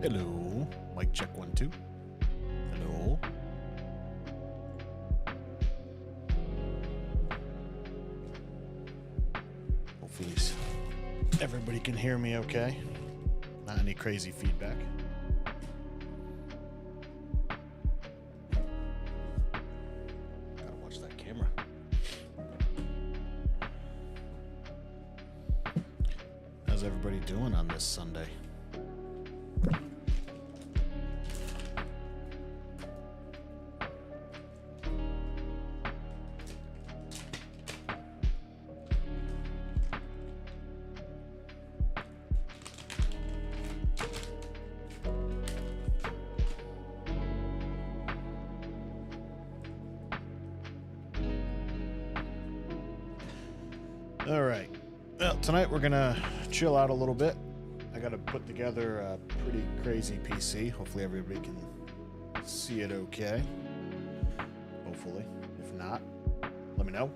Hello. Mic check 1 2. Hello. Hopefully everybody can hear me okay. Not any crazy feedback. Gotta watch that camera. How's everybody doing on this Sunday? All right. Well, tonight we're gonna chill out a little bit. I gotta put together a pretty crazy PC. Hopefully everybody can see it okay. Hopefully. If not, let me know.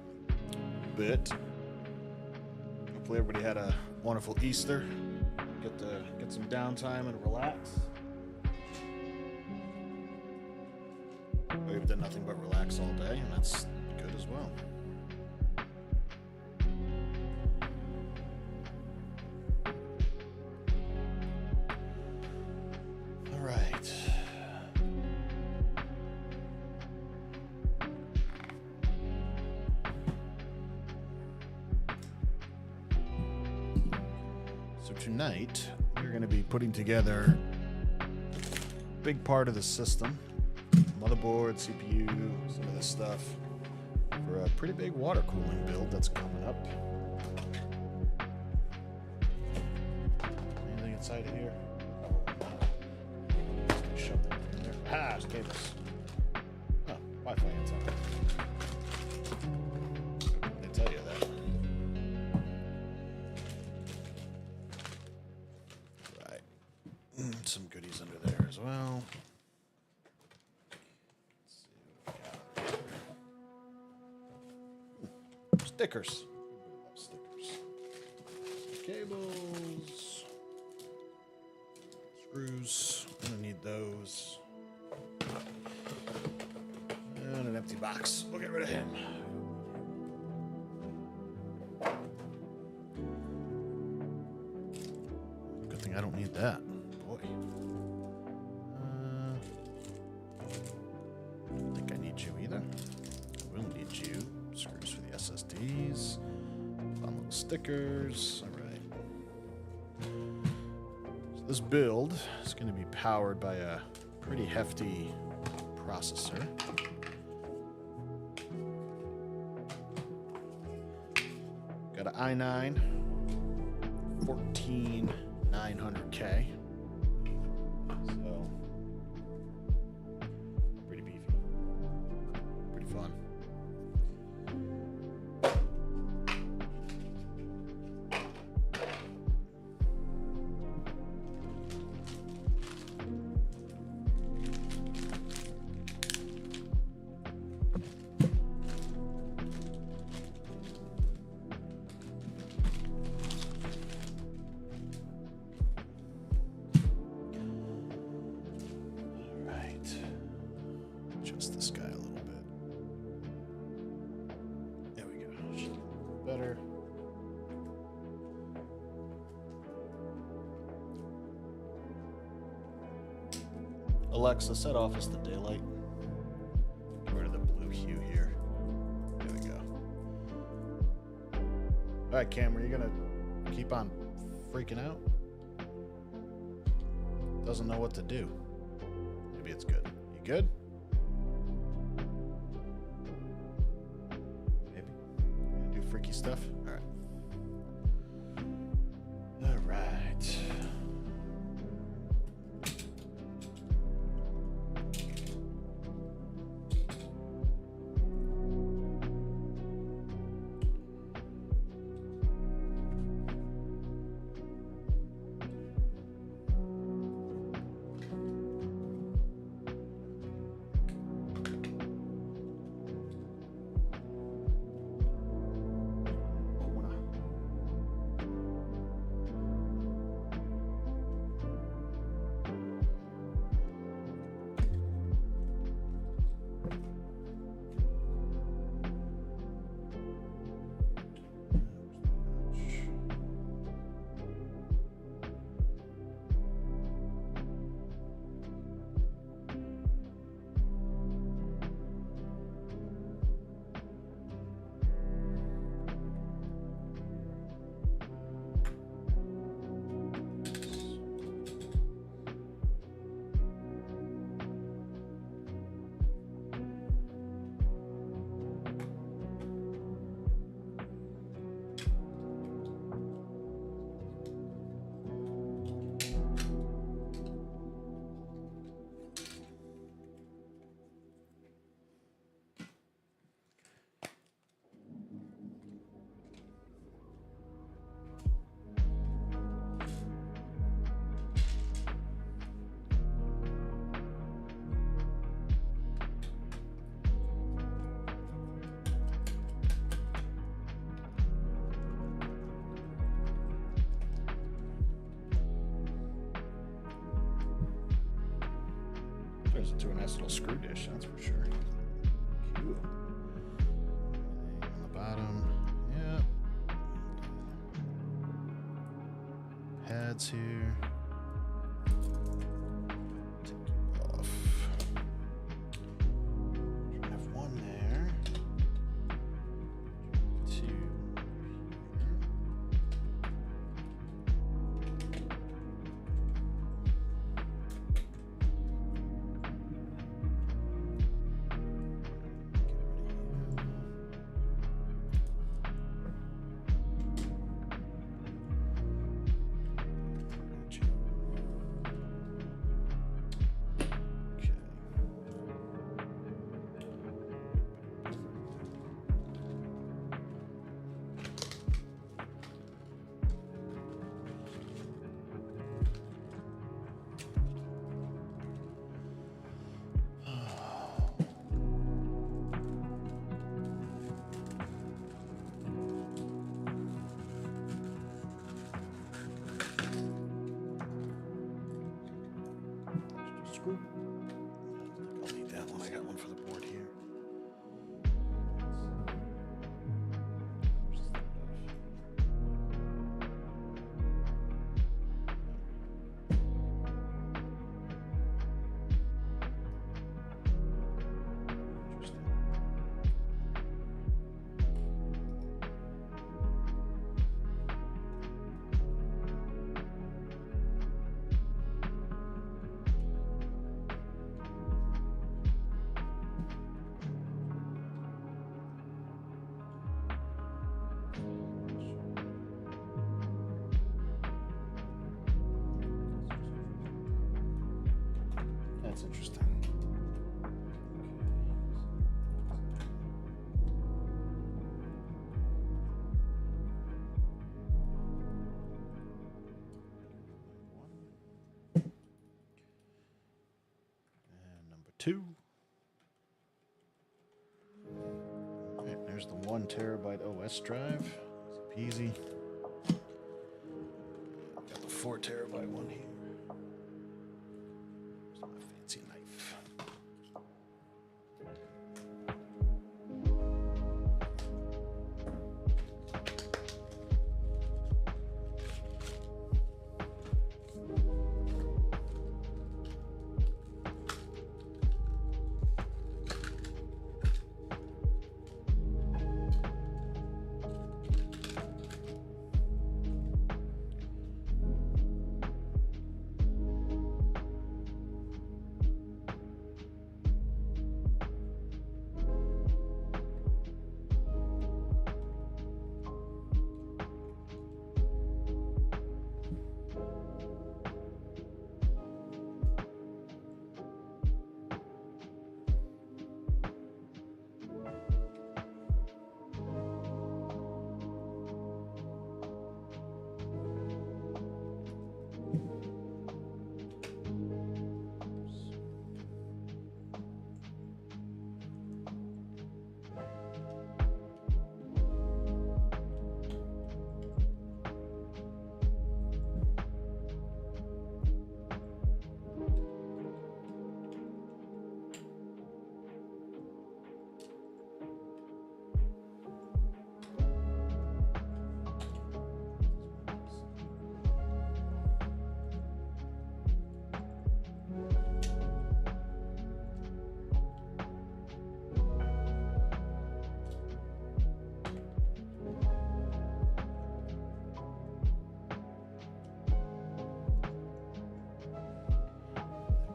But hopefully everybody had a wonderful Easter. Get some downtime and relax. We've done nothing but relax all day, and that's good as well. So tonight, we're going to be putting together a big part of the system, motherboard, CPU, some of this stuff, for a pretty big water cooling build that's coming up. Anything inside of here? Oh, shove that in there. Ah, there's cables. Oh, Wi-Fi inside. They tell you that. Some goodies under there as well. Let's see what we got there. Stickers. Stickers. Cables. Screws. I'm gonna need those. And an empty box. We'll get rid of him. Good thing I don't need that. Boy. I don't think I need you either. I will need you. Screws for the SSDs. Fun little stickers. Alright. So this build is going to be powered by a pretty hefty processor. Got an i9 14900K. So pretty beefy. Pretty fun. Adjust this guy a little bit. There we go. Should be a little better. Alexa, set office the daylight. Get rid of the blue hue here. There we go. All right, Cameron, you gonna keep on freaking out? Doesn't know what to do. Maybe it's good. You good? Freaky stuff. All right. All right. to a nice little screw dish, that's for sure. Cool. On the bottom, yeah. Pads here. Take it off. I have one there. Two here. Screw. I'll need that one. I got one for the board here. That's interesting. And number 2. All right, there's the 1 terabyte OS drive. Easy peasy. Got the 4 terabyte one here. Here's my fancy knife.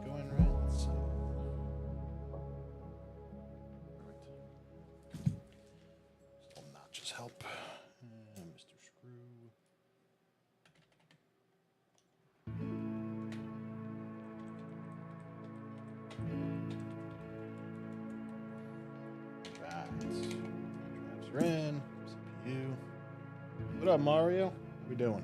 Going right. Still notches help. And Mr. Screw. Drives are in. CPU. What up, Mario? What we doing?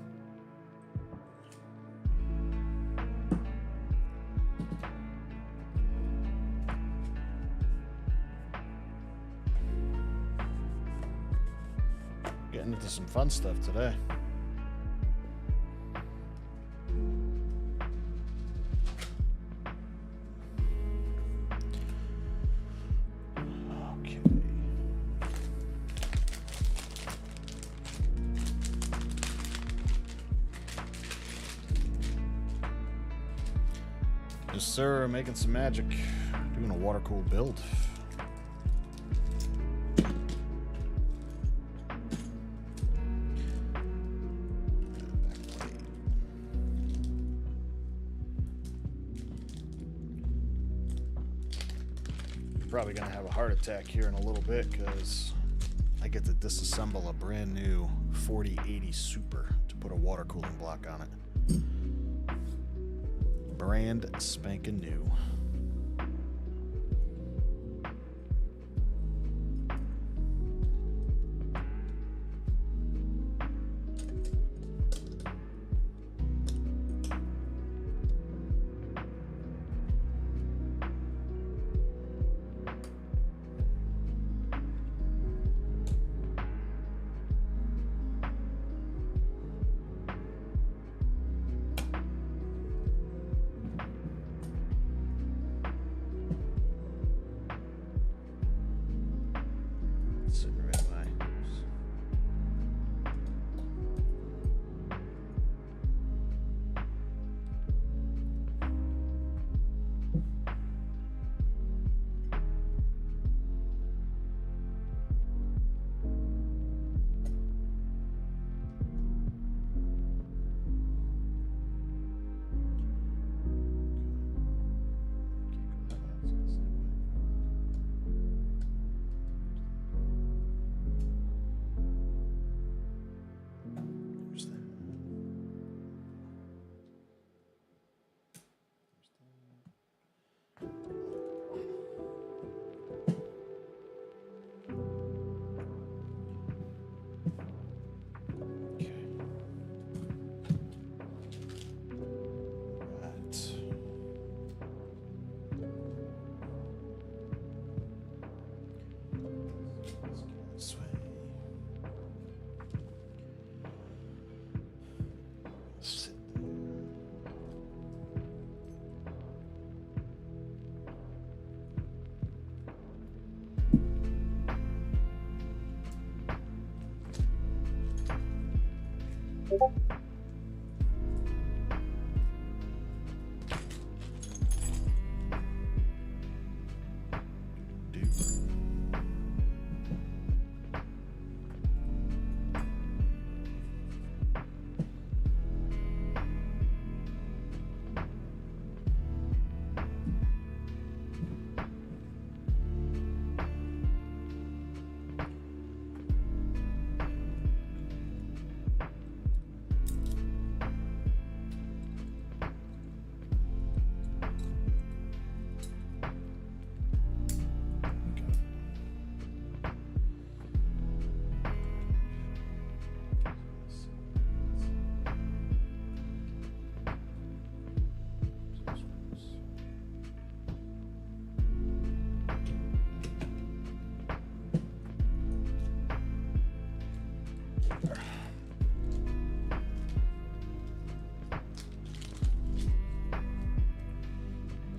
Getting into some fun stuff today. Yes, sir. Making some magic. Doing a water cooled build. Probably gonna have a heart attack here in a little bit because I get to disassemble a brand new 4080 Super to put a water cooling block on it. Brand spanking new. Sitting right by.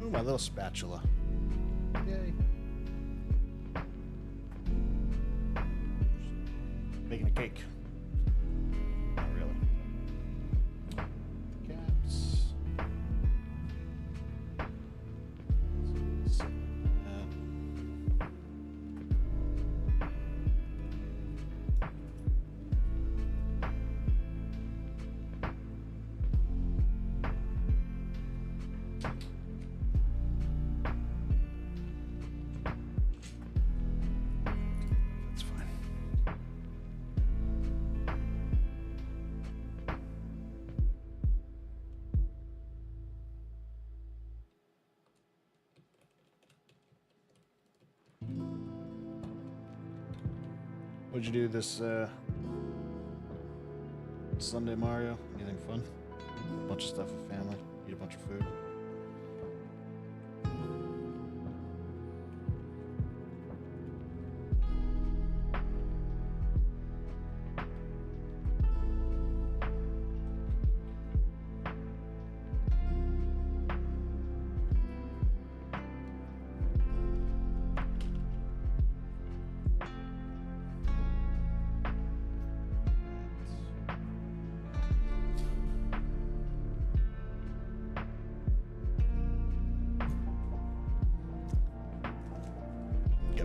Ooh, my little spatula. Yay. Making a cake. Not really. Caps. That's fine. What'd you do this Sunday, Mario? Anything fun? A bunch of stuff with family? Eat a bunch of food?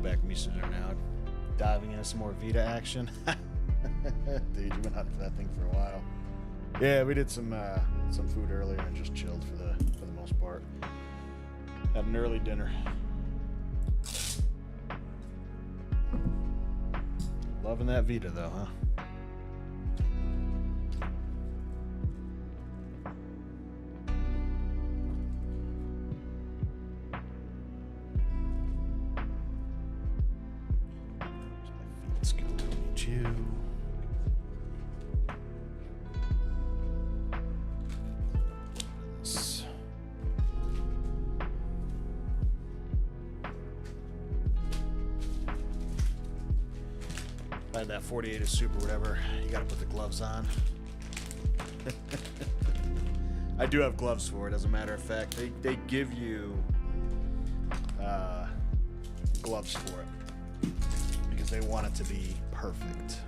back from me sooner now. Diving into some more Vita action. Dude, you've been hunting for that thing for a while. Yeah, we did some food earlier and just chilled for the most part. Had an early dinner. Loving that Vita though, huh? Let's go to you. That 48 is super whatever, you gotta put the gloves on. I do have gloves for it, as a matter of fact. They give you gloves for it because they want it to be perfect.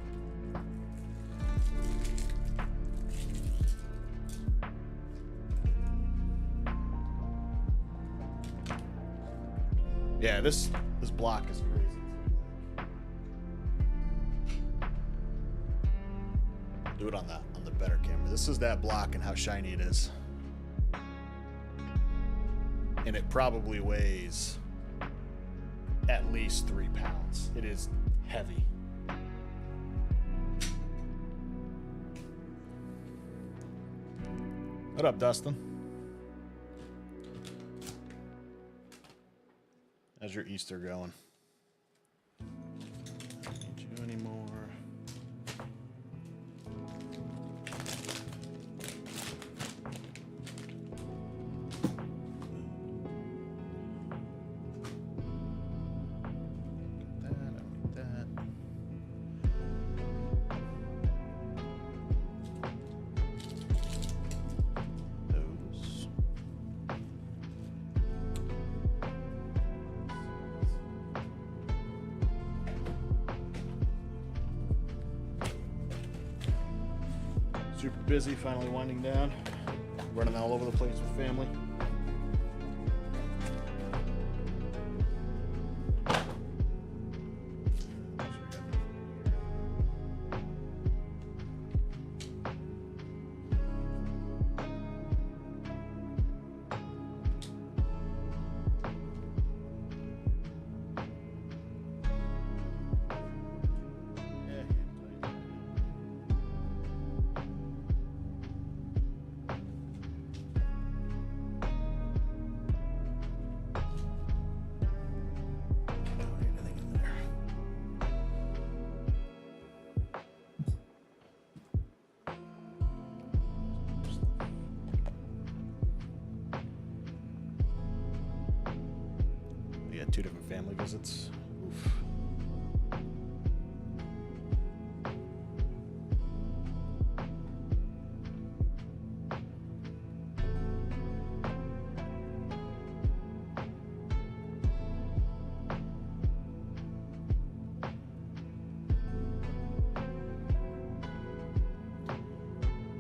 Yeah, this block is crazy. Do it on the better camera. This is that block and how shiny it is. And it probably weighs at least 3 pounds. It is heavy. What up, Dustin? How's your Easter going? Don't need you anymore. Super busy, finally winding down. Running all over the place with family. We had 2 different family visits. Oof.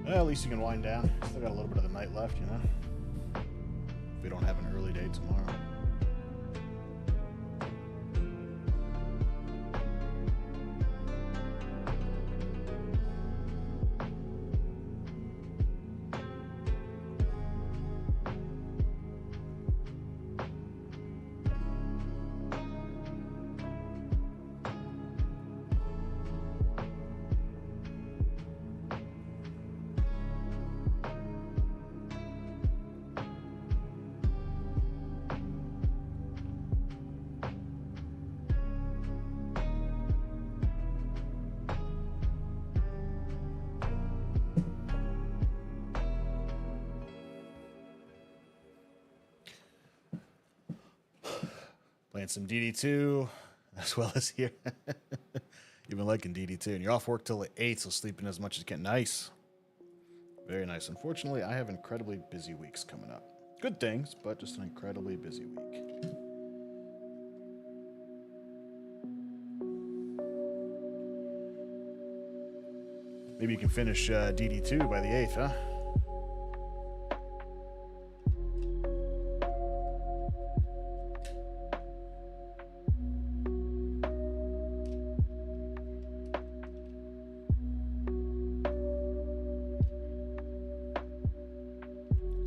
Well, at least you can wind down. Still got a little bit of the night left, you know? If we don't have an early day tomorrow. Playing some DD2 as well as here. You've been liking DD2, and you're off work till the 8th, so sleeping as much as you can. Nice. Very nice. Unfortunately, I have incredibly busy weeks coming up. Good things, but just an incredibly busy week. Maybe you can finish DD2 by the 8th, huh?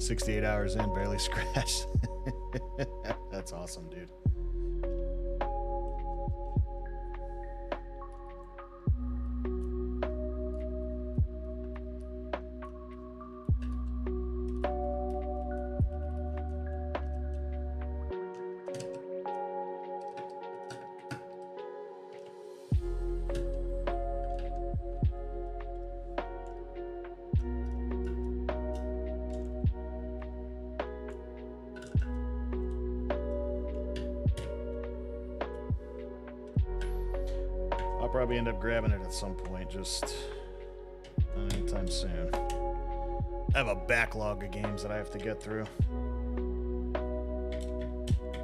68 hours in, barely scratched. That's awesome, dude. I'll probably end up grabbing it at some point, just not anytime soon. I have a backlog of games that I have to get through.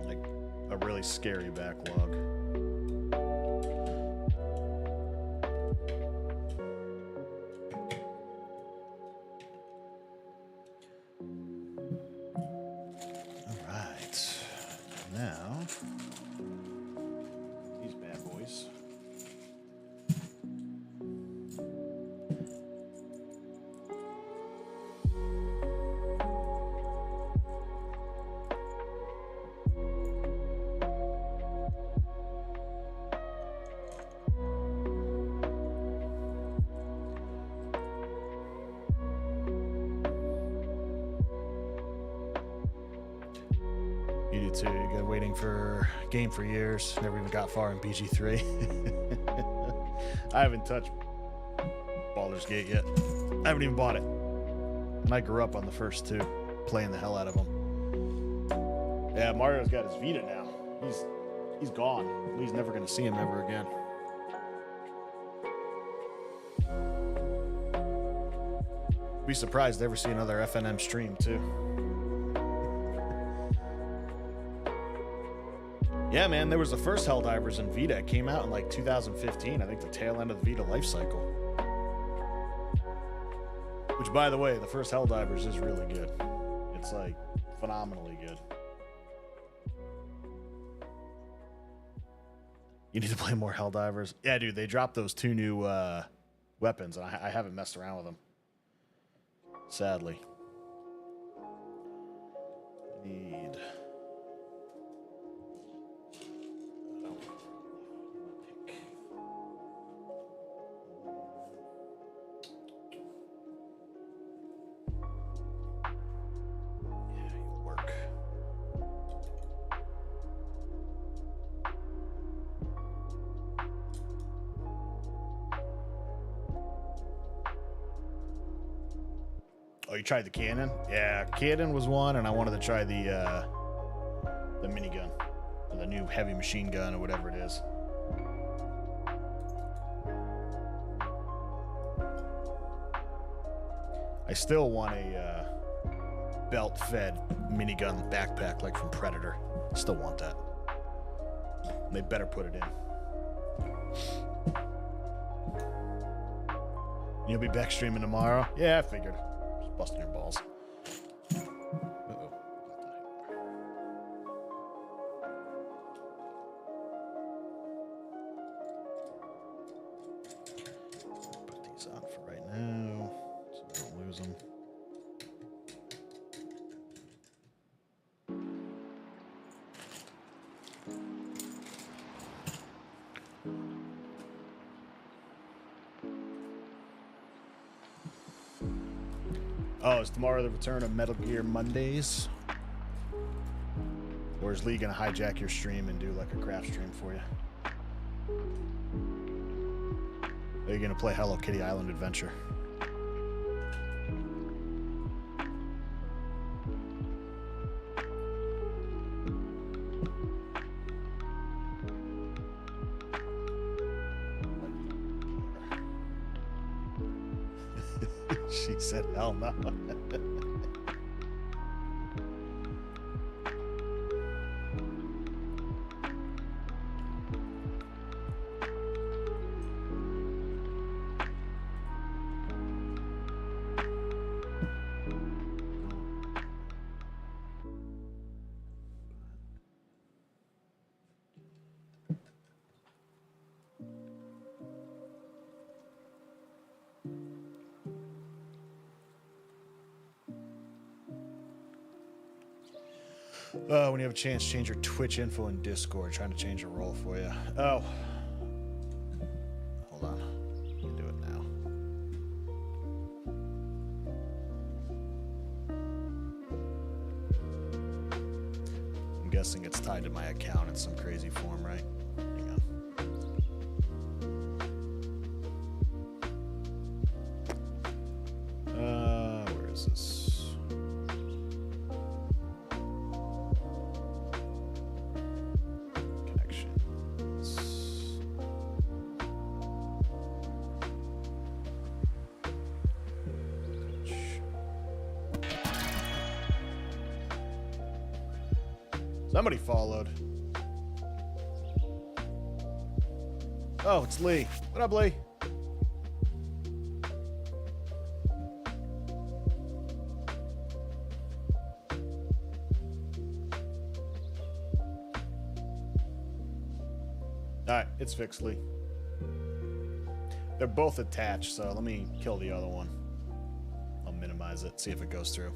Like, a really scary backlog. Alright. Now, these bad boys. You do too. You got waiting for game for years. Never even got far in PG3. I haven't touched Baldur's Gate yet. I haven't even bought it. And I grew up on the first two, playing the hell out of them. Yeah, Mario's got his Vita now. He's gone. He's never gonna see him ever again. Be surprised to ever see another FNM stream too. Yeah, man, there was the first Helldivers in Vita. It came out in like 2015. I think the tail end of the Vita life cycle. Which, by the way, the first Helldivers is really good. It's like phenomenally good. You need to play more Helldivers. Yeah, dude, they dropped those two new weapons, and I haven't messed around with them. Sadly. Need... Oh, you tried the cannon? Yeah, cannon was one, and I wanted to try the minigun, or the new heavy machine gun, or whatever it is. I still want a belt-fed minigun backpack, like from Predator. Still want that. They better put it in. You'll be back streaming tomorrow? Yeah, I figured. Just busting your balls. Uh-oh. Put these on for right now, so we don't lose them. Oh, is tomorrow the return of Metal Gear Mondays? Or is Lee gonna hijack your stream and do like a craft stream for you? Are you gonna play Hello Kitty Island Adventure? She said, hell no. When you have a chance, change your Twitch info in Discord. Trying to change a role for you. Oh. Hold on. You can do it now. I'm guessing it's tied to my account in some crazy form, right? Hang on. Where is this? Somebody followed. Oh, it's Lee. What up, Lee? Alright, it's fixed, Lee. They're both attached, so let me kill the other one. I'll minimize it, see if it goes through.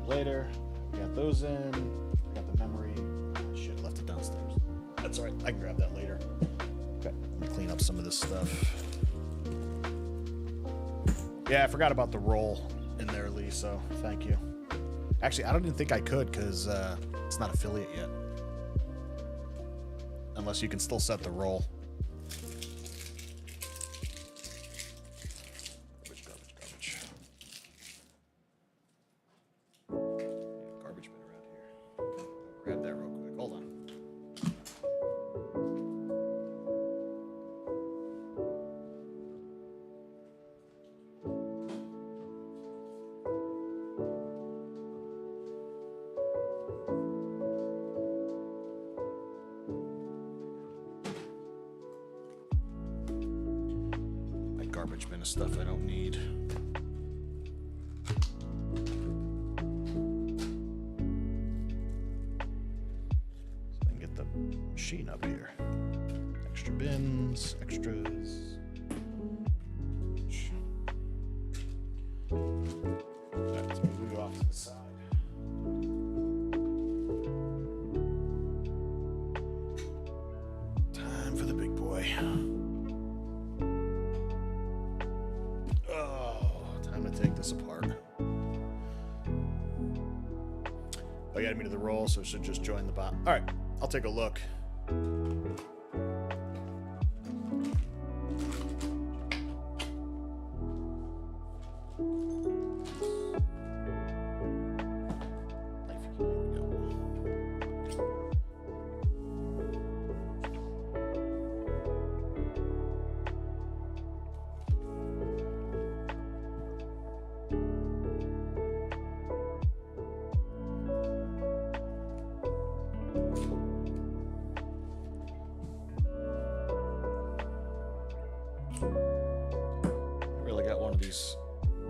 Later, we got those in. Got the memory. Shit, left it downstairs. That's alright. I can grab that later. Okay, let me clean up some of this stuff. Yeah, I forgot about the roll in there, Lee. So thank you. Actually, I don't even think I could because it's not affiliate yet. Unless you can still set the roll. Garbage bin of stuff I don't need. So I can get the machine up here. Extra bins, extras. Alright, let's move you off to the side. Time for the big boy. Take this apart. I got me to the roll, so it should just join the bot. All right, I'll take a look.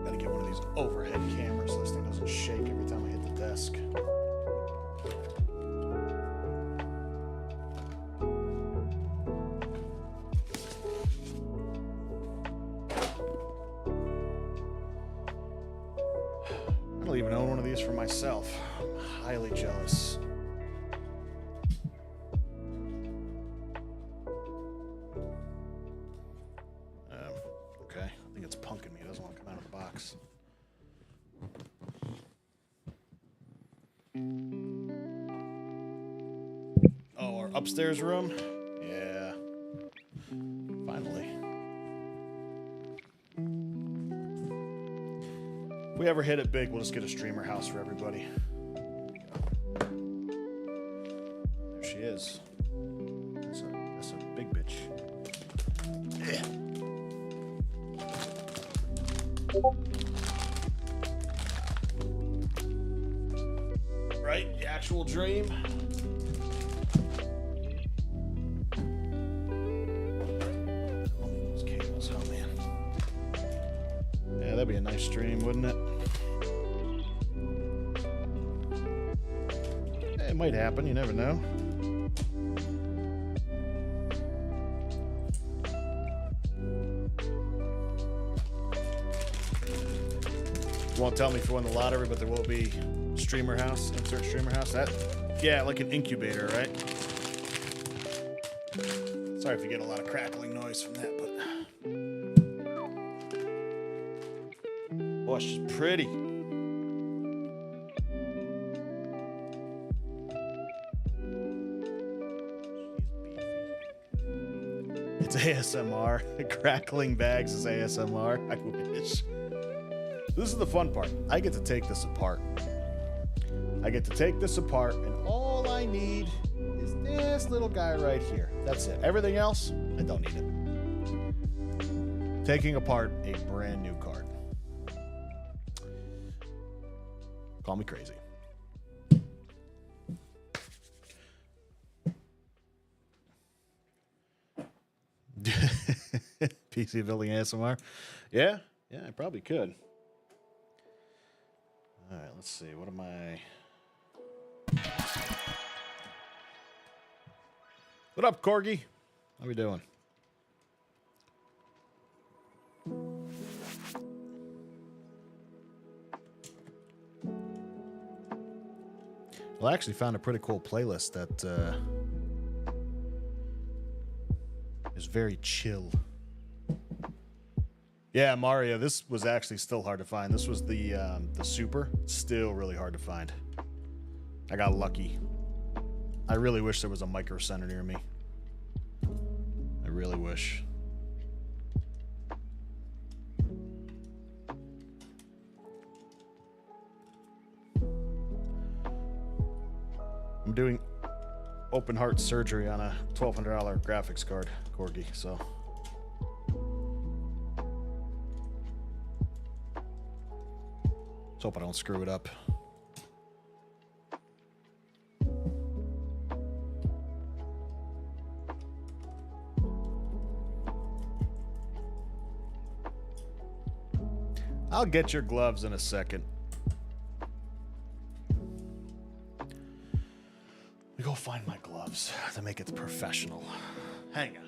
Gotta get one of these overhead cameras so this thing doesn't shake every time I hit the desk. I don't even own one of these for myself. I'm highly jealous. Okay, I think it's punking me. It doesn't want to come out of the box. Oh, our upstairs room? Yeah. Finally. If we ever hit it big, we'll just get a streamer house for everybody. There she is. That's a big bitch. Yeah. Right? The actual dream. Those cables, oh man. Yeah, that'd be a nice stream, wouldn't it? It might happen. You never know. Won't tell me if you won the lottery, but there will be streamer house. Insert streamer house. That, yeah, like an incubator, right? Sorry if you get a lot of crackling noise from that, but oh, she's pretty. It's ASMR. Crackling bags is ASMR. I wish. This is the fun part. I get to take this apart. I get to take this apart, and all I need is this little guy right here. That's it. Everything else, I don't need it. Taking apart a brand new card. Call me crazy. PC building ASMR? Yeah, I probably could. All right, let's see. What am I? What up, Corgi? How we doing? Well, I actually found a pretty cool playlist that is very chill. Yeah, Mario, this was actually still hard to find. This was the Super. Still really hard to find. I got lucky. I really wish there was a Micro Center near me. I really wish. I'm doing open heart surgery on a $1,200 graphics card, Corgi, so... Let's hope I don't screw it up. I'll get your gloves in a second. Let me go find my gloves to make it professional. Hang on.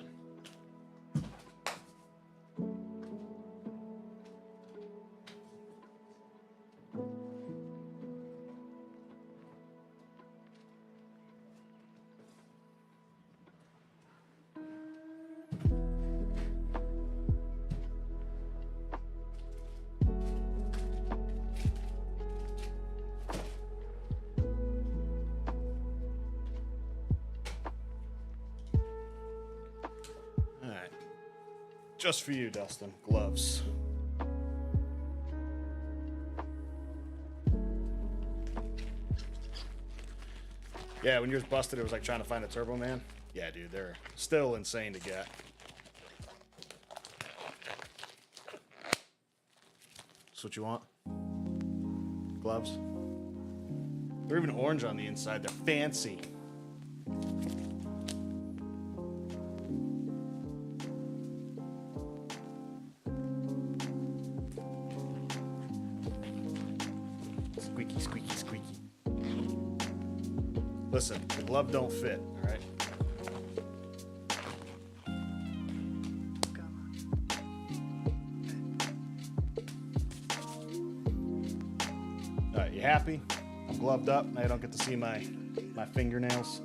Just for you, Dustin. Gloves. Yeah, when yours busted, it was like trying to find a Turbo Man. Yeah, dude, they're still insane to get. That's what you want? Gloves? They're even orange on the inside. They're fancy. Listen, the glove don't fit, all right? All right, you happy? I'm gloved up. Now you don't get to see my fingernails.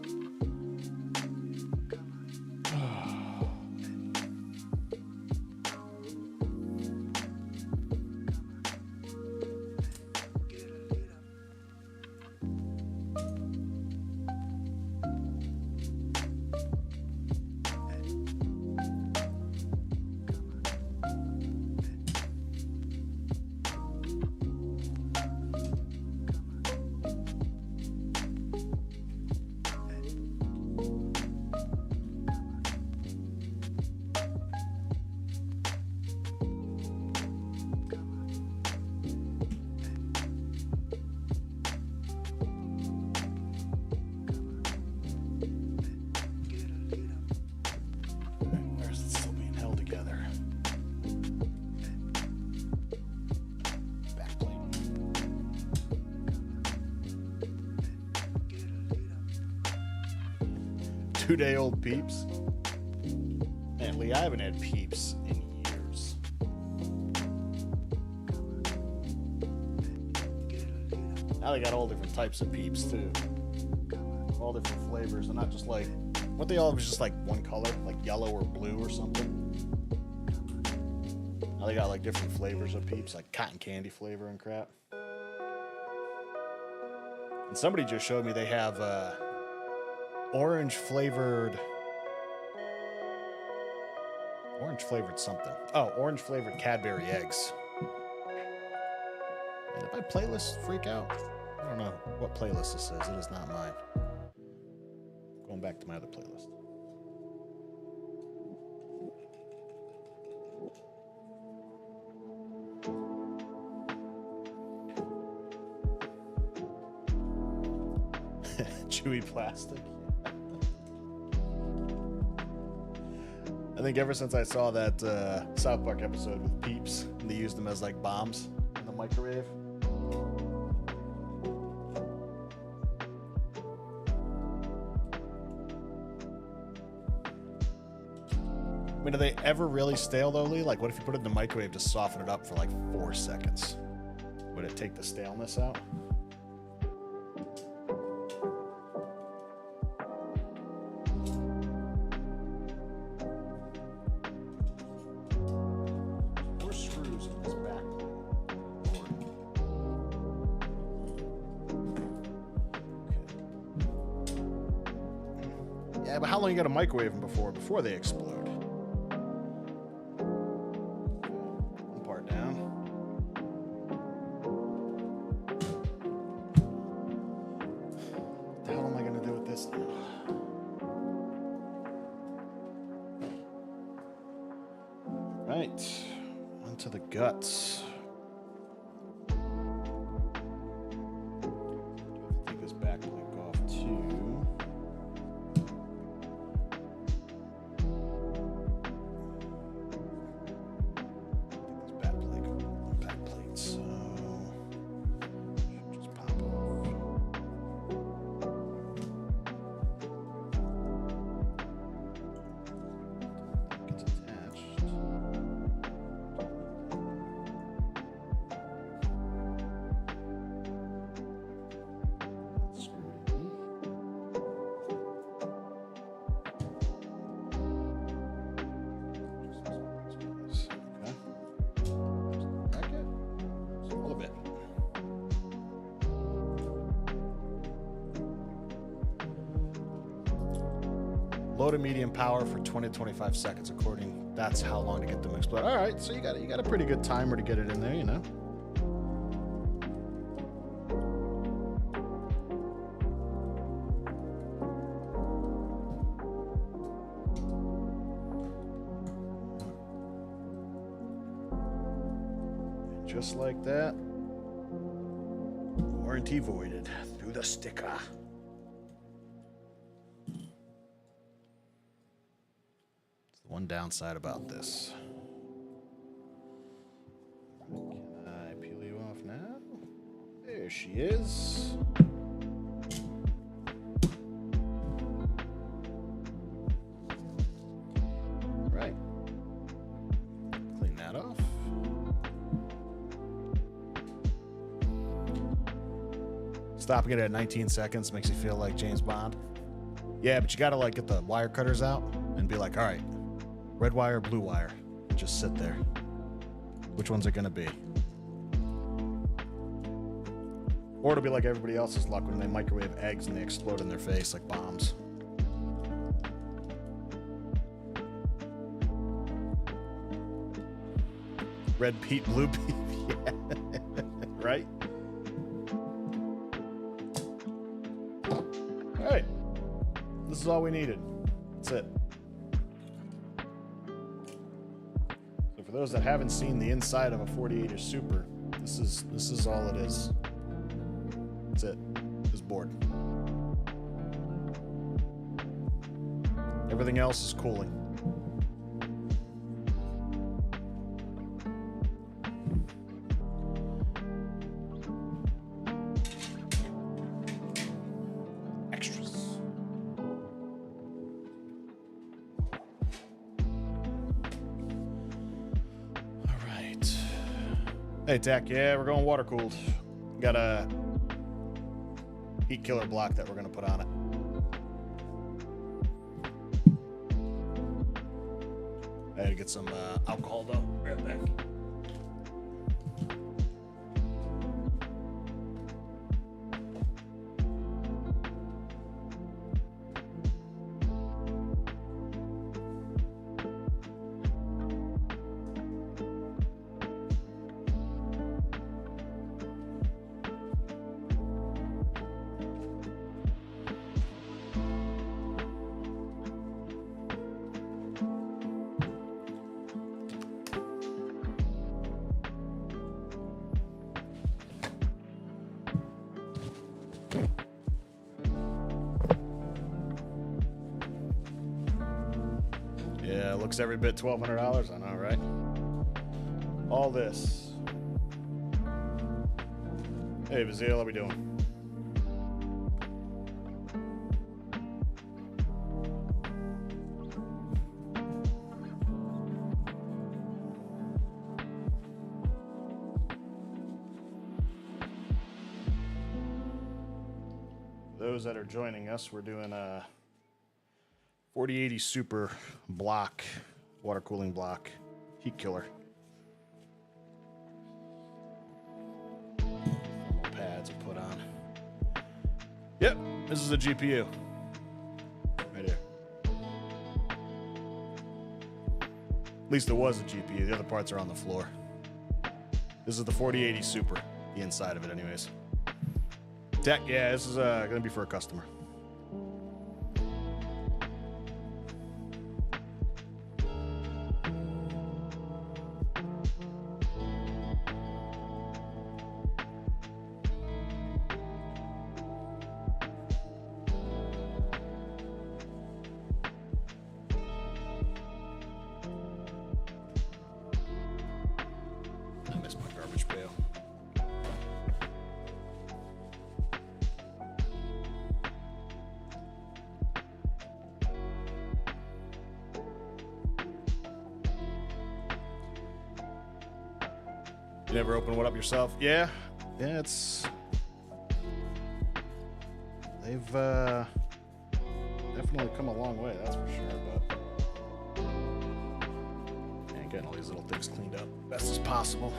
2-day-old Peeps. Man, Lee, I haven't had Peeps in years. Now they got all different types of Peeps too. All different flavors. They're not just like, what they all was just like one color, like yellow or blue or something. Now they got like different flavors of Peeps, like cotton candy flavor and crap. And somebody just showed me they have orange flavored something. Oh, orange flavored Cadbury eggs. Did my playlist freak out? I don't know what playlist this is. It is not mine. Going back to my other playlist. Chewy plastic. I think ever since I saw that South Park episode with Peeps, and they used them as like bombs in the microwave. I mean, are they ever really stale though, Lee? Like, what if you put it in the microwave to soften it up for like 4 seconds? Would it take the staleness out? Yeah, but how long you gotta microwave them before they explode? One part down. What the hell am I gonna do with this now? Right, onto the guts. Take this back leg off too. Low to medium power for 20 to 25 seconds, according. That's how long to get them to explode. All right, so you got a pretty good timer to get it in there, you know. And just like that, warranty voided through the sticker. One downside about this. Can I peel you off now? There she is. Right. Clean that off. Stopping it at 19 seconds makes you feel like James Bond. Yeah, but you gotta like get the wire cutters out and be like, all right, red wire, blue wire. Just sit there. Which one's it gonna be? Or it'll be like everybody else's luck when they microwave eggs and they explode in their face like bombs. Red Pete, blue Pete. Yeah. Right? All right. This is all we needed. That's it. So for those that haven't seen the inside of a 48-inch Super, this is all it is. That's it. This board. Everything else is cooling. Hey, Tech. Yeah, we're going water cooled. Got a heat killer block that we're going to put on it. I had to get some alcohol though. Right back. Yeah, looks every bit $1,200. I know, right? All this. Hey, Vazil, how we doing? Those that are joining us, we're doing a 4080 Super block, water cooling block, heat killer. Pads are put on. Yep, this is a GPU. Right here. At least it was a GPU. The other parts are on the floor. This is the 4080 Super, the inside of it anyways. Tech, yeah, this is going to be for a customer. I missed my garbage pail. You never open one up yourself? Yeah, it's they've definitely come a long way, that's for sure. But man, getting all these little things cleaned up best as possible.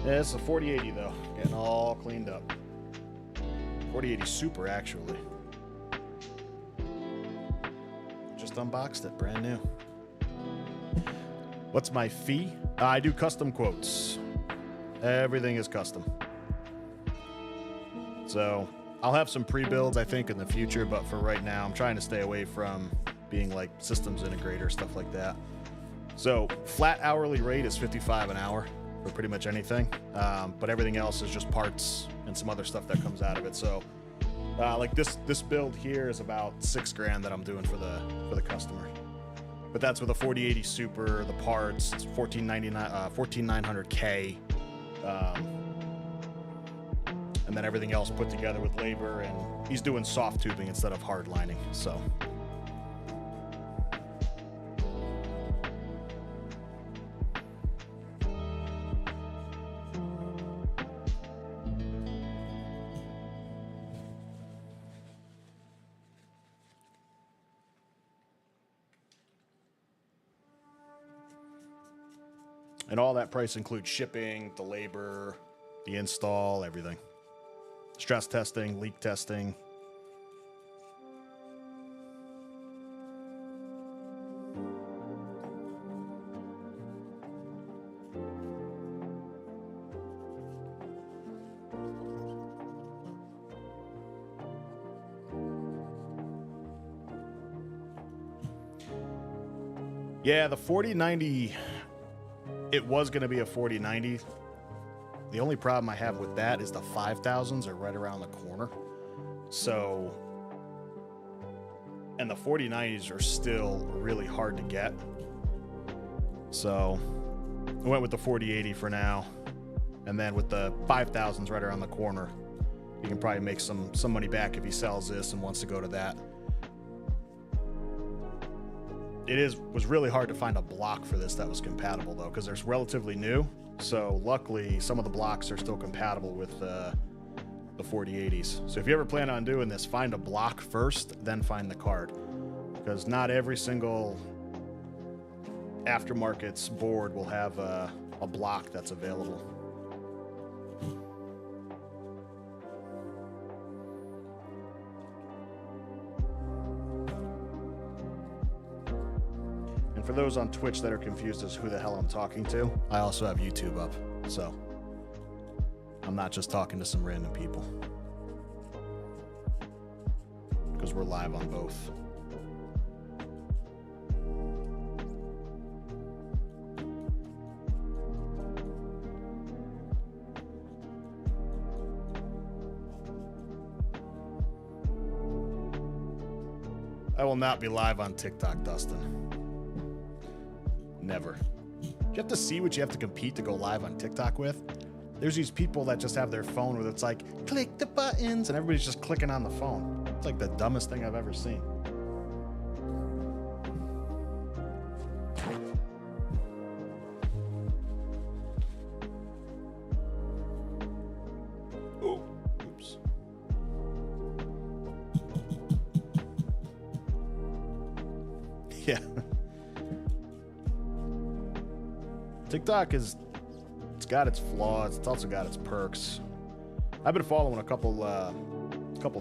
Yeah, it's a 4080 though, getting all cleaned up. 4080 Super actually. Just unboxed it, brand new. What's my fee? I do custom quotes. Everything is custom. So I'll have some pre-builds, I think, in the future, but for right now, I'm trying to stay away from being like systems integrator, stuff like that. So flat hourly rate is $55 an hour for pretty much anything, but everything else is just parts and some other stuff that comes out of it. So like this build here is about $6,000 that I'm doing for the customer. But that's with a 4080 Super, the parts, it's $14,900K, and then everything else put together with labor, and he's doing soft tubing instead of hard lining, so. And all that price includes shipping, the labor, the install, everything. Stress testing, leak testing. Yeah, the 4090, it was going to be a 4090. The only problem I have with that is the 5000s are right around the corner. So, and the 4090s are still really hard to get. So, I went with the 4080 for now. And then with the 5000s right around the corner, he can probably make some money back if he sells this and wants to go to that. was really hard to find a block for this that was compatible though, because they're relatively new. So luckily, some of the blocks are still compatible with the 4080s. So if you ever plan on doing this, find a block first, then find the card, because not every single aftermarket's board will have a block that's available. For those on Twitch that are confused as who the hell I'm talking to, I also have YouTube up, so I'm not just talking to some random people, because we're live on both. I will not be live on TikTok, Dustin. Never. You have to see what you have to compete to go live on TikTok with. There's these people that just have their phone where it's like, click the buttons, and everybody's just clicking on the phone. It's like the dumbest thing I've ever seen. Oh, oops. Yeah. TikTok it's got its flaws. It's also got its perks. I've been following a couple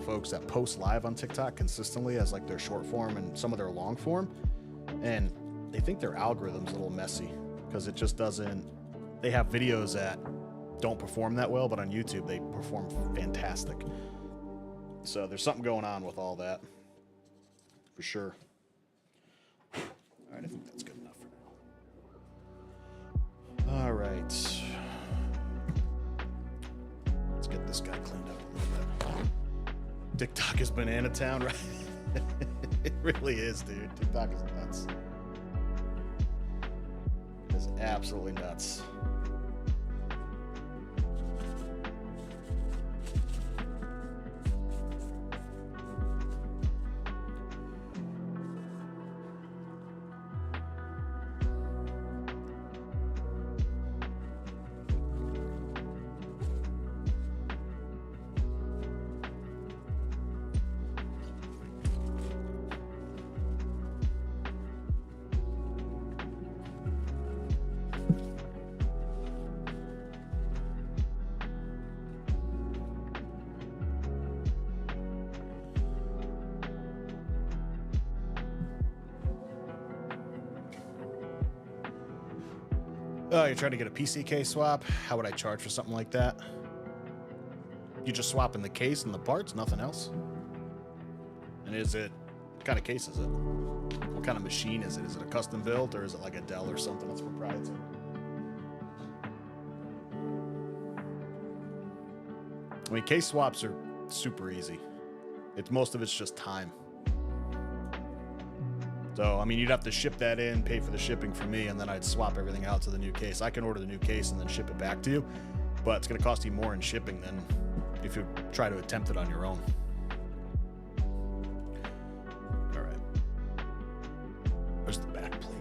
folks that post live on TikTok consistently as like their short form and some of their long form, and they think their algorithm's a little messy because it just doesn't. They have videos that don't perform that well, but on YouTube they perform fantastic. So there's something going on with all that, for sure. All right, I think that's good enough for now. All right. Let's get this guy cleaned up a little bit. TikTok is banana town, right? It really is, dude. TikTok is nuts. It's absolutely nuts. Oh, you're trying to get a PC case swap? How would I charge for something like that? You just swap in the case and the parts, nothing else? And is it, what kind of case is it? What kind of machine is it? Is it a custom built or is it like a Dell or something that's proprietary? I mean, case swaps are super easy. Most of it's just time. So, I mean, you'd have to ship that in, pay for the shipping for me, and then I'd swap everything out to the new case. I can order the new case and then ship it back to you, but it's going to cost you more in shipping than if you try to attempt it on your own. All right. Where's the back plate?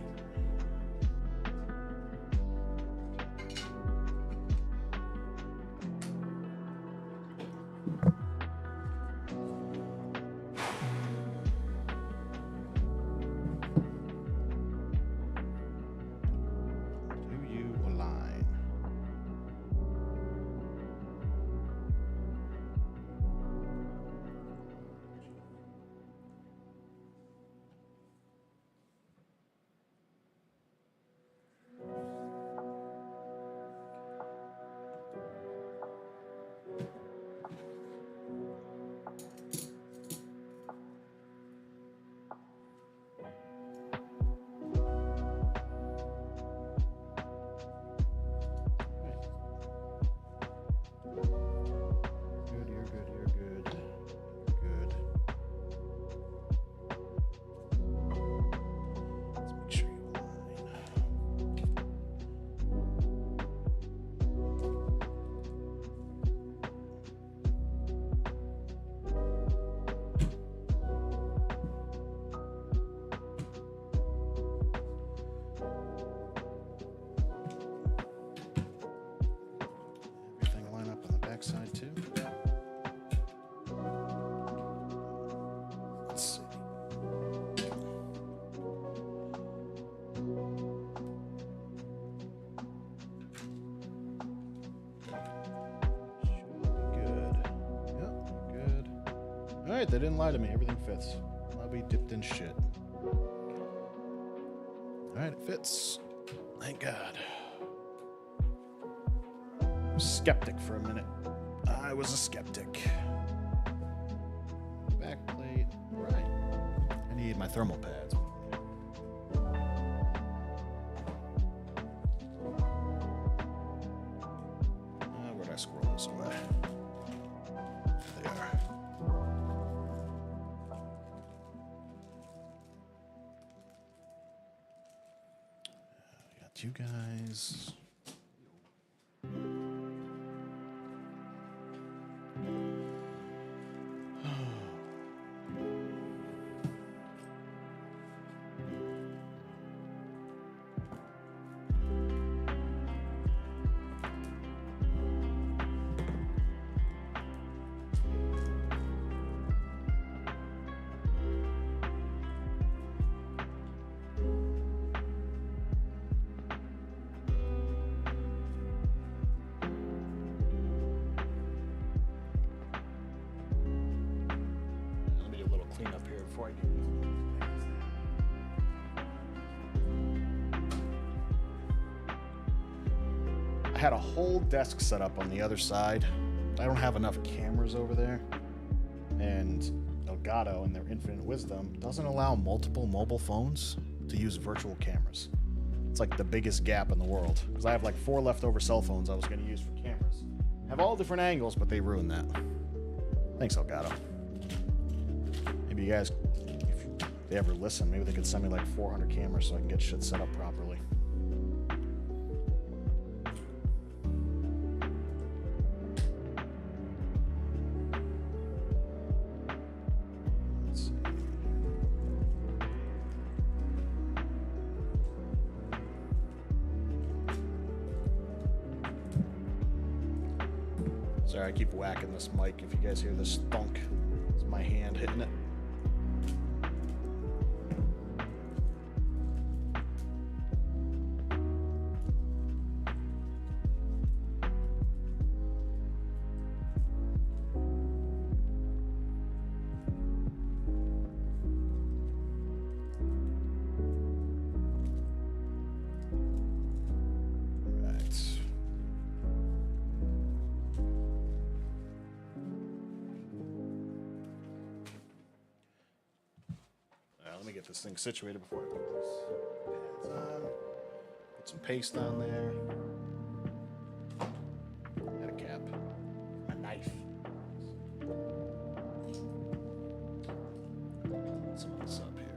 Alright, they didn't lie to me. Everything fits. I'll be dipped in shit. Alright, it fits. Thank God. I was skeptic for a minute. I was a skeptic. Back plate. Right. I need my thermal pads. Where'd I squirrel this away? There they are. We got you guys. Clean up here before I get I had a whole desk set up on the other side. I don't have enough cameras over there. And Elgato, in their infinite wisdom, doesn't allow multiple mobile phones to use virtual cameras. It's like the biggest gap in the world. Because I have like 4 leftover cell phones I was going to use for cameras. Have all different angles, but they ruined that. Thanks, Elgato. Maybe you guys, if they ever listen, maybe they could send me like 400 cameras so I can get shit set up properly. Let's see. Sorry, I keep whacking this mic. If you guys hear this thunk, it's my hand hitting it. Let me get this thing situated before I put this pads on. Put some paste on there. Got a cap. A knife. Some of this up here.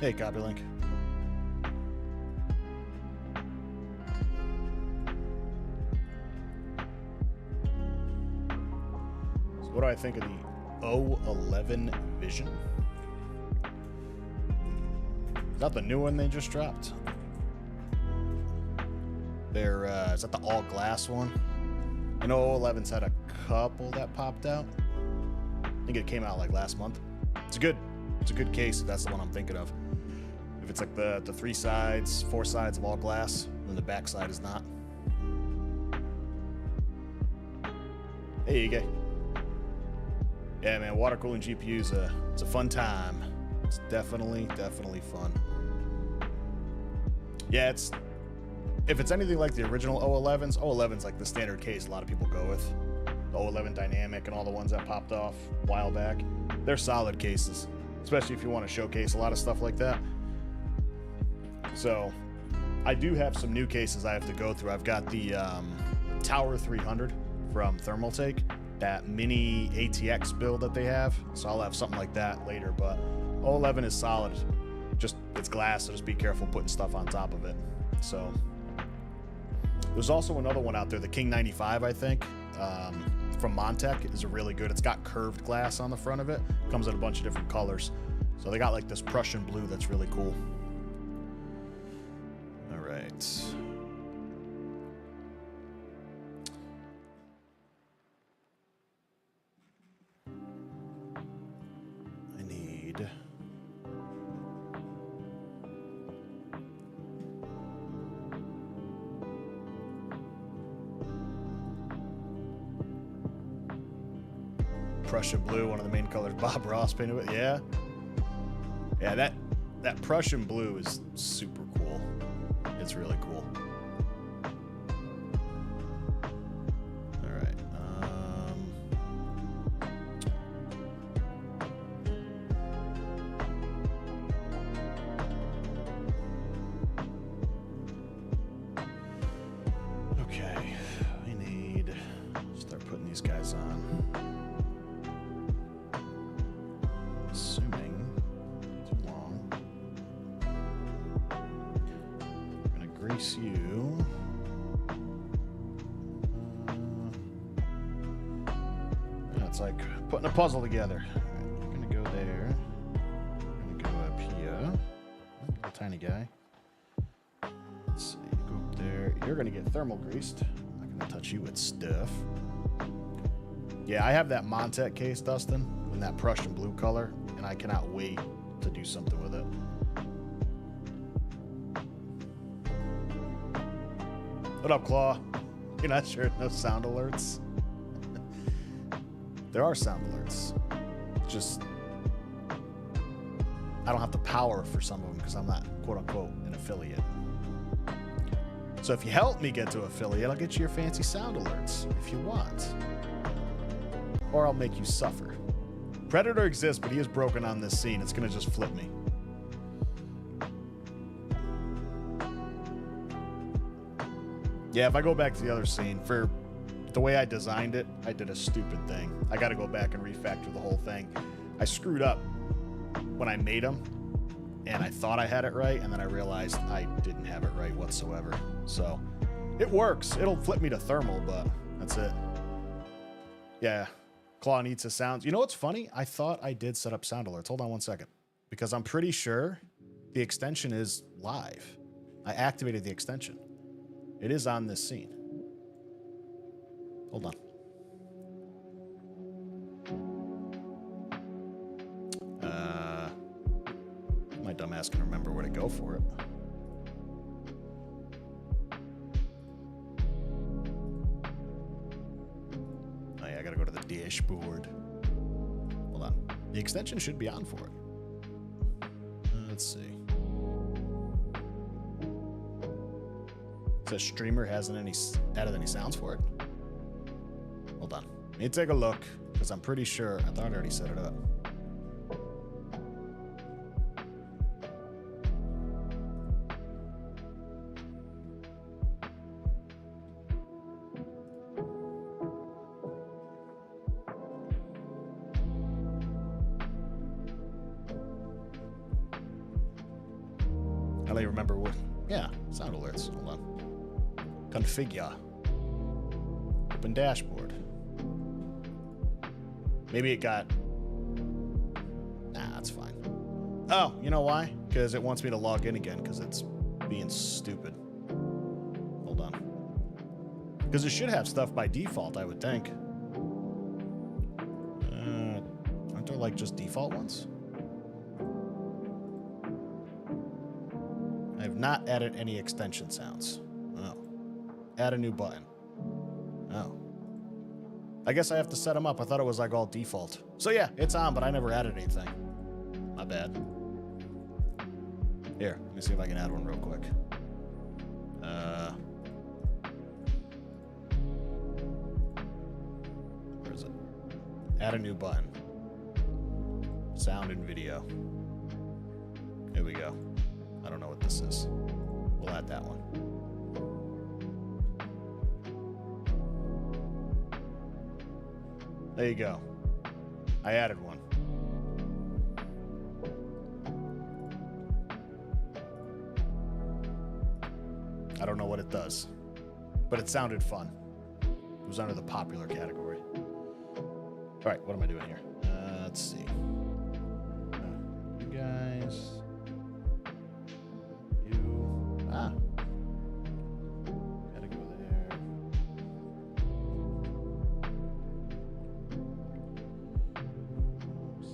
Hey, Copylink. So what do I think of the O11 Vision? Is that the new one they just dropped? Is that the all glass one? I know O11's had a couple that popped out. I think it came out like last month. It's a good case if that's the one I'm thinking of. If it's like the 3 sides, 4 sides of all glass, then the back side is not. Hey, you go. Yeah, man, water cooling GPU's it's a fun time. It's definitely fun. Yeah, if it's anything like the original O11s, O11's like the standard case a lot of people go with. The O11 Dynamic and all the ones that popped off a while back. They're solid cases, especially if you want to showcase a lot of stuff like that. So, I do have some new cases I have to go through. I've got the Tower 300 from Thermaltake, that mini ATX build that they have. So I'll have something like that later, but O11 is solid. Just, it's glass, so just be careful putting stuff on top of it. So, there's also another one out there, the King 95, I think, from Montech, is a really good. It's got curved glass on the front of it. Comes in a bunch of different colors. So they got like this Prussian blue that's really cool. All right. I need... Prussian blue, one of the main colors Bob Ross painted with. Yeah, that Prussian blue is super cool. It's really cool. All right. Okay, we need to start putting these guys on. Assuming too long. I'm gonna grease you. It's like putting a puzzle together. You're gonna go there. You're gonna go up here. Little tiny guy. Let's see. Go up there. You're gonna get thermal greased. I'm not gonna touch you with stuff. Yeah, I have that Montech case, Dustin, in that Prussian blue color, and I cannot wait to do something with it. What up, Claw? You're not sure? No sound alerts? There are sound alerts. Just, I don't have the power for some of them because I'm not, quote unquote, an affiliate. So if you help me get to affiliate, I'll get you your fancy sound alerts if you want. Or I'll make you suffer. Predator exists, but he is broken on this scene. It's going to just flip me. Yeah, if I go back to the other scene, for the way I designed it, I did a stupid thing. I got to go back and refactor the whole thing. I screwed up when I made them, and I thought I had it right, and then I realized I didn't have it right whatsoever. So, it works. It'll flip me to thermal, but that's it. Yeah. Claw needs a sound. You know what's funny? I thought I did set up sound alerts. Hold on one second. Because I'm pretty sure the extension is live. I activated the extension. It is on this scene. Hold on. My dumb ass can remember where to go for it. Oh yeah, I gotta go to the dashboard. Hold on. The extension should be on for it. Let's see. It says streamer hasn't added any sounds for it. Hold on. Let me take a look, because I'm pretty sure I thought I already set it up. I don't even remember what. Yeah, sound alerts. Hold on. Configure. Open dashboard. Maybe it got. Nah, that's fine. Oh, you know why? Because it wants me to log in again because it's being stupid. Hold on. Because it should have stuff by default, I would think. Aren't there like just default ones? I have not added any extension sounds. Oh. Add a new button. Oh. I guess I have to set them up. I thought it was like all default. So yeah, it's on, but I never added anything. My bad. Here, let me see if I can add one real quick. Where is it? Add a new button. Sound and video. Here we go. I don't know what this is. We'll add that one. There you go. I added one. I don't know what it does, but it sounded fun. It was under the popular category. All right, what am I doing here? Let's see. You guys. Gotta go there.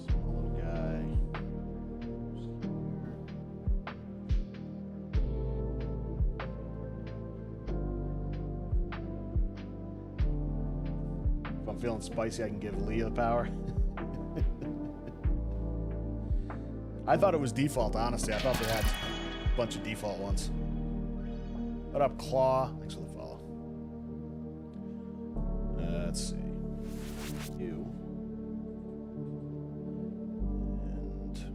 Small little guy. If I'm feeling spicy, I can give Leah the power. I thought it was default, honestly. I thought they had a bunch of default ones. What up, Claw? Thanks for the follow. Let's see. You. And you.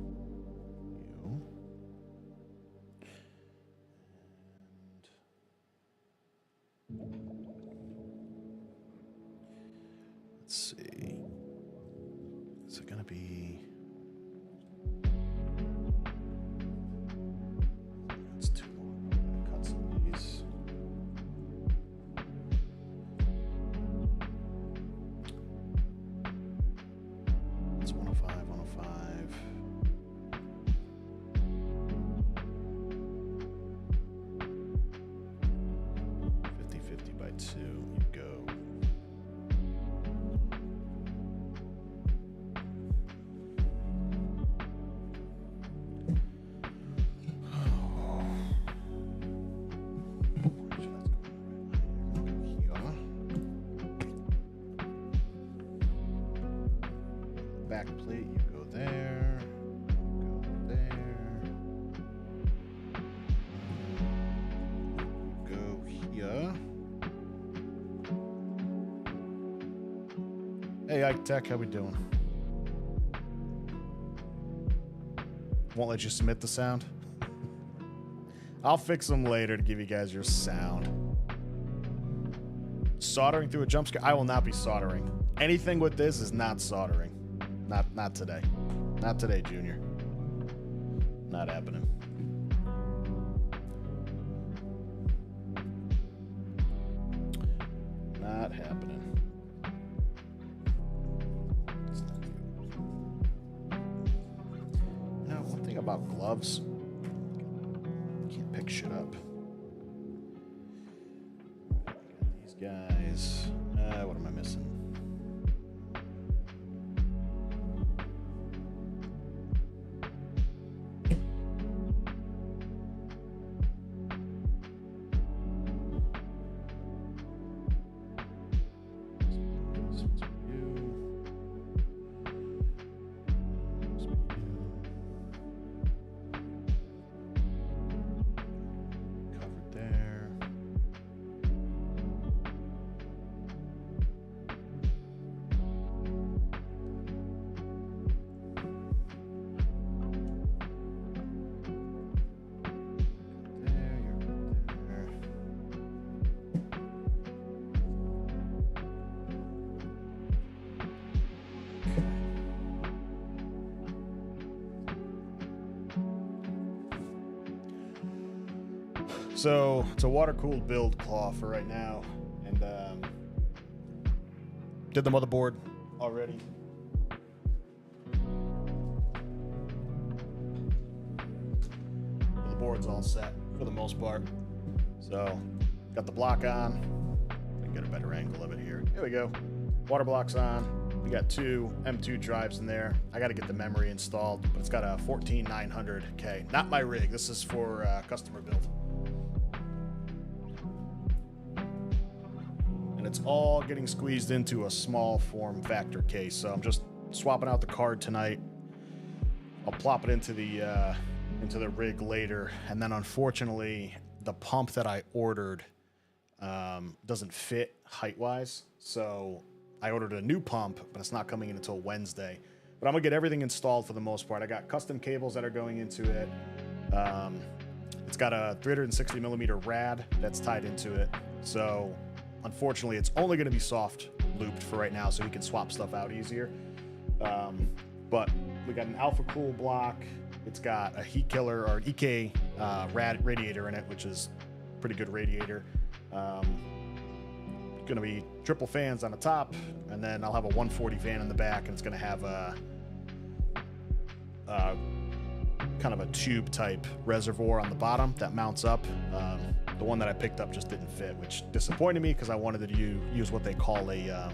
And let's see. Is it gonna be? That's too long. I'm gonna cut some of these. It's 105, 105. 50 by 2. You go. Back plate, you go there. You go there. You go here. Hey, Ike Tech, how we doing? Won't let you submit the sound? I'll fix them later to give you guys your sound. Soldering through a jump scare? I will not be soldering. Anything with this is not soldering. Not today. Not today, Junior. Not happening. Not happening. Now, one thing about gloves, you can't pick shit up. Got these guys. What am I missing? So it's a water-cooled build claw for right now, and did the motherboard already. The board's all set for the most part. So got the block on. I can get a better angle of it here. Here we go. Water block's on. We got two M2 drives in there. I got to get the memory installed, but it's got a 14900K. Not my rig. This is for customer build. And it's all getting squeezed into a small form factor case. So I'm just swapping out the card tonight. I'll plop it into the rig later. And then unfortunately, the pump that I ordered doesn't fit height-wise. So I ordered a new pump, but it's not coming in until Wednesday. But I'm gonna get everything installed for the most part. I got custom cables that are going into it. It's got a 360 millimeter rad that's tied into it. So unfortunately, it's only gonna be soft looped for right now, so we can swap stuff out easier. But we got an Alpha Cool block. It's got a heat killer or EK radiator in it, which is a pretty good radiator. Going to be triple fans on the top, and then I'll have a 140 fan in the back, and it's going to have a kind of a tube type reservoir on the bottom that mounts up. The one that I picked up just didn't fit, which disappointed me because I wanted to use what they call a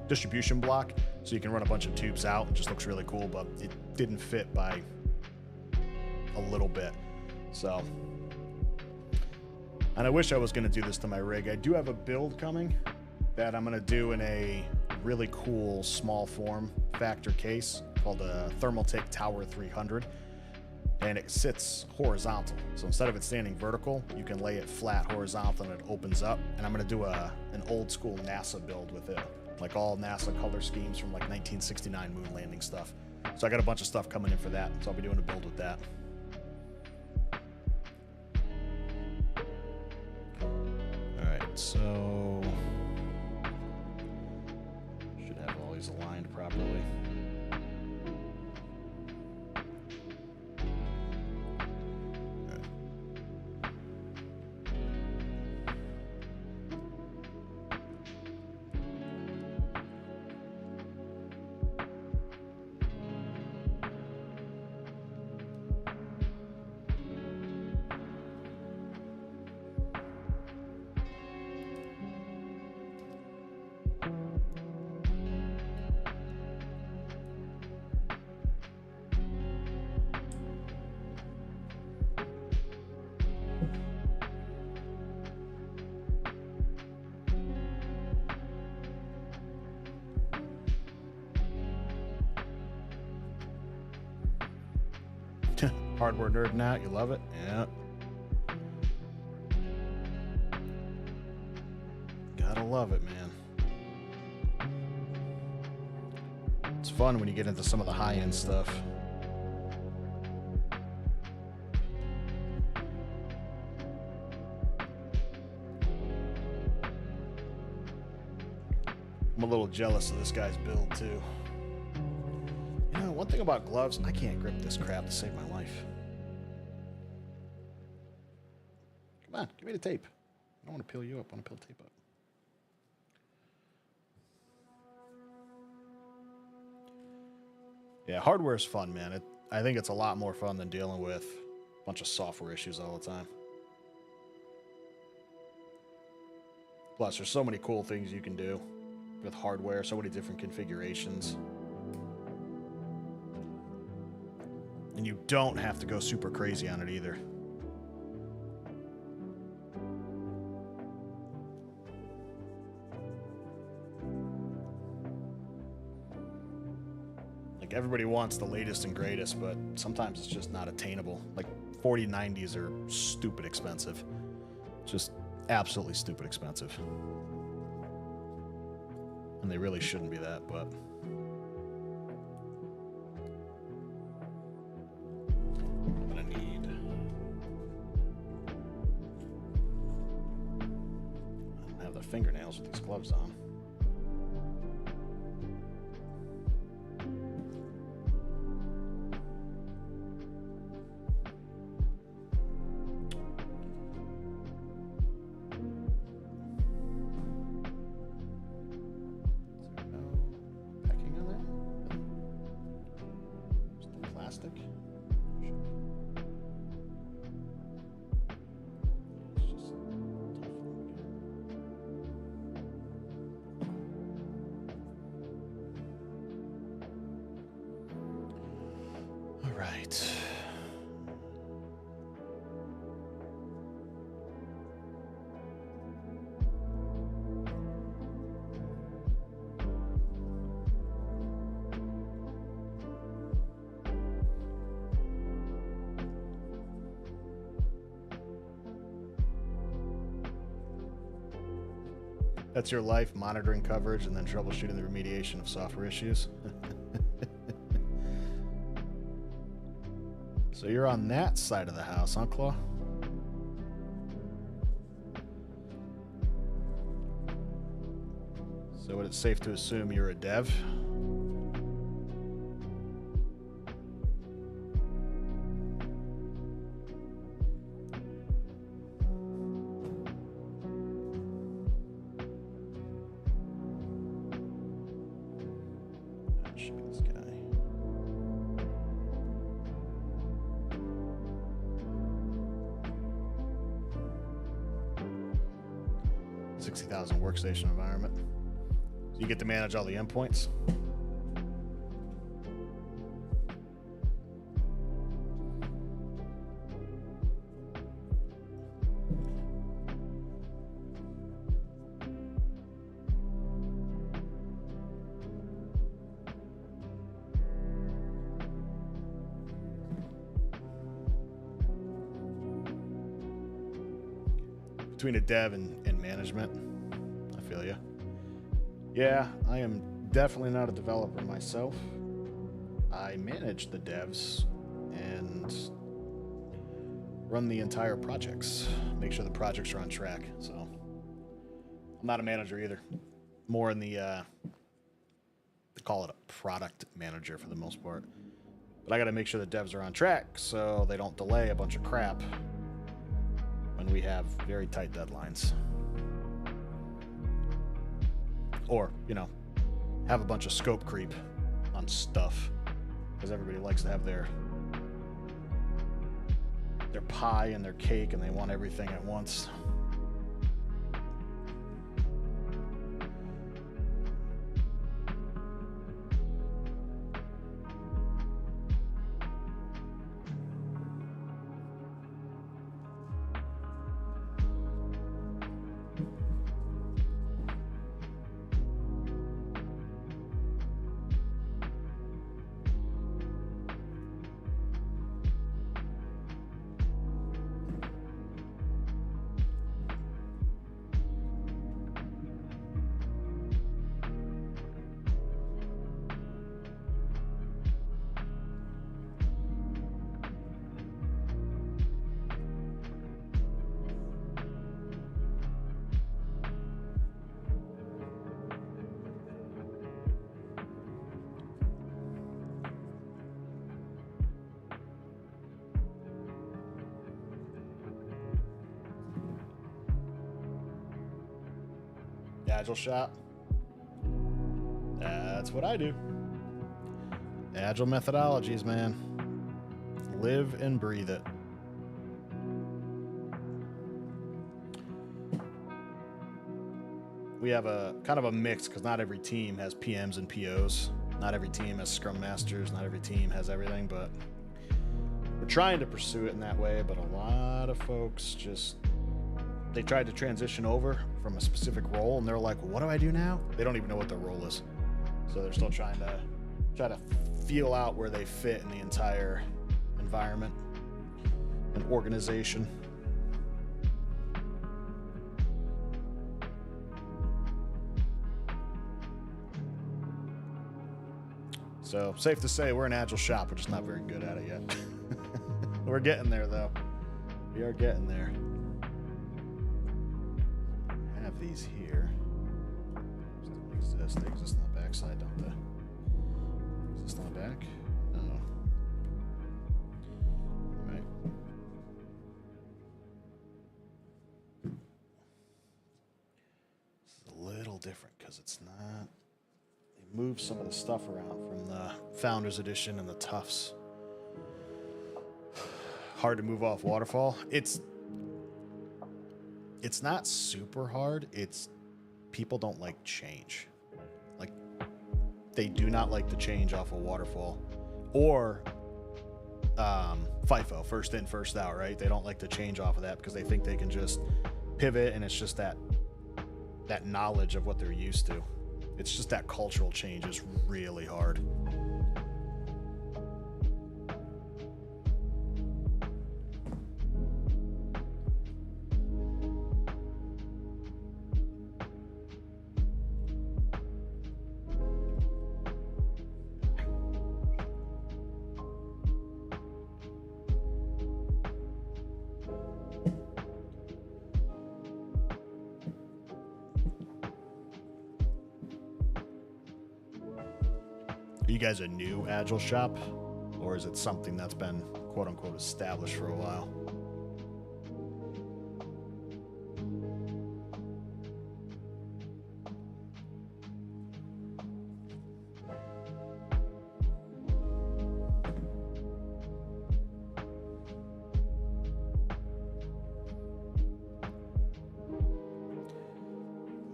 distribution block, so you can run a bunch of tubes out. It just looks really cool, but it didn't fit by a little bit. So, and I wish I was going to do this to my rig. I do have a build coming that I'm going to do in a really cool small form factor case called a Thermaltake Tower 300, and it sits horizontal. So instead of it standing vertical, you can lay it flat horizontal and it opens up. And I'm going to do an old school NASA build with it, like all NASA color schemes from like 1969 moon landing stuff. So I got a bunch of stuff coming in for that, so I'll be doing a build with that. So should have all these aligned properly. Hardware nerding out, you love it? Yeah. Gotta love it, man. It's fun when you get into some of the high-end stuff. I'm a little jealous of this guy's build, too. You know, one thing about gloves, I can't grip this crap to save my life. Come on, give me the tape. I don't want to peel you up. I want to peel the tape up. Yeah, hardware is fun, man. I think it's a lot more fun than dealing with a bunch of software issues all the time. Plus, there's so many cool things you can do with hardware, so many different configurations. And you don't have to go super crazy on it either. Like, everybody wants the latest and greatest, but sometimes it's just not attainable. Like, 4090s are stupid expensive. Just absolutely stupid expensive. And they really shouldn't be that, but... I'm gonna need... I don't have the fingernails with these gloves on. plastic. All right. That's your life, monitoring coverage and then troubleshooting the remediation of software issues. So you're on that side of the house, huh, Claw? So would it safe to assume you're a dev? That should be this guy. $60,000 workstation environment. So you get to manage all the endpoints. Between a dev and management, I feel you. Yeah, I am definitely not a developer myself. I manage the devs and run the entire projects, make sure the projects are on track. So I'm not a manager either. More in the, they call it a product manager for the most part. But I got to make sure the devs are on track so they don't delay a bunch of crap when we have very tight deadlines. Or, you know, have a bunch of scope creep on stuff, because everybody likes to have their pie and their cake and they want everything at once. Agile shop. That's what I do. Agile methodologies, man. Live and breathe it. We have a kind of a mix because not every team has PMs and POs. Not every team has Scrum Masters. Not every team has everything, but we're trying to pursue it in that way. But a lot of folks just, they tried to transition over from a specific role and they're like, well, what do I do now? They don't even know what their role is. So they're still trying to feel out where they fit in the entire environment and organization. So safe to say we're an agile shop. We're just not very good at it yet. We're getting there though. We are getting there. These here exist. They exist on the back side, don't they? They exist on the back? No. Right. This is a little different because it's not. They moved some of the stuff around from the Founders Edition and the Tufts. hard to move off waterfall. It's not super hard. It's people don't like change. Like they do not like to change off a waterfall or FIFO, first in, first out, right? They don't like to change off of that because they think they can just pivot, and it's just that knowledge of what they're used to. It's just that cultural change is really hard. Are you guys a new Agile shop, or is it something that's been quote unquote established for a while?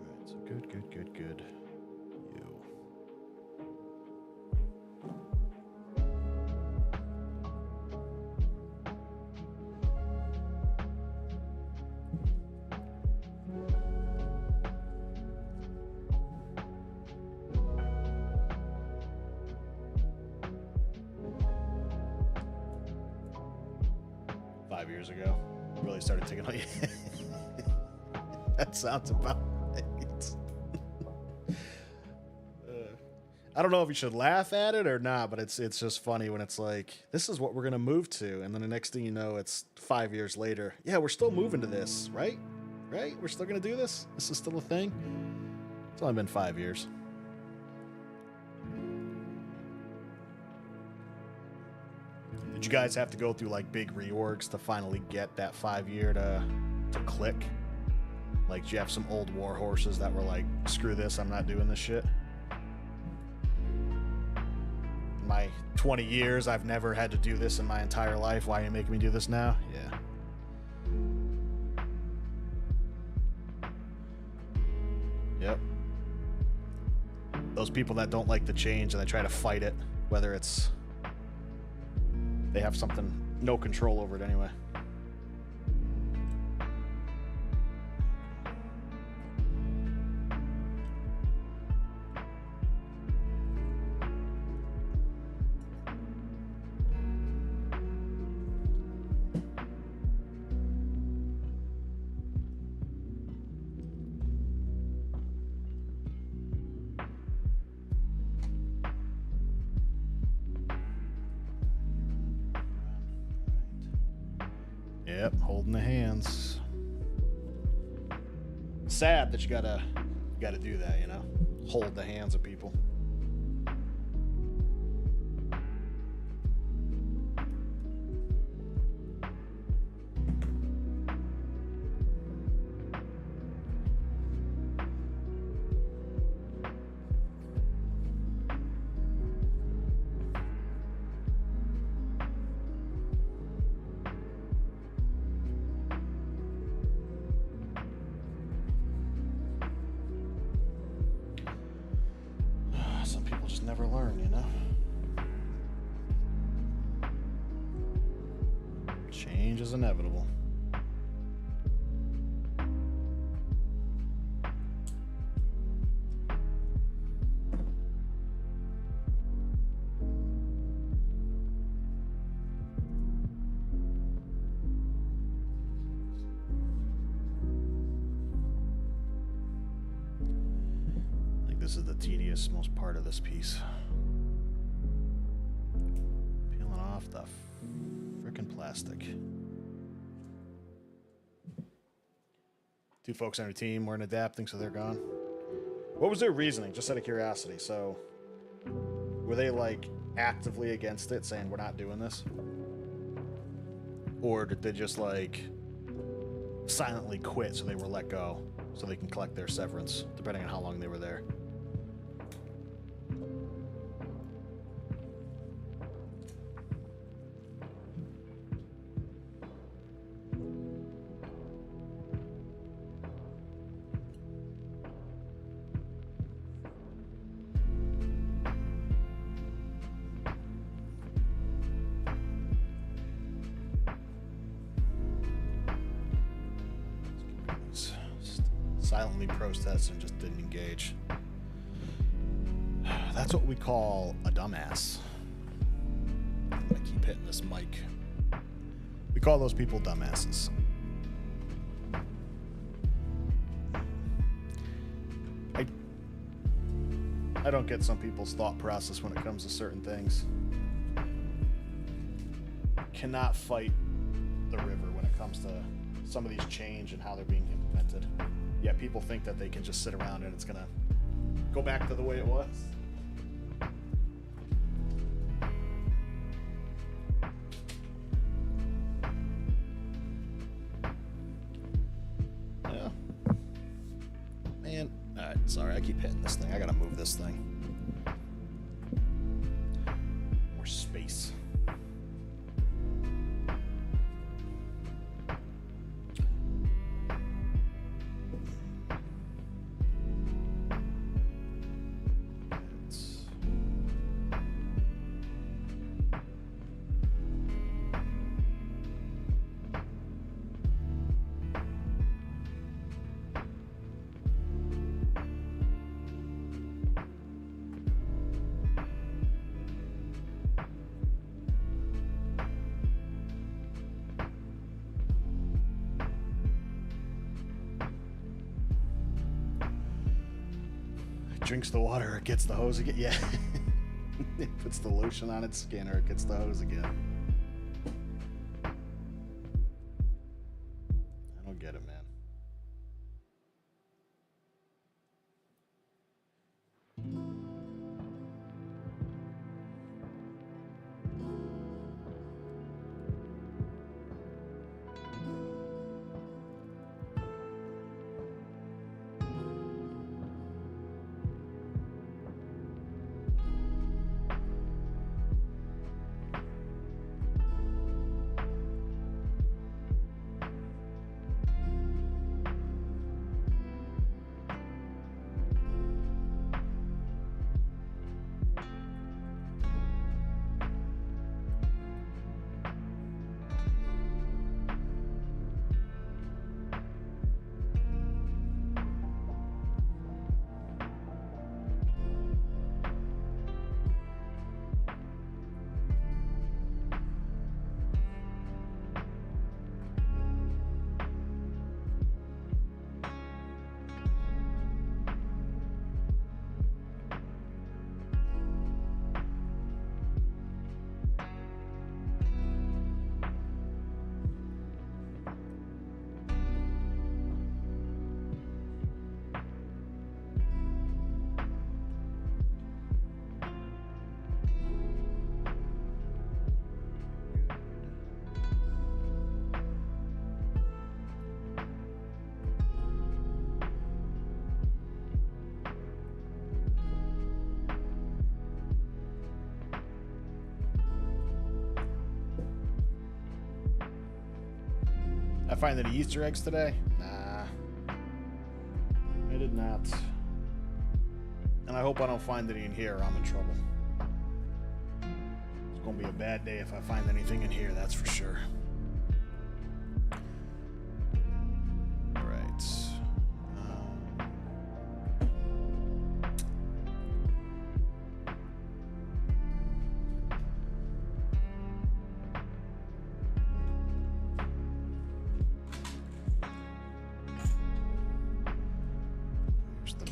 Alright, so good. You. 5 years ago, really started taking on you. That sounds about right. I don't know if you should laugh at it or not, but it's just funny when it's like, this is what we're gonna move to, and then the next thing you know, it's 5 years later. Yeah, we're still moving to this, right? Right? We're still gonna do this? This is still a thing? It's only been 5 years. Did you guys have to go through like big reorgs to finally get that 5 year to click? Like, do you have some old war horses that were like, screw this, I'm not doing this shit? In my 20 years, I've never had to do this in my entire life. Why are you making me do this now? Yeah. Yep. Those people that don't like the change and they try to fight it, whether it's they have something, no control over it anyway. Yep, holding the hands. Sad that you gotta do that, you know? Hold the hands of people. Some people just never learn, you know? Change is inevitable. This is the tedious most part of this piece. Peeling off the frickin' plastic. 2 folks on your team weren't adapting, so they're gone. What was their reasoning, just out of curiosity? So, were they like actively against it, saying we're not doing this? Or did they just like silently quit so they were let go, so they can collect their severance, depending on how long they were there? silently protested and just didn't engage. That's what we call a dumbass. I'm gonna keep hitting this mic. We call those people dumbasses. I don't get some people's thought process when it comes to certain things. Cannot fight the river when it comes to some of these change and how they're being implemented. Yeah, people think that they can just sit around and it's gonna go back to the way it was. Yeah. Man, alright, sorry, I keep hitting this thing. I gotta move this thing. More space. Drinks the water, it gets the hose again. Yeah. It puts the lotion on its skin or it gets the hose again. I don't get it, man. I find any Easter eggs today? Nah. I did not. And I hope I don't find any in here or I'm in trouble. It's gonna be a bad day if I find anything in here, that's for sure. Alright.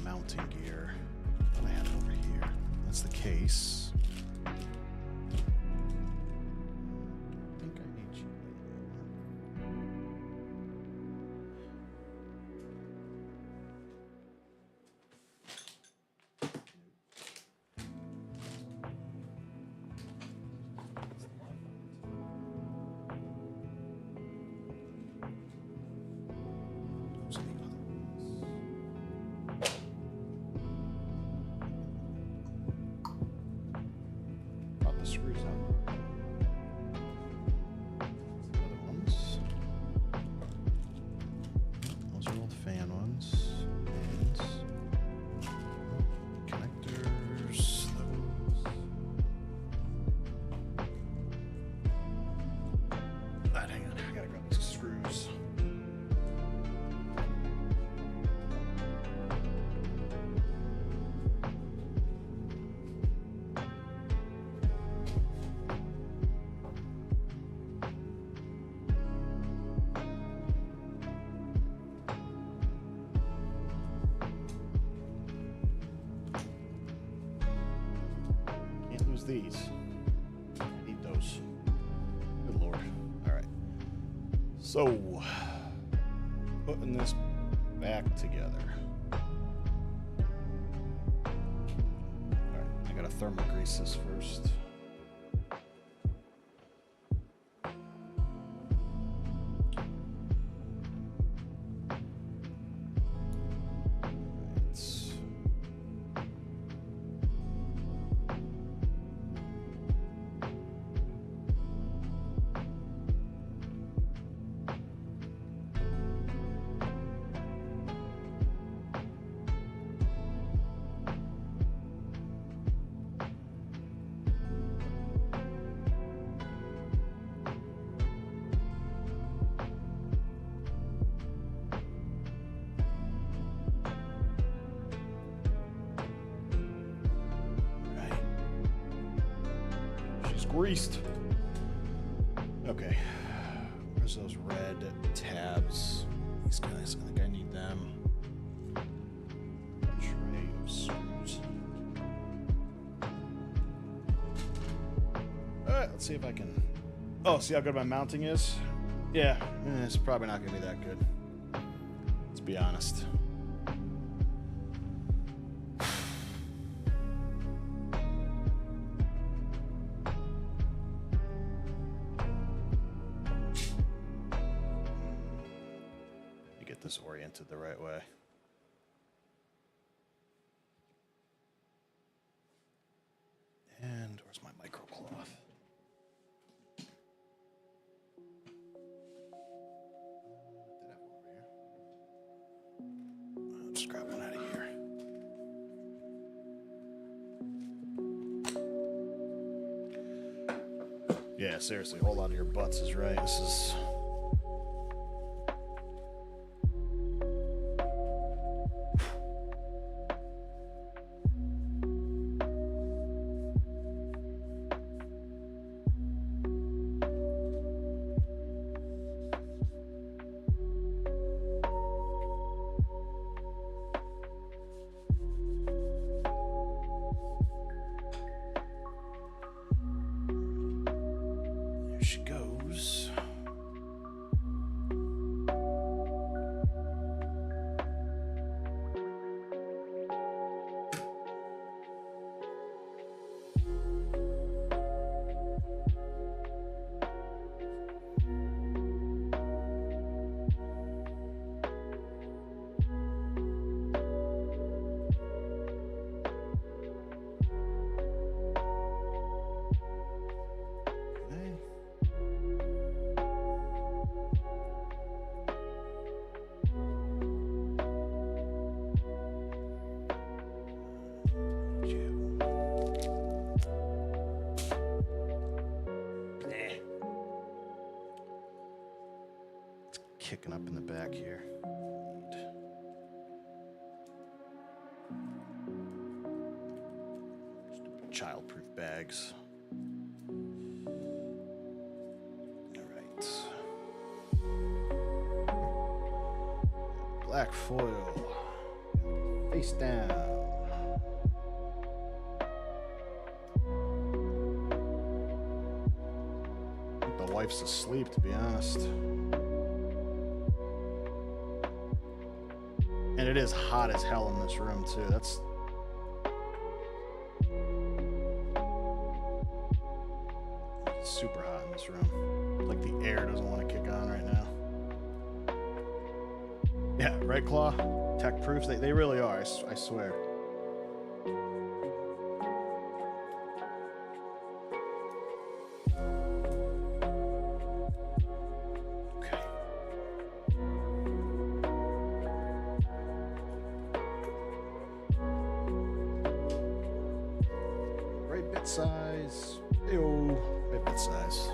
Mounting gear that I had over here. That's the case. I think I need you. Screws out. Other ones. Those are old fan ones. And connectors. Those. Hang on, I gotta grab these screws. these. Eat those. Good lord. Alright. So, putting this back together. Alright, I gotta thermal grease this first. Greased. Okay. Where's those red tabs? These guys, I think I need them. Tray of screws. Alright, let's see if I can... Oh, see how good my mounting is? Yeah, it's probably not going to be that good. Let's be honest. This oriented the right way. And where's my micro cloth? Did I have one over here? I'll just grab one out of here. Yeah, seriously, a whole lot of your butts is right. This is... she goes. Kicking up in the back here. Stupid child-proof bags. All right. Black foil. Face down. I think the wife's asleep, to be honest. And it is hot as hell in this room, too. That's... It's super hot in this room. Like the air doesn't want to kick on right now. Yeah, right, Claw? Tech proofs? They really are, I swear. Size. Ew, bit size.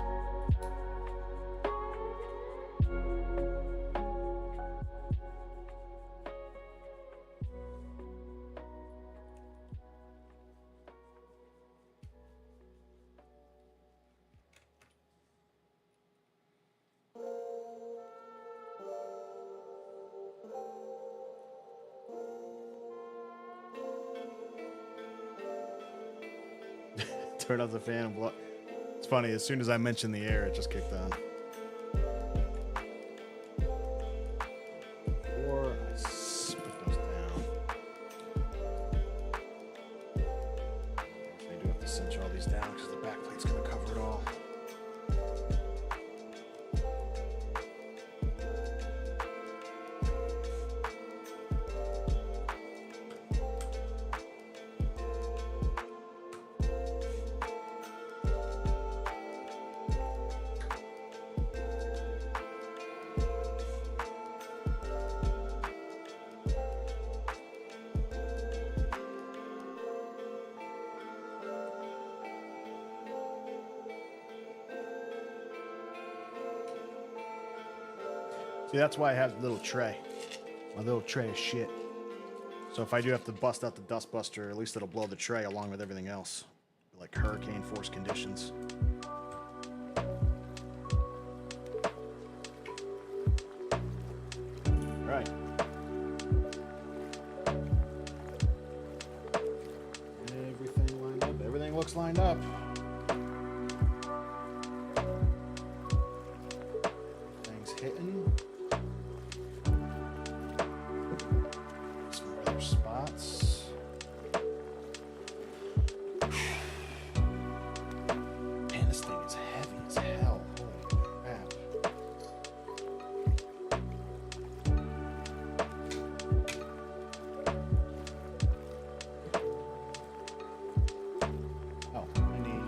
Turn off the fan and blow. It's funny, as soon as I mentioned the air, it just kicked on. Or I put those down. I do have to cinch all these down because the back plate's going to cover it all. See, that's why I have a little tray. My little tray of shit. So if I do have to bust out the dust buster, at least it'll blow the tray along with everything else. Like hurricane force conditions. All right. Everything lined up. Everything looks lined up. Things hitting. Spots. Man, this thing is heavy as hell. Holy crap. Oh, I need...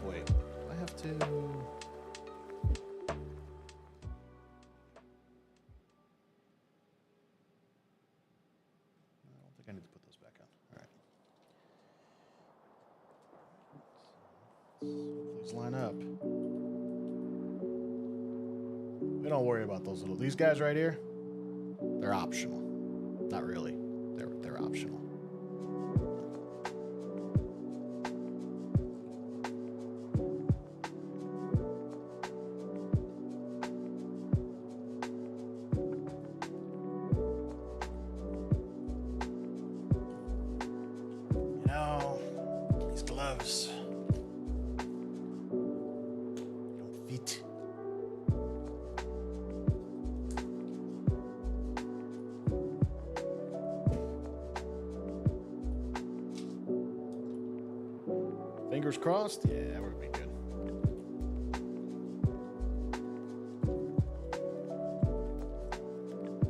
Wait, I have to... I don't think I need to put those back on. All right. So please line up. We don't worry about those little... These guys right here, they're optional. Not really. They're optional. You know, these gloves don't fit. Fingers crossed? Yeah, we're gonna be good.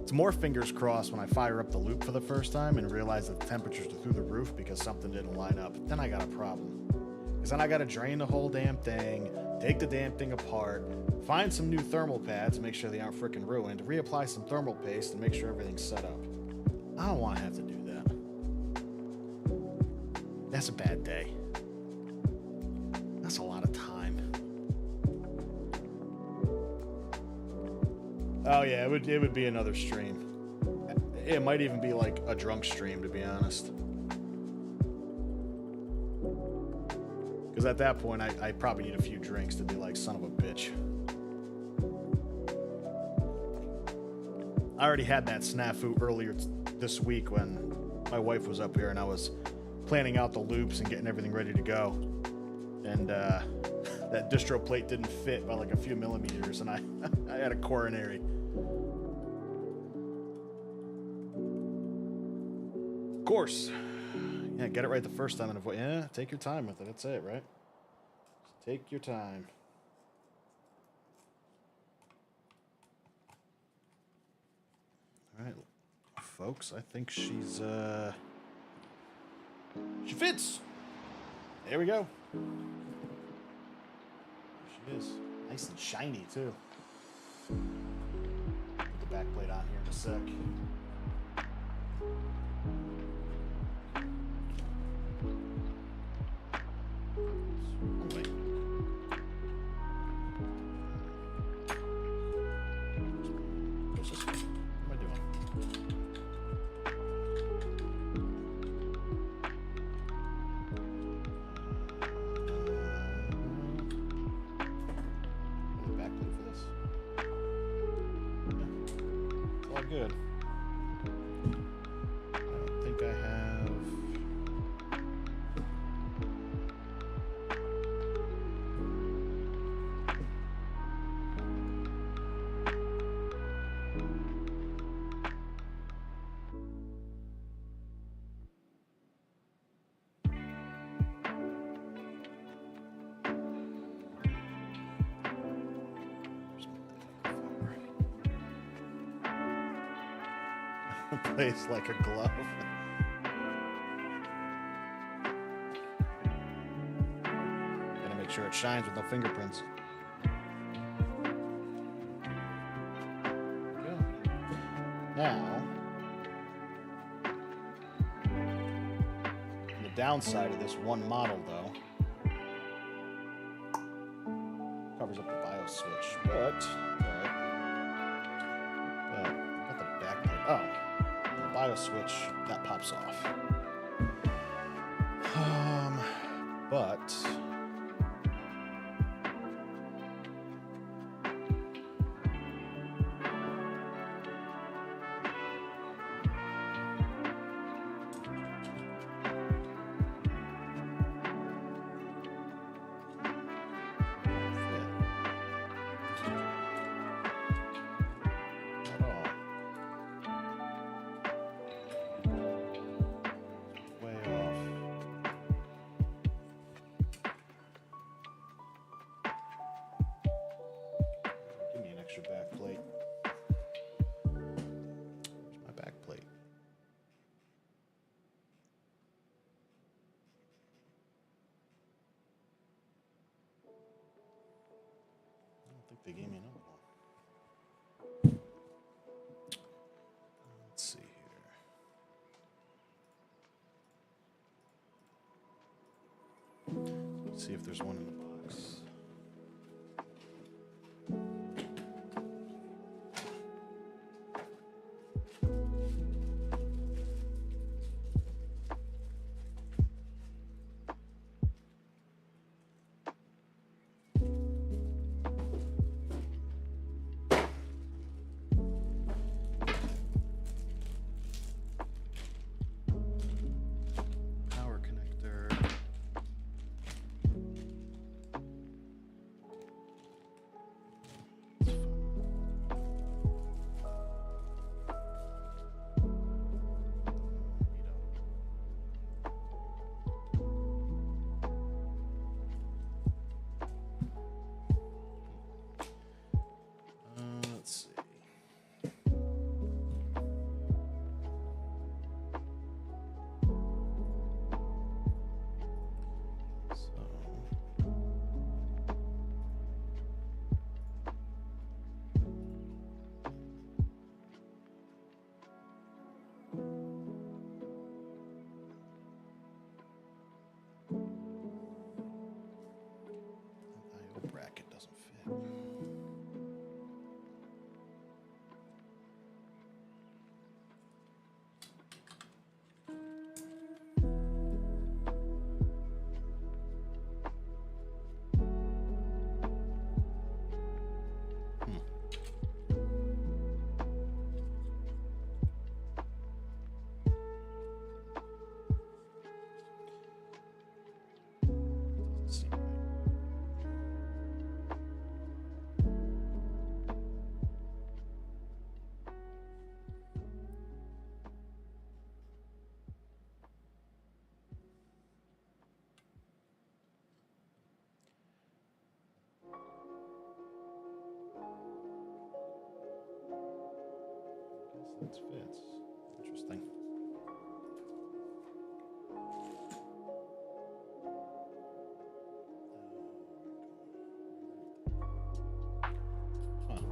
It's more fingers crossed when I fire up the loop for the first time and realize that the temperatures are through the roof because something didn't line up. Then I got a problem. Because then I gotta drain the whole damn thing, take the damn thing apart, find some new thermal pads, make sure they aren't freaking ruined, reapply some thermal paste, and make sure everything's set up. I don't want to have to do that. That's a bad day. That's a lot of time. Oh yeah, it would be another stream. It might even be like a drunk stream, to be honest. Because at that point, I probably need a few drinks to be like, son of a bitch. I already had that snafu earlier this week when my wife was up here and I was planning out the loops and getting everything ready to go. And that distro plate didn't fit by like a few millimeters, and I had a coronary. Of course. Yeah, get it right the first time and avoid. Yeah, take your time with it. That's it, right? Just take your time. All right, folks. I think she fits. There we go. She is. Nice and shiny, too. Put the back plate on here in a sec. Oh, wait. What's this? What am I doing? Back plate for this. should. I don't think I have. Plays like a glove. Gotta make sure it shines with no fingerprints. Go. Now, the downside of this one model, though, covers up the BIOS switch, but not the backplate. Oh. BIOS switch that pops off. But back plate. Where's my back plate? I don't think they gave me another one. Let's see here. Let's see if there's one in the box. Bracket doesn't fit. That fits. Interesting. Huh.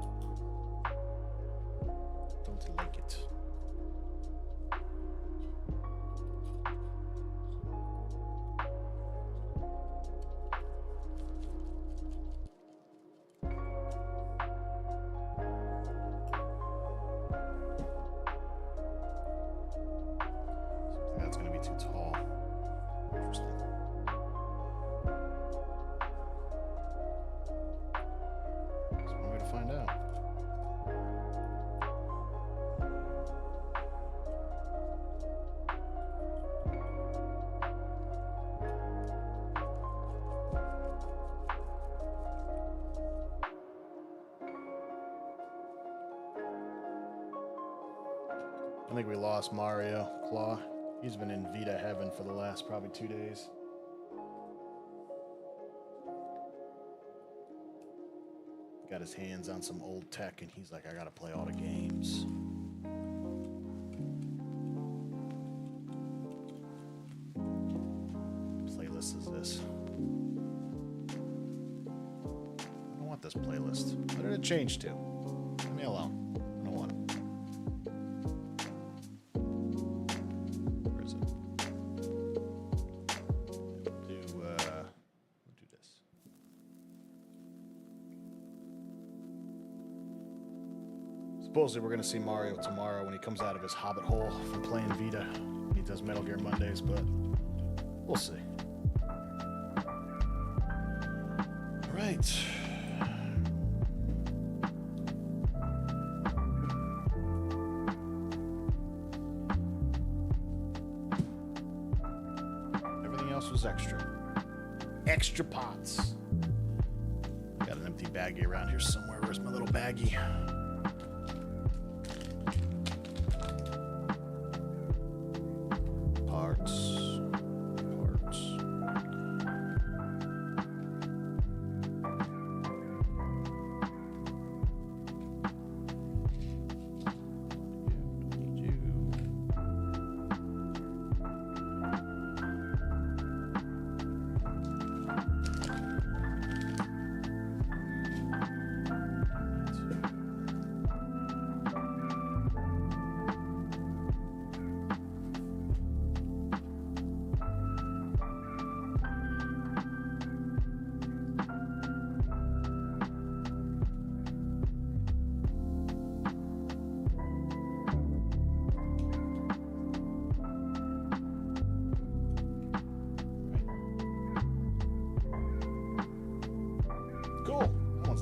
Don't like it. I think we lost Mario Claw. He's been in Vita heaven for the last probably 2 days. Got his hands on some old tech, and he's like, I gotta play all the games. Playlist is this? I don't want this playlist. What did it change to? Leave me alone. I don't want it. Where is it? We'll do this. Supposedly we're going to see Mario tomorrow when he comes out of his hobbit hole from playing Vita. He does Metal Gear Mondays, but we'll see. All right. Everything else was extra. Extra pots. Got an empty baggie around here somewhere. Where's my little baggie?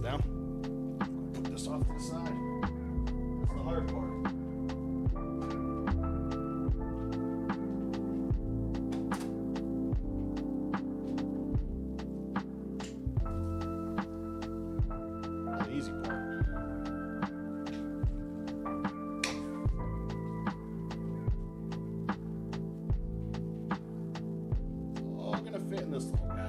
Down. Put this off to the side. That's the hard part. The easy part. All gonna fit in this little guy.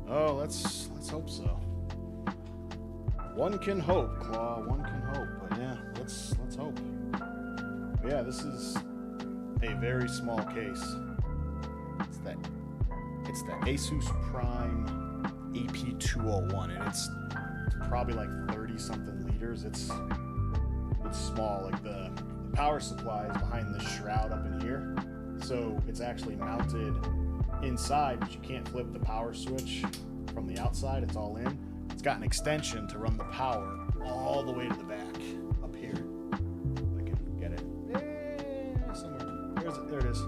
Oh, let's hope so. One can hope, Claw. One can hope. But yeah, let's hope. But yeah, this is a very small case. It's the Asus Prime AP201, and it's probably like 30 something liters. It's small. Like the power supply is behind this shroud up in here, so it's actually mounted inside, but you can't flip the power switch from the outside. It's all in. It's got an extension to run the power all the way to the back up here. I can get it somewhere. There it is.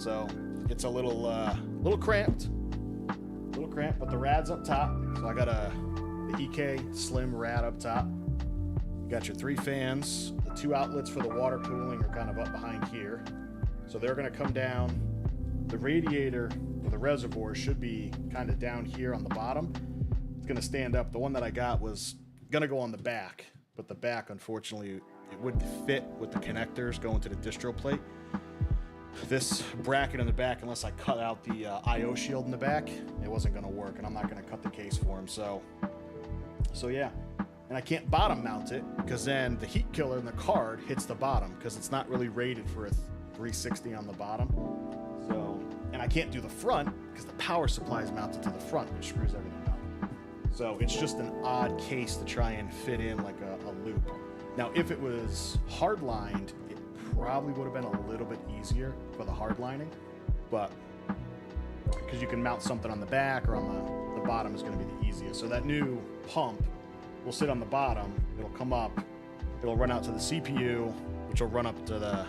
So it's a little cramped, but the rad's up top. So I got the EK Slim rad up top. You got your 3 fans. The 2 outlets for the water cooling are kind of up behind here, so they're going to come down. The radiator for the reservoir should be kind of down here on the bottom. It's going to stand up. The one that I got was going to go on the back, but the back, unfortunately, it wouldn't fit with the connectors going to the distro plate. This bracket in the back, unless I cut out the I/O shield in the back, it wasn't going to work, and I'm not going to cut the case for him. So yeah. And I can't bottom mount it because then the heat killer in the card hits the bottom because it's not really rated for a 360 on the bottom. So, and I can't do the front because the power supply is mounted to the front, which screws everything up. So it's just an odd case to try and fit in like a loop. Now, if it was hard lined, it probably would have been a little bit easier for the hard lining, but because you can mount something on the back or on the bottom is going to be the easiest. So that new pump will sit on the bottom, it'll come up, it'll run out to the CPU, which will run up to the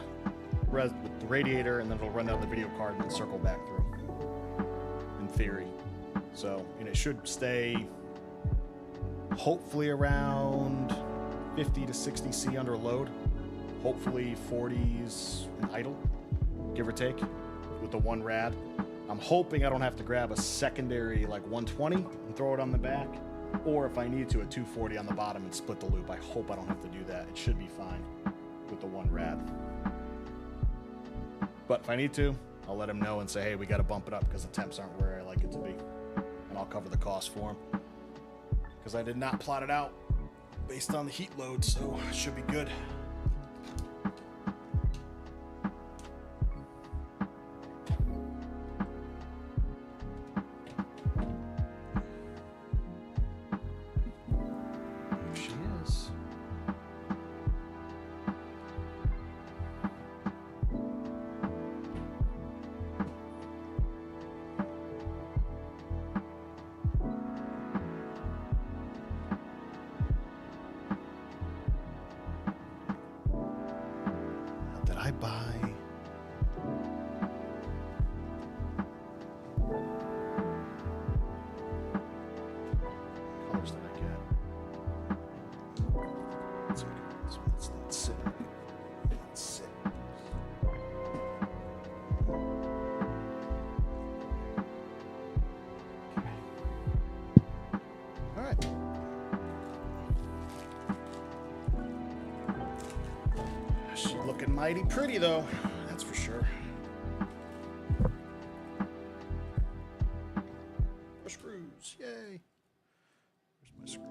radiator, and then it'll run down the video card and then circle back through, in theory. So, and it should stay hopefully around 50 to 60 C under load. hopefully 40s idle, give or take, with the one rad. I'm hoping I don't have to grab a secondary like 120 and throw it on the back, or if I need to, a 240 on the bottom and split the loop. I hope I don't have to do that. It should be fine with the one rad. But if I need to, I'll let him know and say, hey, we got to bump it up because the temps aren't where I like it to be. And I'll cover the cost for him. Because I did not plot it out based on the heat load, so it should be good. Looking mighty pretty though, that's for sure. More screws, yay. Where's my screws?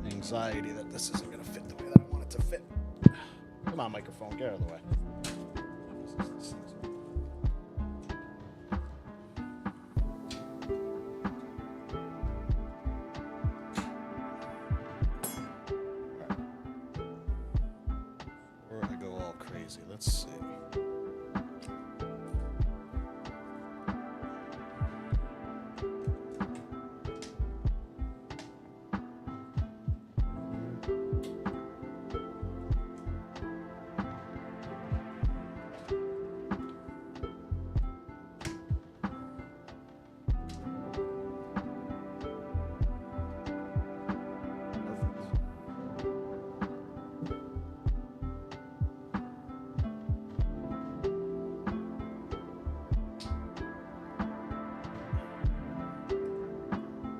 Anxiety that this isn't going to fit the way that I want it to fit. Come on, microphone, get out of the way. Or I go all crazy. Let's see.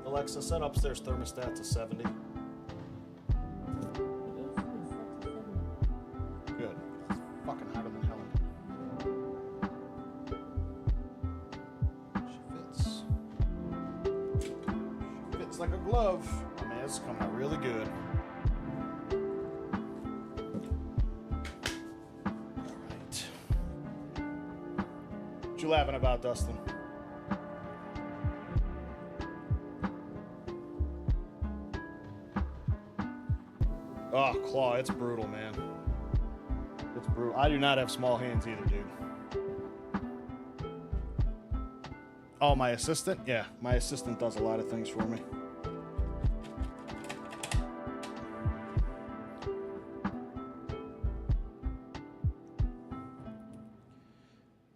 Alexa, set upstairs thermostat to 70. Good. It's fucking hotter than hell. She fits. She fits like a glove. I mean, it's coming out really good. All right. What you laughing about, Dustin? Oh, claw, it's brutal, man. It's brutal. I do not have small hands either, dude. Oh, my assistant? Yeah, my assistant does a lot of things for me.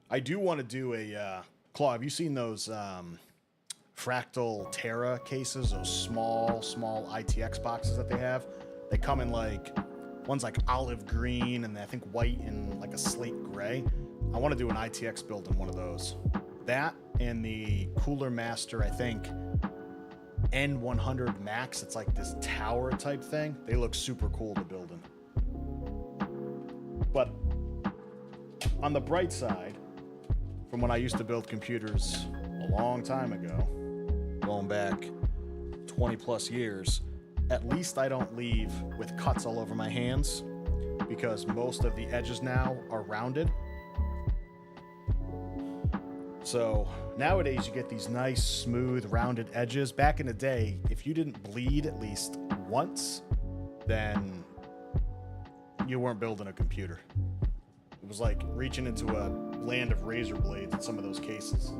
I do want to do a Claw. Have you seen those Fractal Terra cases? Those small ITX boxes that they have. They come in like one's like olive green and I think white and like a slate gray. I want to do an ITX build in one of those. That and the Cooler Master, I think N100 Max. It's like this tower type thing. They look super cool to build in. But on the bright side, from when I used to build computers a long time ago, going back 20 plus years, at least I don't leave with cuts all over my hands because most of the edges now are rounded. So nowadays you get these nice, smooth, rounded edges. Back in the day, if you didn't bleed at least once, then you weren't building a computer. It was like reaching into a land of razor blades in some of those cases.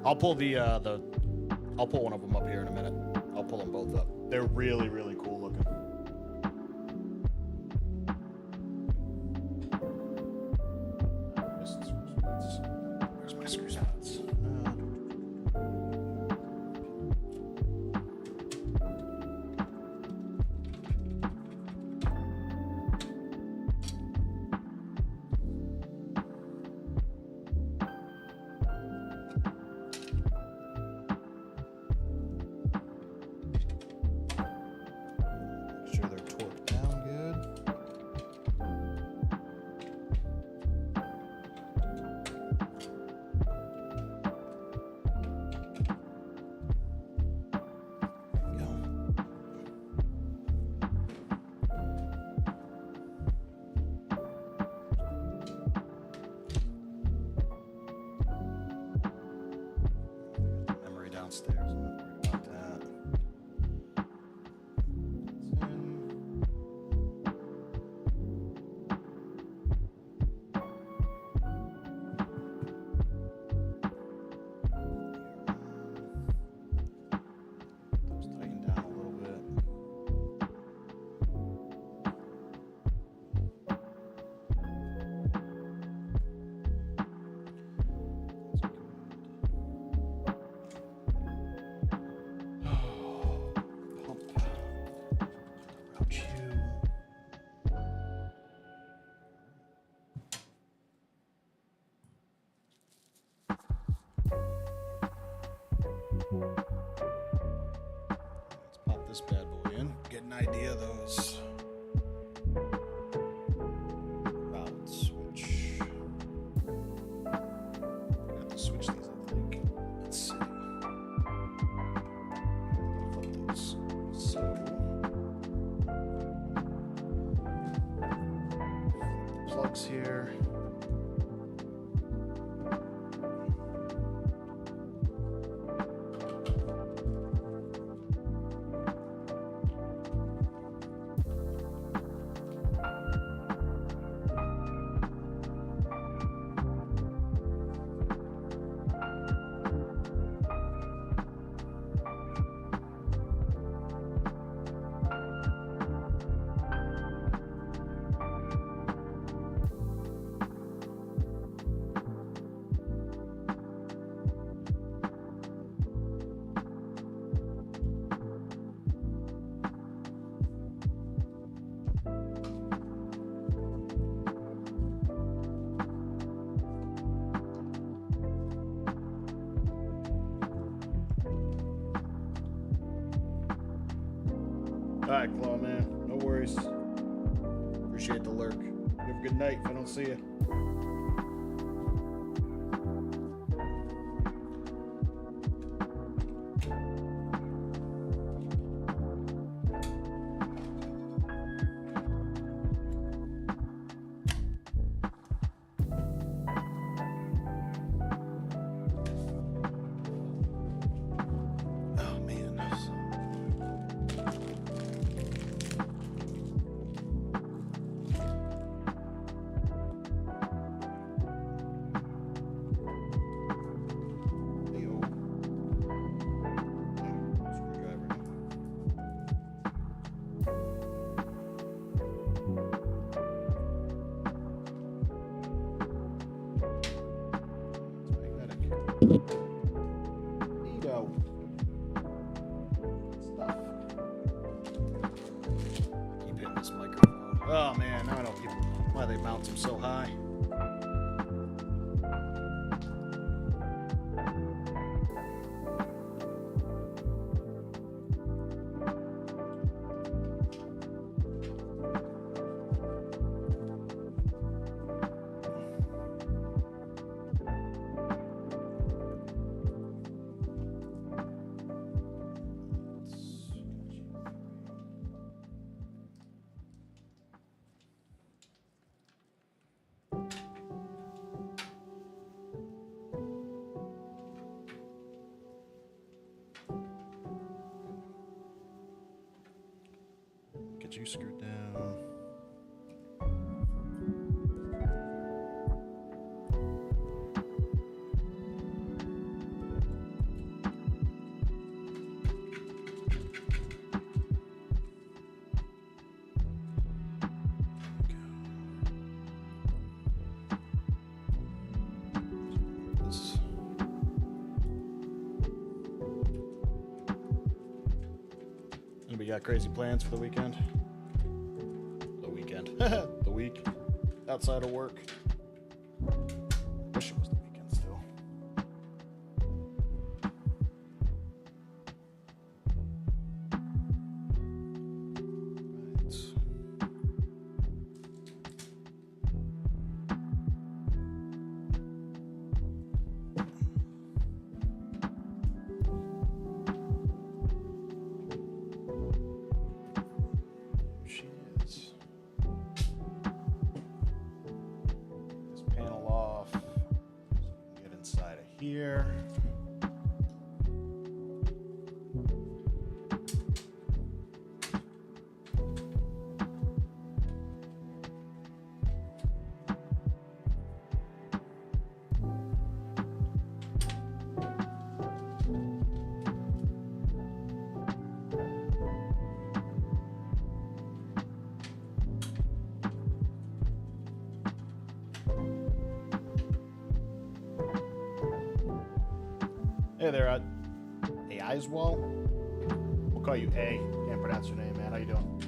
I'll pull I'll pull one of them up here in a minute. I'll pull them both up. They're really, really cool looking. Where's my screw spots? Let's pop this bad boy in, get an idea of those routes, which I have to switch these, I think. Let's see. Flip those. So plugs here. Alright, Claw, man. No worries. Appreciate the lurk. You have a good night if I don't see you. Keep hitting this microphone. Oh man, now I don't get why they mount them so high. Get you screwed down. Anybody got crazy plans for the weekend? The week outside of work. Wish it was the weekend still. Right. She is. Panel off. So we can get inside of here. Hey there, A. Eiswall. We'll call you A. Can't pronounce your name, man. How you doing?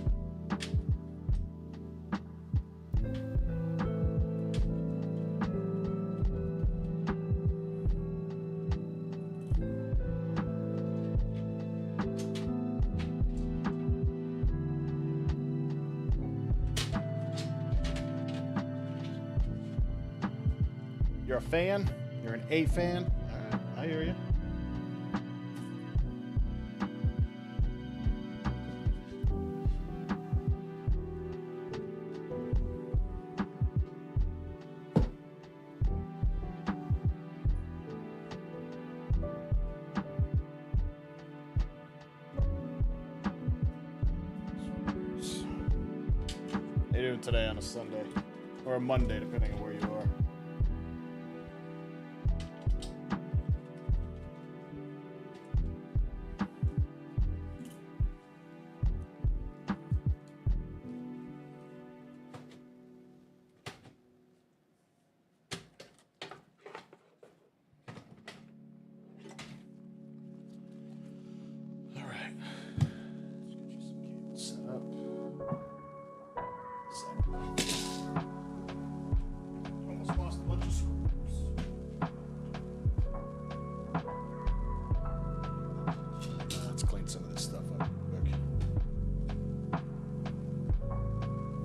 You're a fan? You're an A fan? All right, I hear you. How you doing today on a Sunday? Or a Monday, depending on where you are.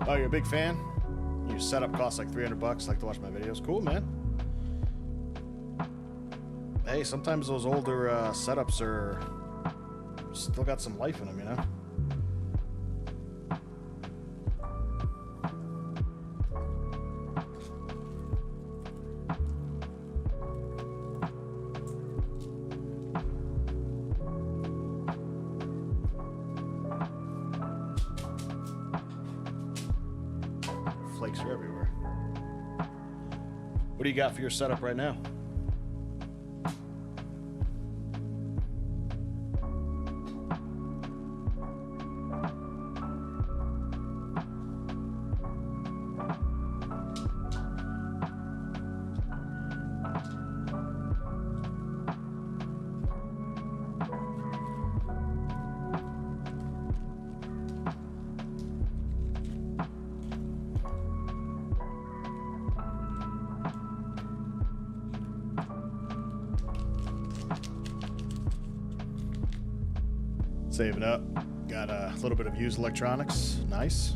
Oh, you're a big fan? Your setup costs like $300. Like to watch my videos? Cool, man. Hey, sometimes those older setups are still got some life in them, you know? Flakes are everywhere. What do you got for your setup right now? Saving up. Got a little bit of used electronics. Nice.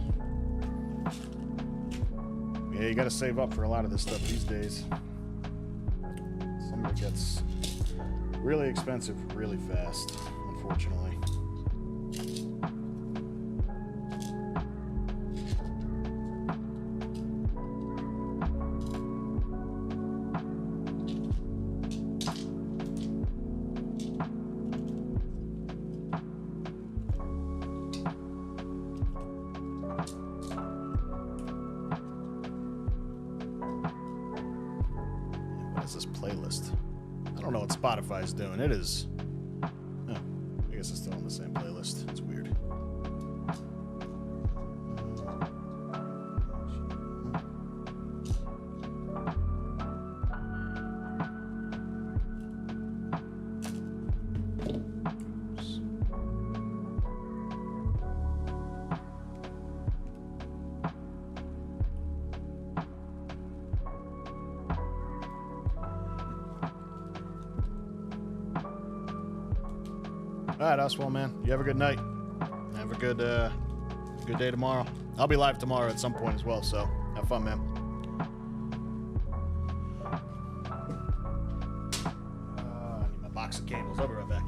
Yeah, you got to save up for a lot of this stuff these days. Some of it gets really expensive really fast, unfortunately. This playlist. I don't know what Spotify's doing. It is. Oh, I guess it's still on the same playlist. It's weird. All right, Oswald, man. You have a good night. Have a good day tomorrow. I'll be live tomorrow at some point as well, so have fun, man. I need my box of cables. I'll be right back.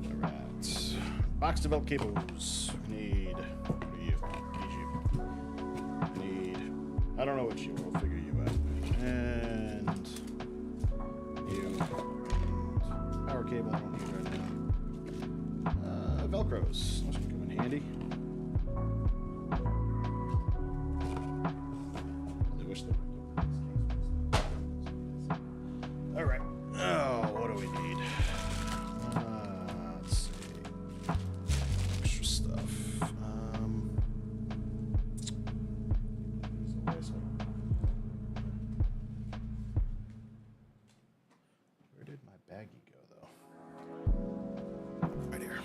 All right. Box developed cables. We need... I don't know what you. We'll figure you out. And you. And power cable I don't need right now. Velcros. Those can come in handy. I wish they were. All right. Oh, what do we need? Let's see. Extra stuff. Where did my baggie go, though? Right here.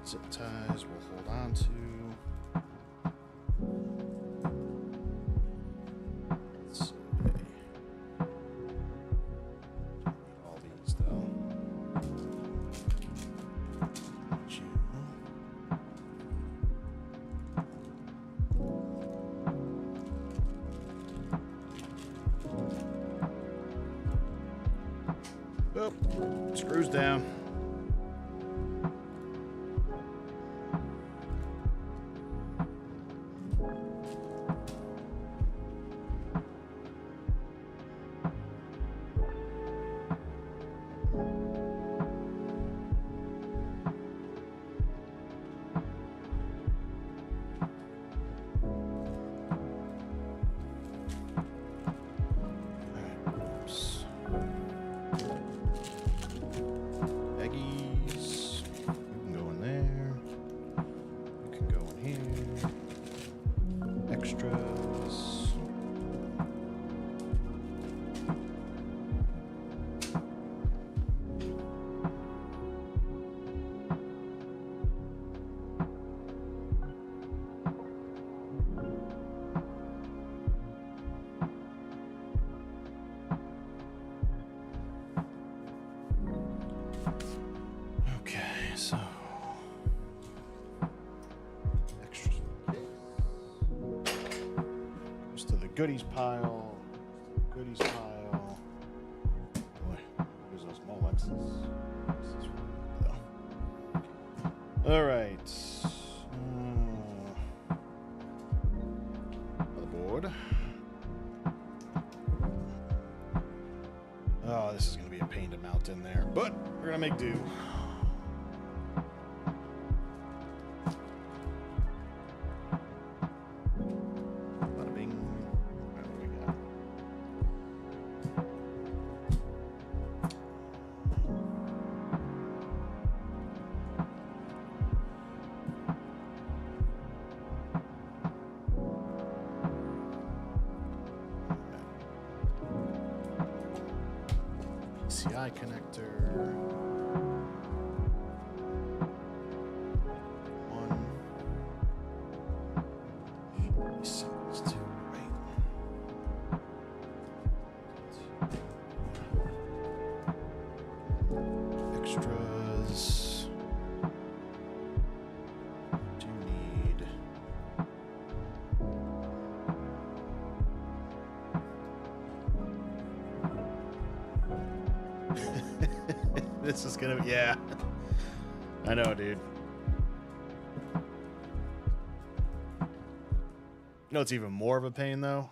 Zip ties we'll hold on to. Let's see. All these, though. Oh, screws down. Goodies pile. Goodies pile. Boy, there's those Molexes. All right. Motherboard. Oh, this is going to be a pain to mount in there, but we're going to make do. PCI connector. One. This is gonna be, yeah. I know, dude. You know what's even more of a pain, though?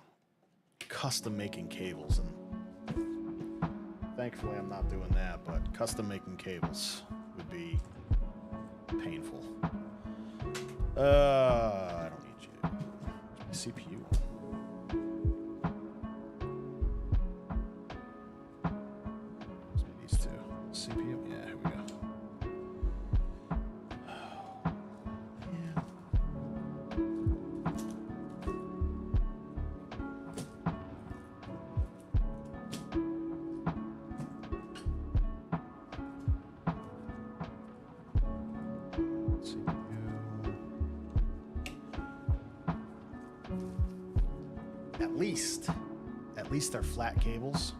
Custom making cables. And thankfully, I'm not doing that, but custom making cables would be painful. I don't need you. Where's my CPU? These two. CPU? Yeah, here we go. At least they're flat cables,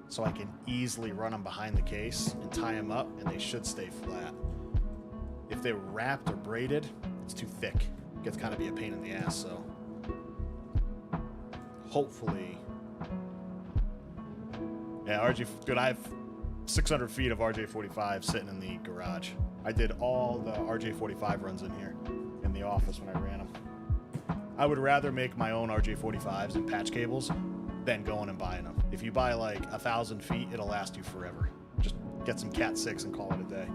so I can easily run them behind the case and tie them up, and they should stay flat. If they were wrapped or braided, it's too thick. It gets kind of be a pain in the ass, so hopefully, yeah, dude, I have 600 feet of RJ45 sitting in the garage. I did all the RJ45 runs in here in the office when I ran them. I would rather make my own RJ45s and patch cables than going and buying them. If you buy like 1,000 feet, it'll last you forever. Just get some Cat 6 and call it a day.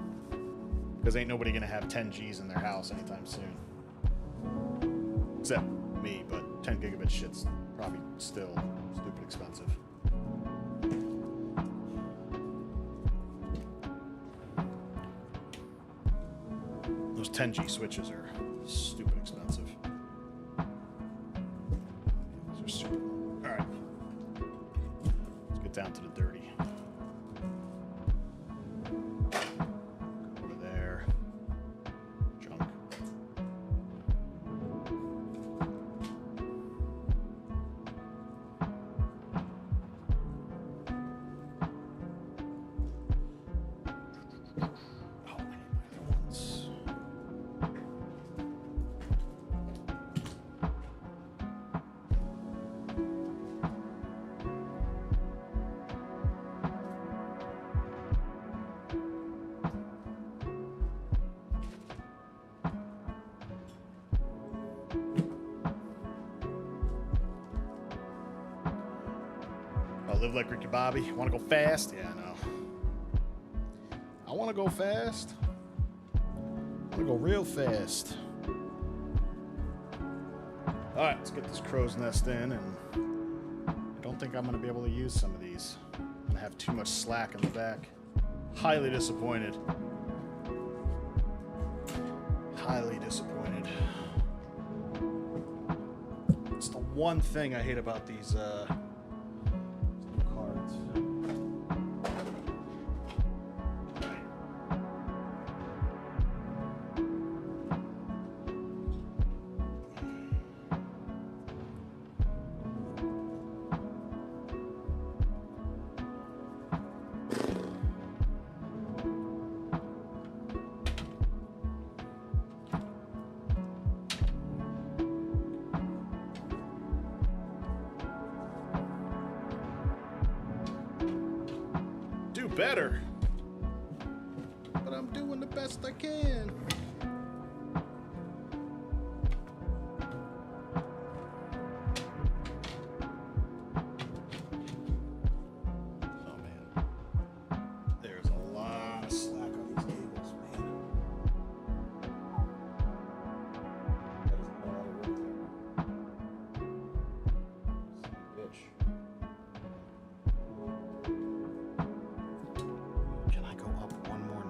Because ain't nobody gonna have 10 Gs in their house anytime soon. Except me, but 10 gigabit shit's probably still stupid expensive. Those 10G switches are stupid expensive. Those are super. Alright. Let's get down to the dirty. Over there. Junk. Live like Ricky Bobby. Want to go fast? Yeah, I know. I want to go fast. I want to go real fast. All right, let's get this crow's nest in, and I don't think I'm going to be able to use some of these. I'm going to have too much slack in the back. Highly disappointed. Highly disappointed. It's the one thing I hate about these cards. Better, but I'm doing the best I can. Oh man, there's a lot of slack on these cables, man. That is a lot of work there. Son of a bitch. I can't go up one more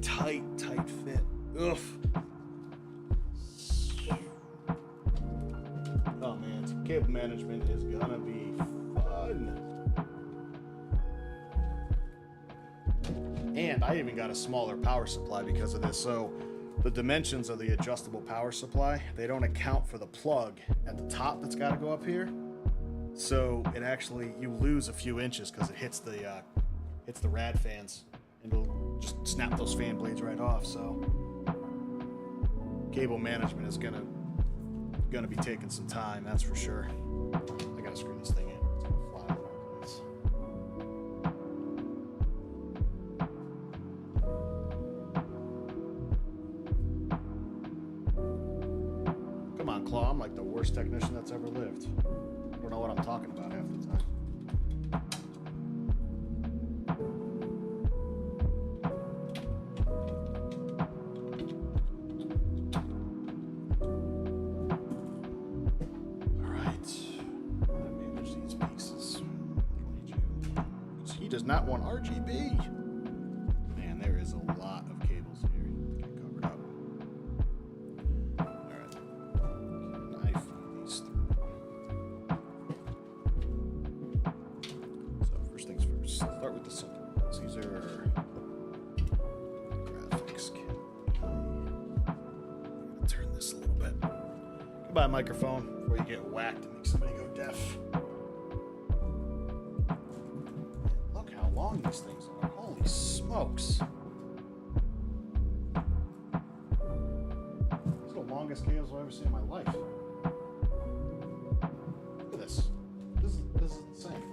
tight fit. Ugh. Oh man, cable management is gonna be fun. And I even got a smaller power supply because of this. So the dimensions of the adjustable power supply, they don't account for the plug at the top that's got to go up here. So it actually, you lose a few inches because it hits the rad fans, and it'll just snap those fan blades right off. So cable management is gonna be taking some time, that's for sure. I gotta screw this thing in. It's gonna fly all over the place. Come on, Claw. I'm like the worst technician that's ever lived. I don't know what I'm talking about half the time. Does not want RGB. Man, there is a lot of cables here to get covered up. Alright. Can I feed these through? So first things first. Start with the simple ones. These are graphics kit. I'm gonna turn this a little bit. Goodbye, microphone, before you get whacked and make somebody go deaf. Long these things are. Holy smokes. These are the longest cables I've ever seen in my life. Look at this. This is insane.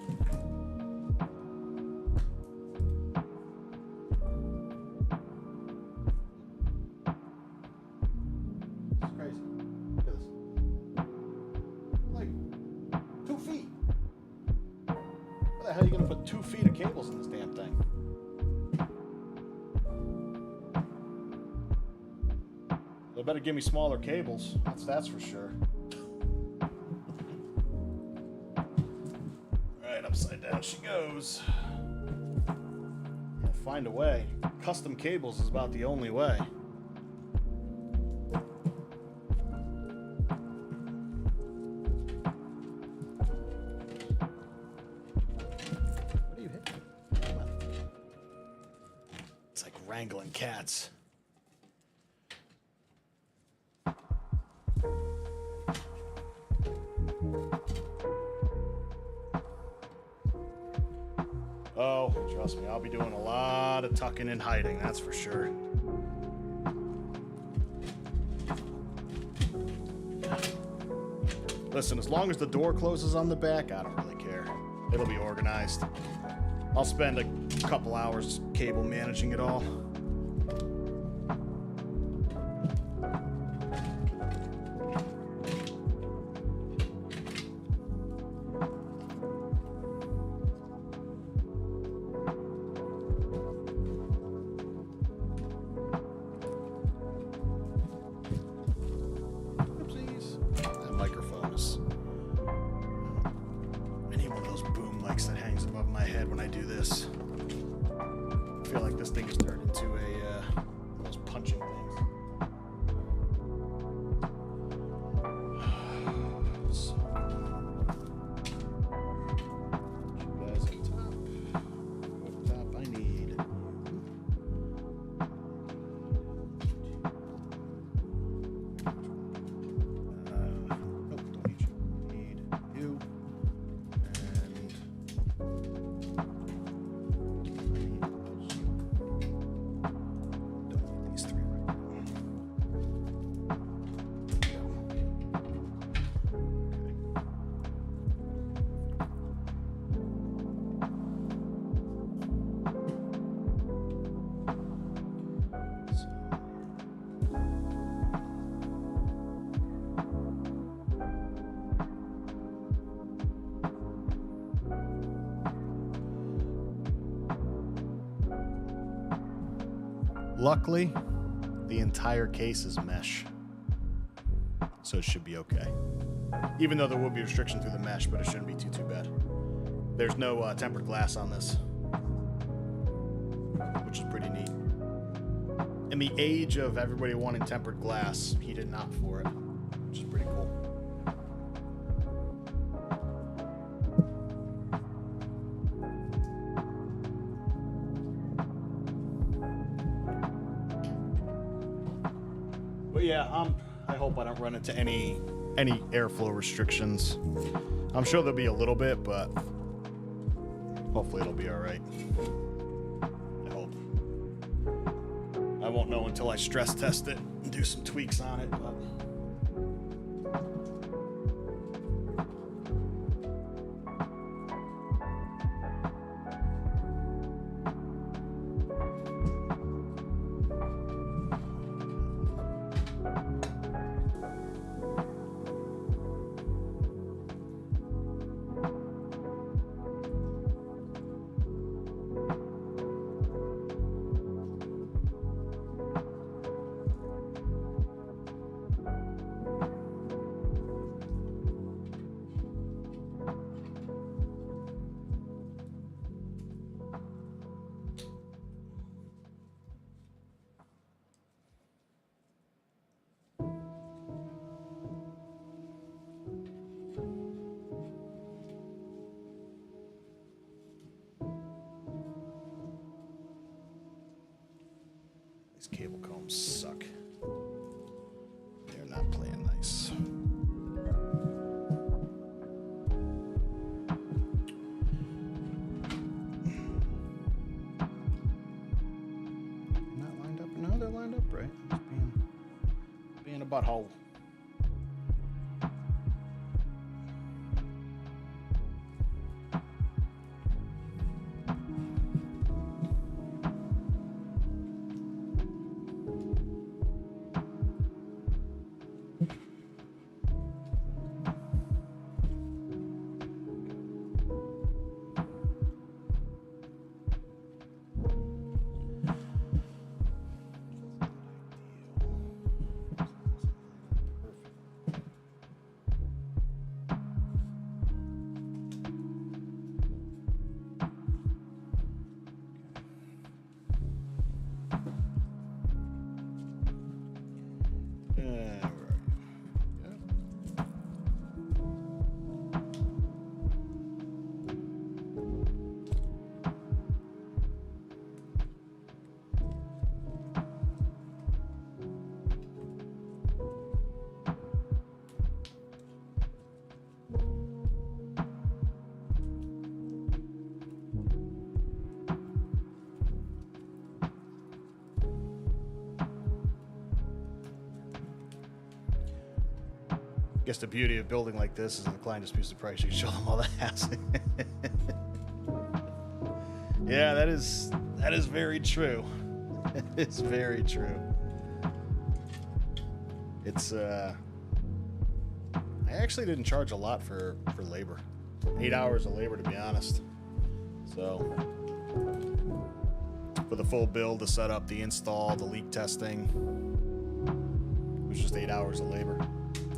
This is crazy. Look at this. Like 2 feet. Where the hell are you going to put 2 feet of cables in this damn thing? They better give me smaller cables. That's for sure. Alright, upside down she goes. I'll find a way. Custom cables is about the only way. Wrangling cats. Oh, trust me, I'll be doing a lot of tucking and hiding, that's for sure. Listen, as long as the door closes on the back, I don't really care. It'll be organized. I'll spend a couple hours cable managing it all. Oopsies. That microphone is... I need one of those boom mics that hangs above my head when I do this. I feel like this thing has turned into one of those punching things. So, you guys up top. Up top, I need. Nope, don't need you. Need you. Luckily, the entire case is mesh, so it should be okay. Even though there will be restriction through the mesh, but it shouldn't be too bad. There's no tempered glass on this, which is pretty neat. in the age of everybody wanting tempered glass, he did not for it, which is pretty cool. But yeah, I hope I don't run into any airflow restrictions. I'm sure there'll be a little bit, but hopefully it'll be all right. I hope. I won't know until I stress test it and do some tweaks on it, but these cable combs suck. They're not playing nice. Not lined up? No, they're lined up right. Just being a butthole. I guess the beauty of building like this is the client disputes the price. You can show them all the housing. Yeah, that is very true. It's very true. It's I actually didn't charge a lot for labor. 8 hours of labor, to be honest. So for the full build, the setup, the install, the leak testing, it was just 8 hours of labor.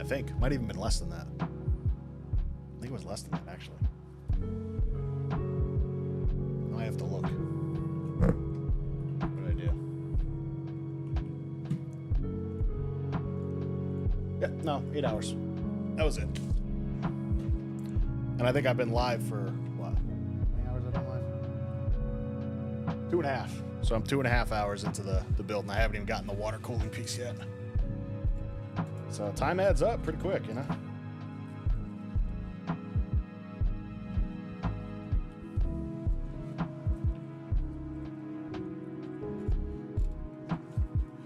I think. Might even been less than that. I think it was less than that, actually. I have to look. What did I do? Yeah, no, 8 hours. That was it. And I think I've been live for, what? How many hours have I been live? 2.5. So I'm 2.5 hours into the build, and I haven't even gotten the water cooling piece yet. So time adds up pretty quick, you know?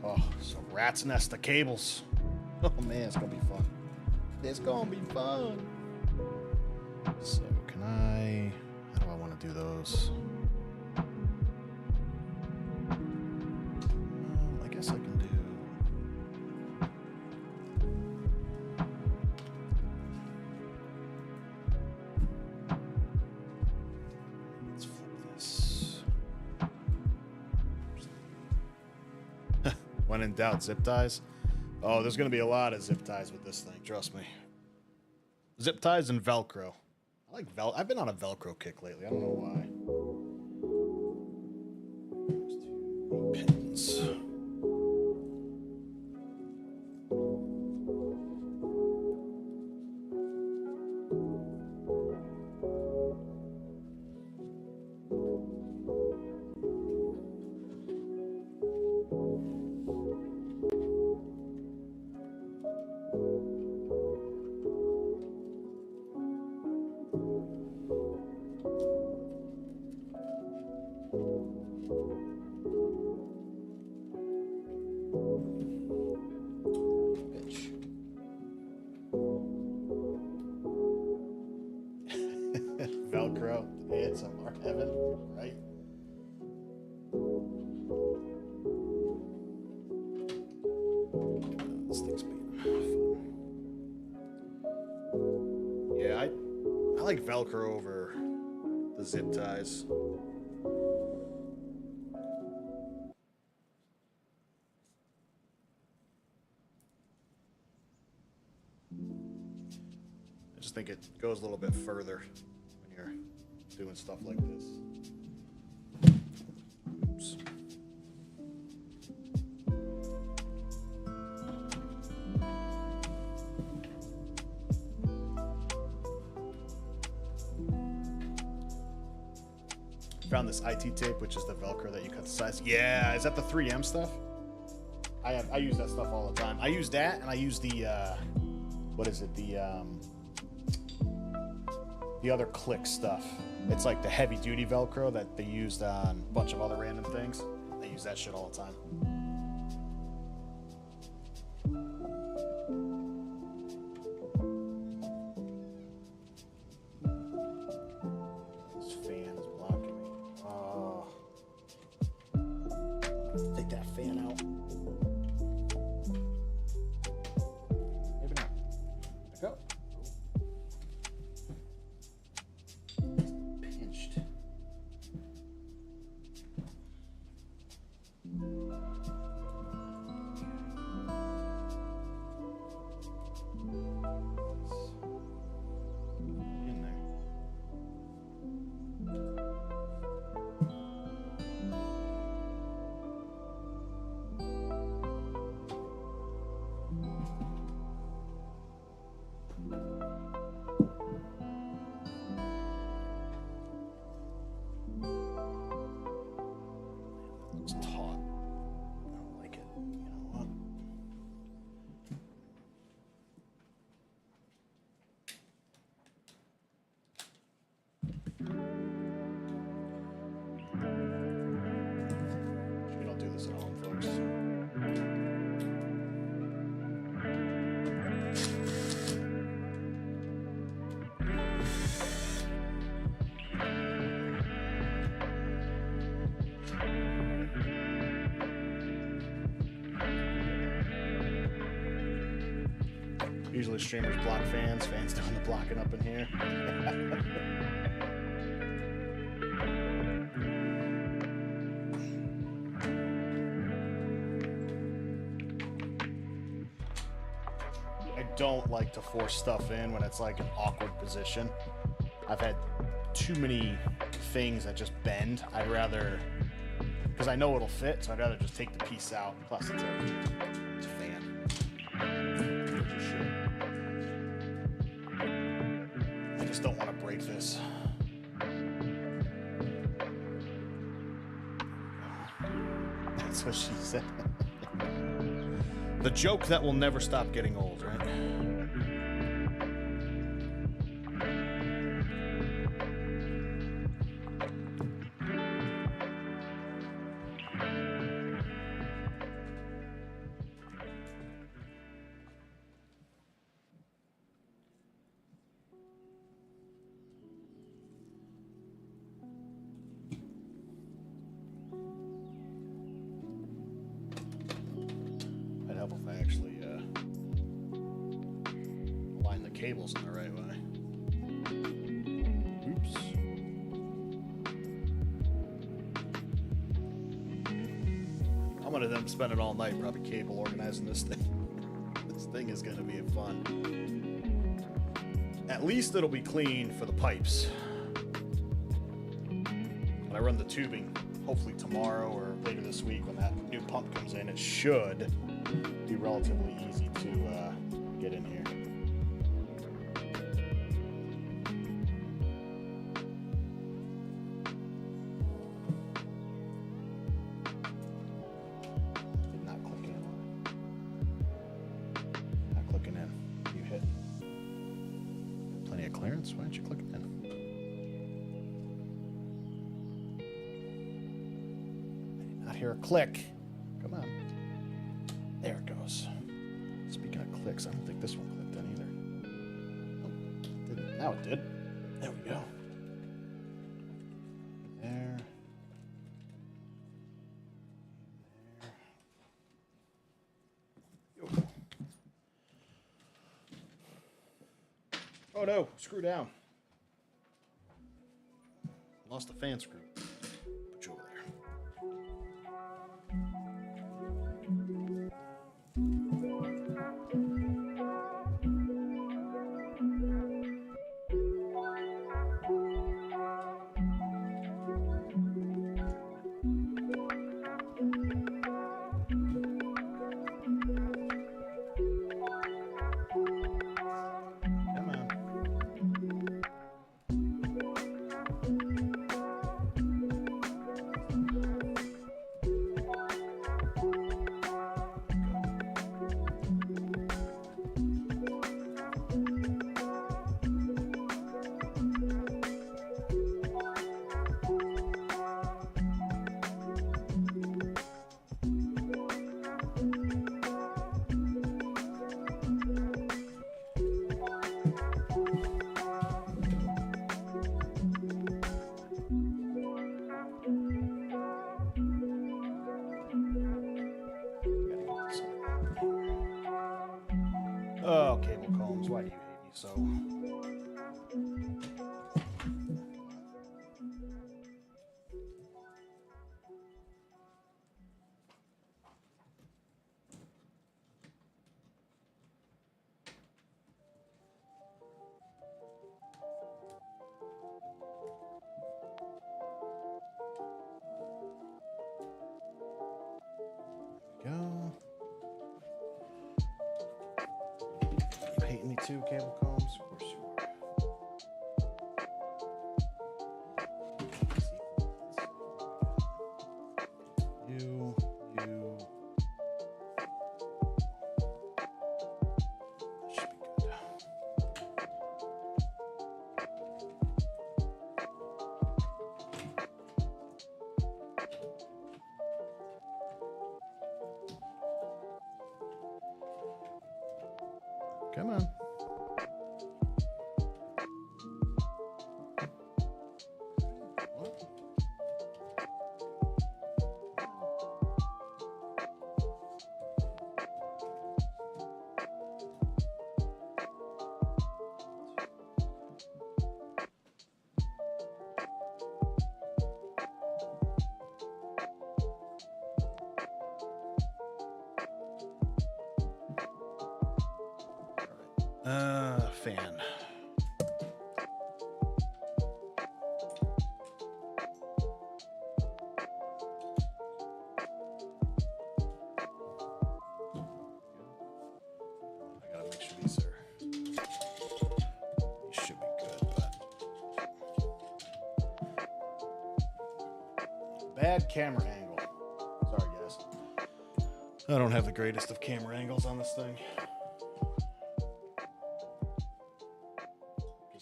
Oh, so rat's nest of cables. Oh man, it's gonna be fun. It's gonna be fun. So can how do I want to do those? I guess I can do. Let's flip this. When in doubt, zip ties. Oh, there's going to be a lot of zip ties with this thing. Trust me. Zip ties and Velcro. I like I've been on a Velcro kick lately. I don't know why. There's 2 pins. ASMR heaven, right? This thing's being fun. Yeah, I like Velcro over the zip ties. I just think it goes a little bit further when you're doing stuff like this. Oops. Found this IT tape, which is the Velcro that you cut the size. Yeah, is that the 3M stuff? I use that stuff all the time. I use that, and I use the what is it? The other click stuff. It's like the heavy duty Velcro that they used on a bunch of other random things. I use that shit all the time. This fan is blocking me. Oh. Take that fan out. Maybe not. There we go. Pinched. In there. Looks taut. I don't like it. You know what? We don't do this at home, folks. Usually streamers block fans. Fans doing the blocking up in here. I don't like to force stuff in when it's like an awkward position. I've had too many things that just bend. I'd rather, because I know it'll fit, so I'd rather just take the piece out. Plus, it's a fan. I just don't want to break this. That's what she said. The joke that will never stop getting old, right? I'd help if I actually align the cables in the right way. Oops. I'm gonna then spend it all night probably cable organizing this thing. This thing is gonna be fun. At least it'll be clean for the pipes. When I run the tubing, hopefully tomorrow or later this week when that new pump comes in, it should be relatively easy to get in here. Did not click in. Not clicking in. You hit. Plenty of clearance. Why aren't you clicking in? I did not hear a click. Come on. There it goes. Speaking of clicks, I don't think this one clicked in either. Nope, didn't. Now it did. There we go. Oh no, screw down. Lost the fan screw. Put you over there. Come on. Oh, cable combs, why do you hate me so? Go. You hating me too, cable combs? Of course you are. You. Should be good. Come on. What? Fan. I gotta make sure these should be good, but bad camera angle. Sorry, guys. I don't have the greatest of camera angles on this thing.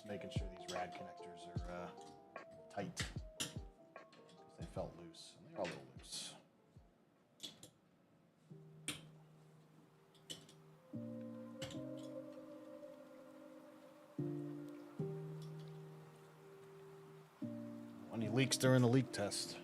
Making sure these rad connectors are tight, because they felt loose, and they're a little loose. Any leaks during the leak test?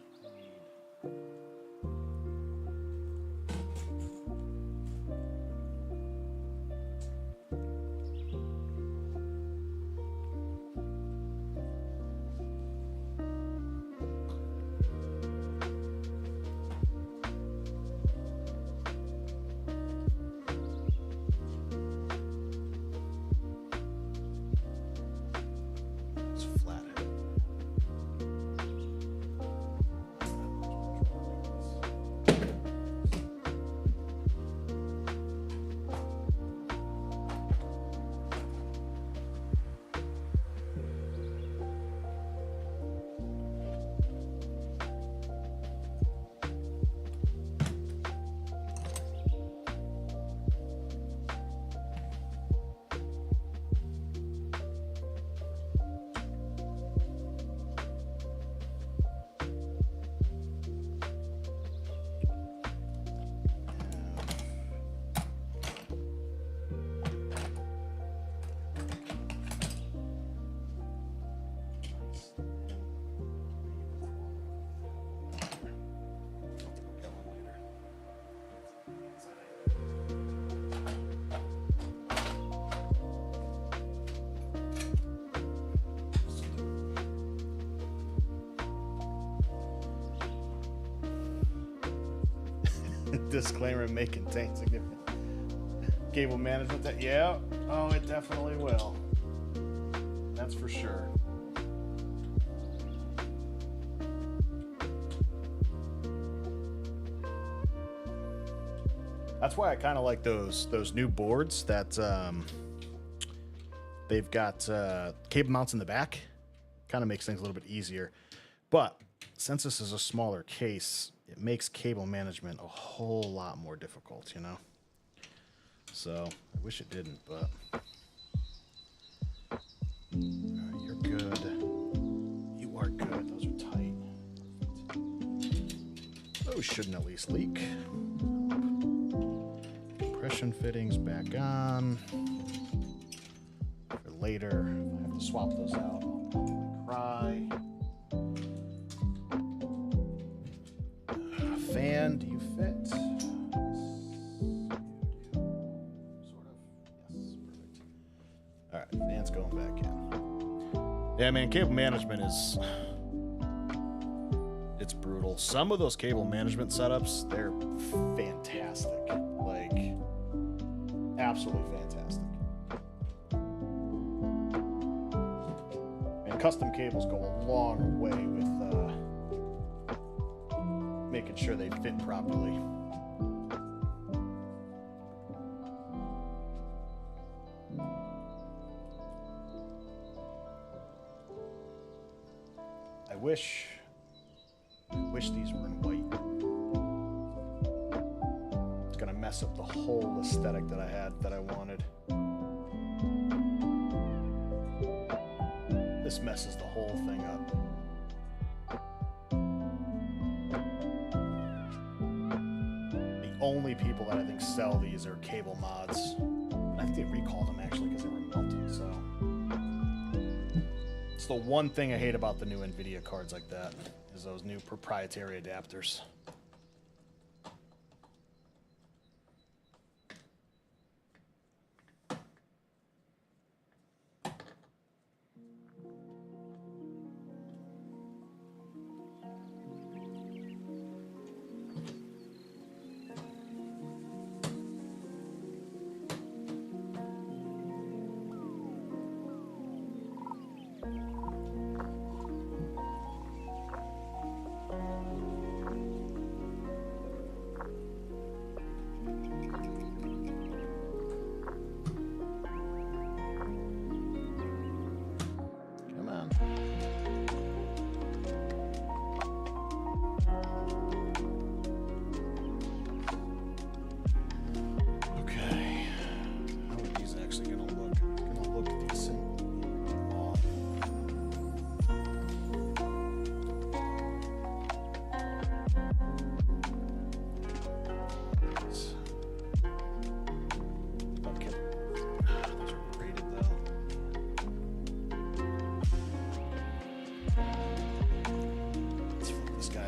Disclaimer may contain significant cable management. Yeah, oh, it definitely will. That's for sure. That's why I kind of like those new boards that they've got cable mounts in the back. Kind of makes things a little bit easier. But since this is a smaller case, it makes cable management a whole lot more difficult, you know? So, I wish it didn't, but... you're good. You are good. Those are tight. Those shouldn't at least leak. Compression fittings back on. For later, if I have to swap those out, I'll cry. Fan, do you fit? Yes, you do. Sort of. Yes, perfect. All right, fan's going back in. Yeah, man, cable management is... it's brutal. Some of those cable management setups, they're fantastic. Like, absolutely fantastic. And custom cables go a long way with making sure they fit properly. I wish these were in white. It's gonna mess up the whole aesthetic that I had, that I wanted. This messes the whole thing up. The only people that I think sell these are Cable Mods. I think they recalled them actually because they were melting, so. It's the one thing I hate about the new NVIDIA cards like that, is those new proprietary adapters.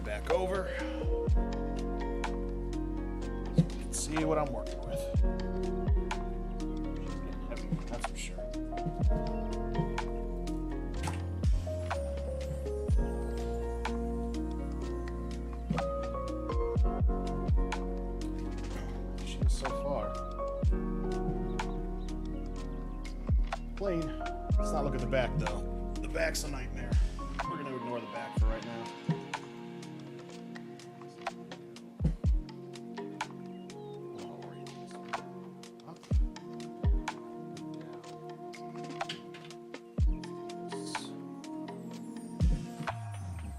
Back over. Let's see what I'm working with. She's getting heavy, that's for sure. She is so far. Clean. Let's not look at the back though. The back's a nightmare. We're gonna ignore the back for right now.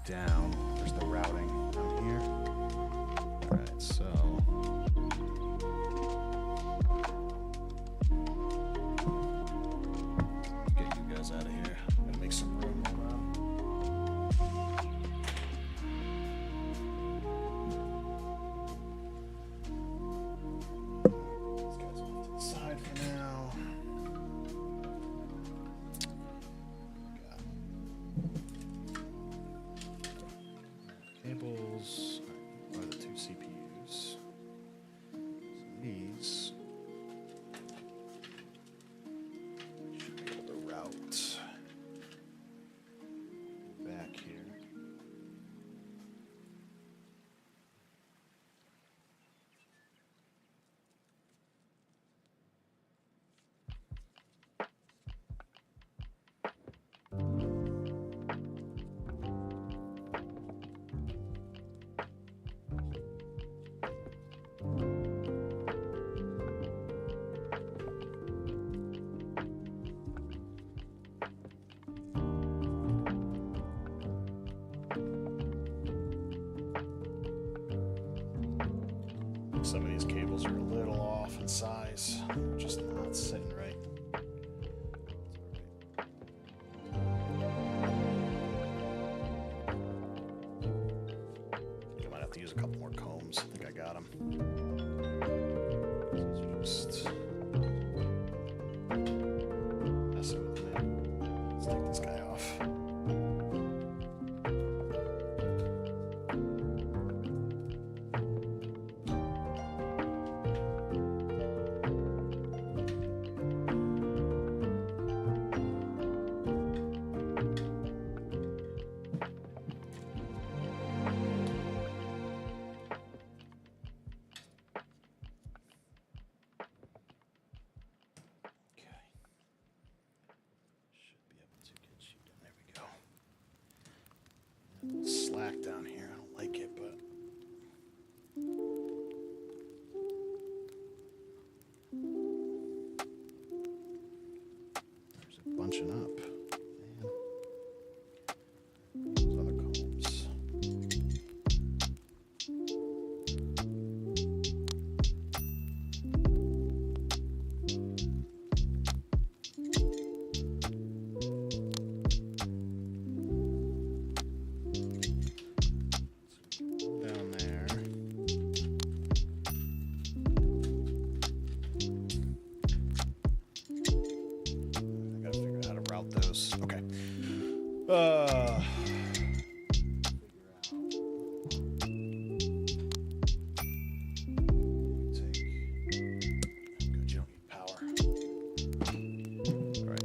Down. There's the routing down here. All right, so get you guys out of here. I'm gonna make some room. These guys off to the side for now. Cables are the two CPUs. So these should be able to route back here. like some of these cables are a little off in size, just not sitting right. I might have to use a couple more combs. I think I got them. Just messing with me. Let's take this guy off. Slack down here. I don't like it, but there's it bunching up. Man. Those other combs. Down there. I gotta figure out how to route those. Okay. Good, you don't need power. All right.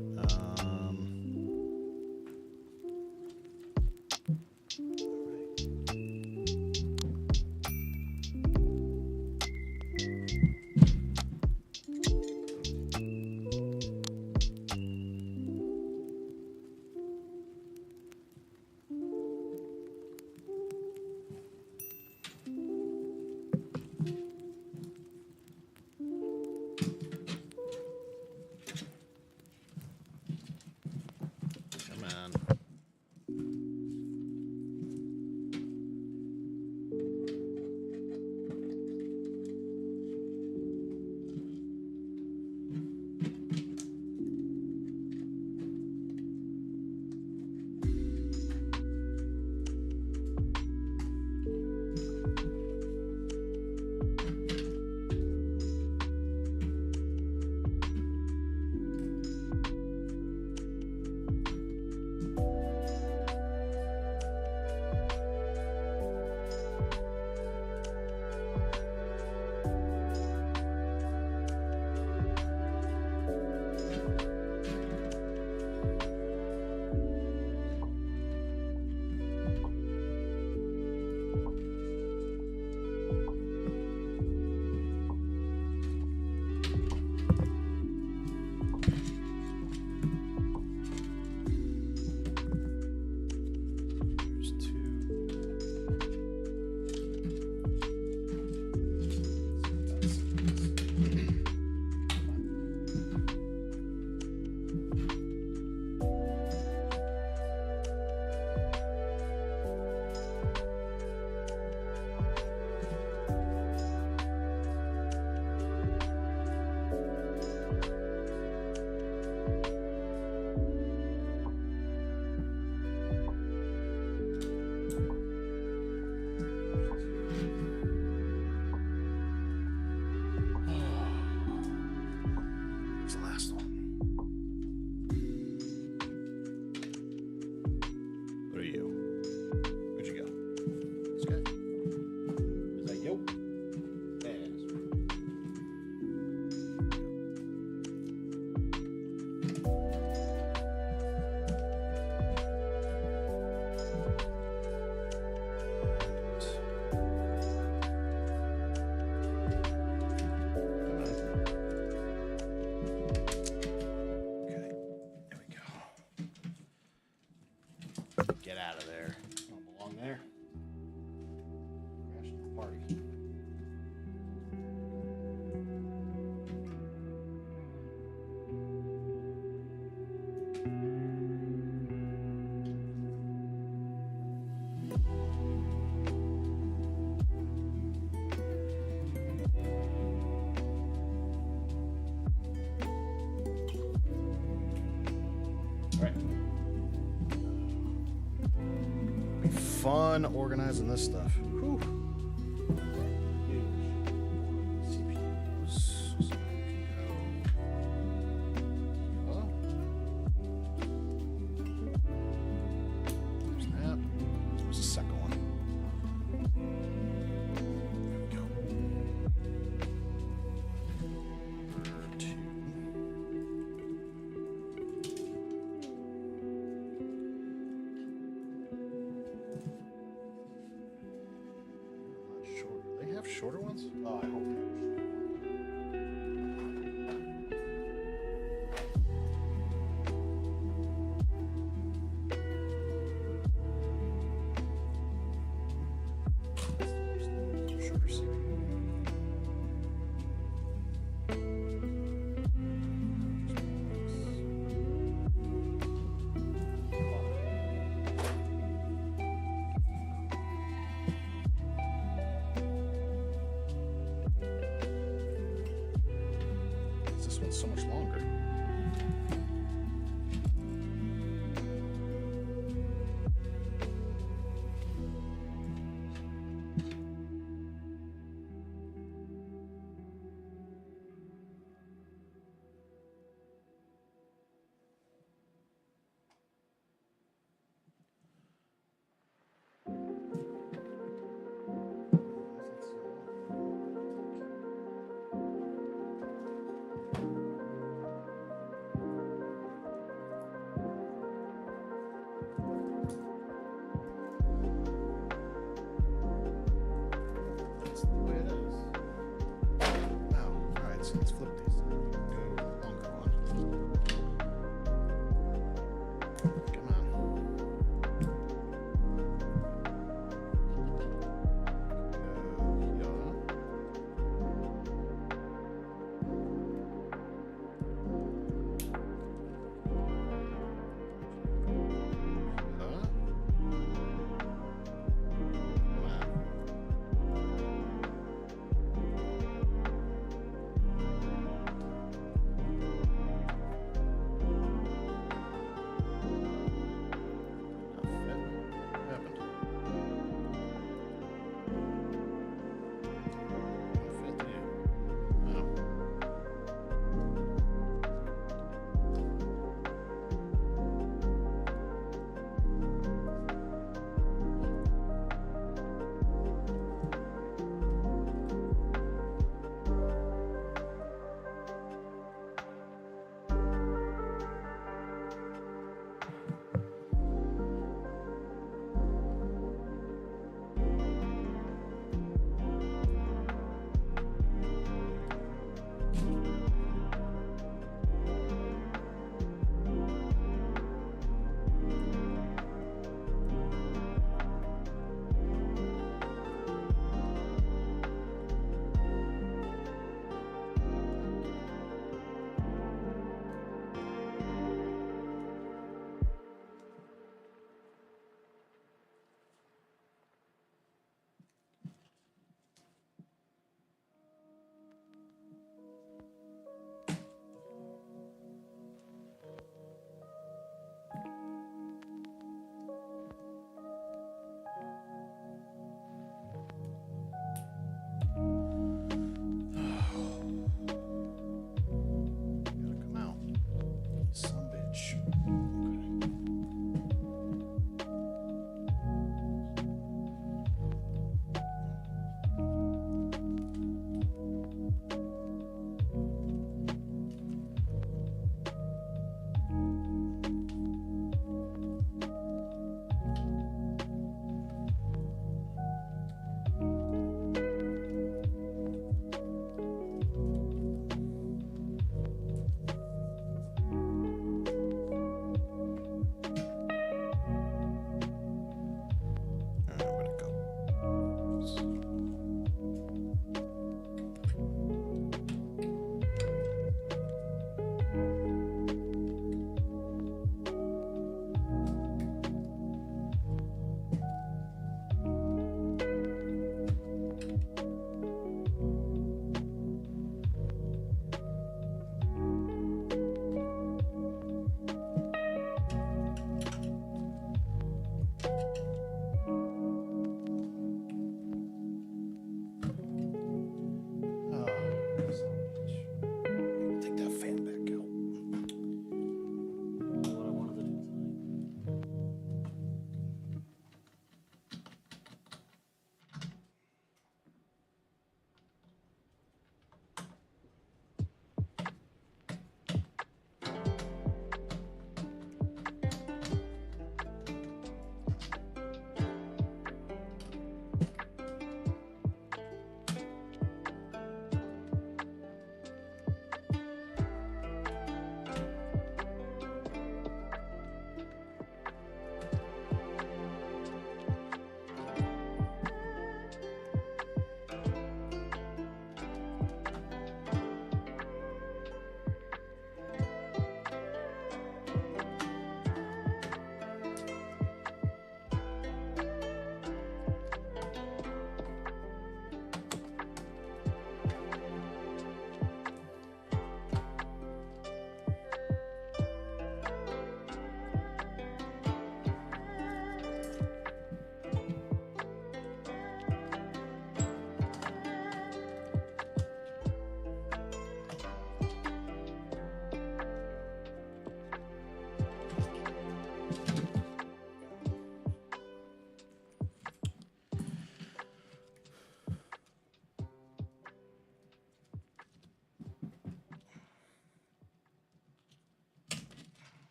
Right. Be fun organizing this stuff. Whew. CPUs. So we can go. There's that. There's the second one. There we go. Number 2. Not sure. Do they have shorter ones? Oh, I hope they have shorter ones. Shorter CPU. This one's so much longer. That's the way it is. Oh, alright, so let's flip these. Go longer one. Come on.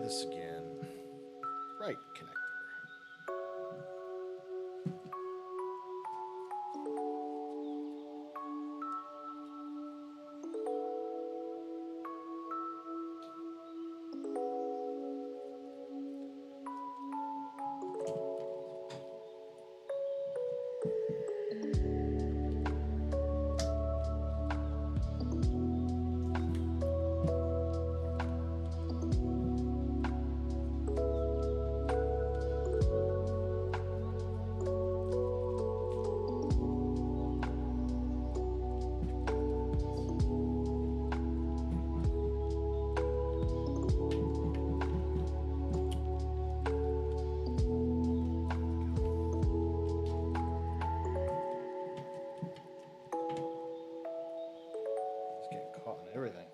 this again. Right connector. Everything.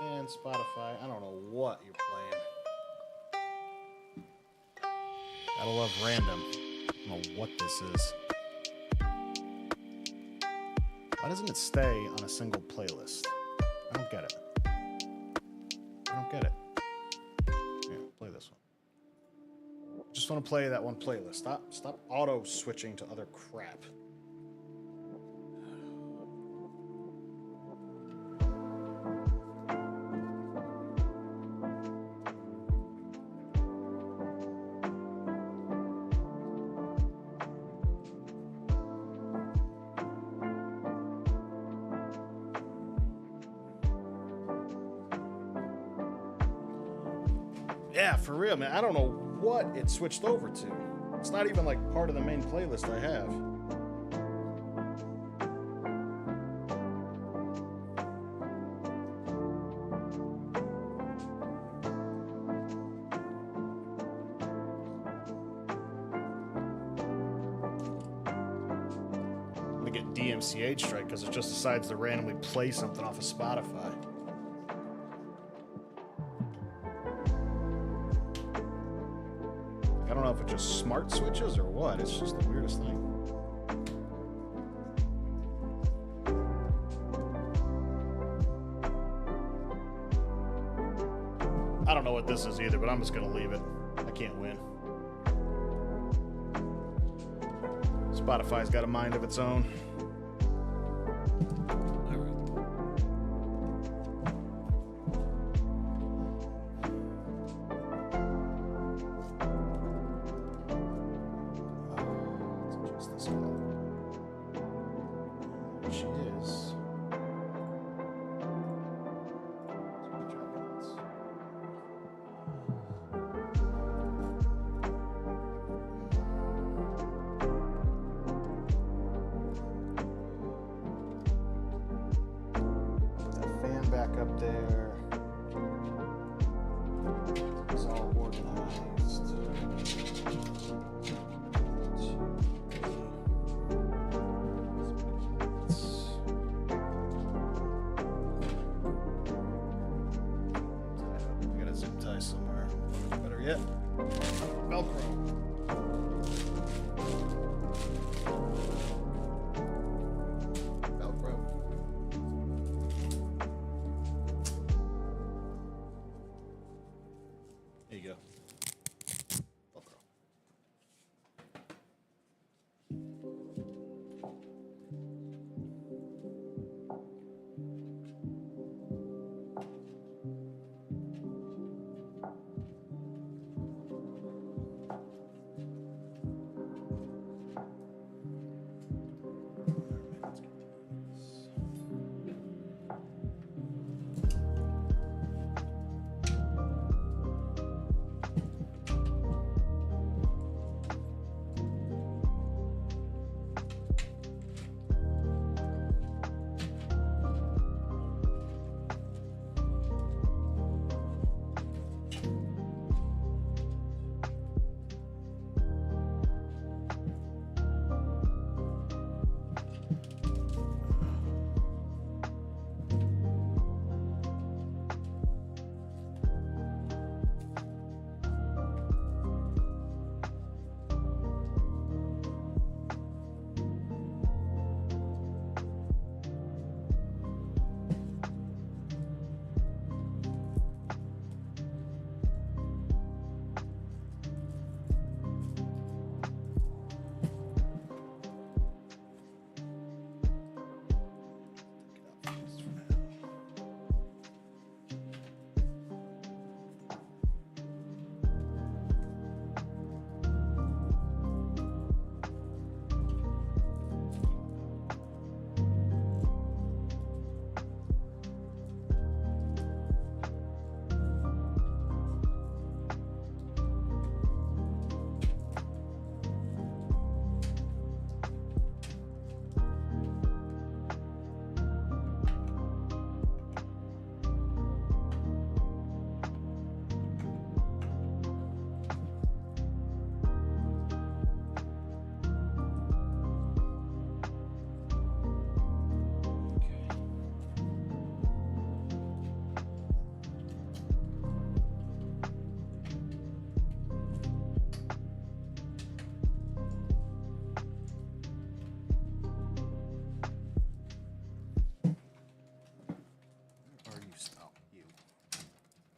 And Spotify, I don't know what you're playing. Gotta love random. I don't know what this is. Why doesn't it stay on a single playlist? I don't get it. I don't get it. Yeah, play this one. Just want to play that one playlist. Stop auto switching to other crap. Yeah, for real, man. I don't know what it switched over to. It's not even like part of the main playlist I have. I'm gonna get DMCA strike because it just decides to randomly play something off of Spotify. I don't know if it just smart switches or what. It's just the weirdest thing. I don't know what this is either, but I'm just going to leave it. I can't win. Spotify's got a mind of its own. Back up there. It's all organized. I got a zip tie somewhere. Better yet, Velcro. There you go. Velcro.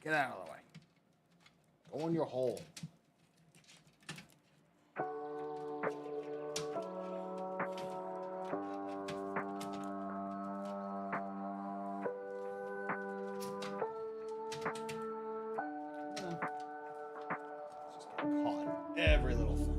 Get out of the way. Go in your hole. Just get caught. Every little thing.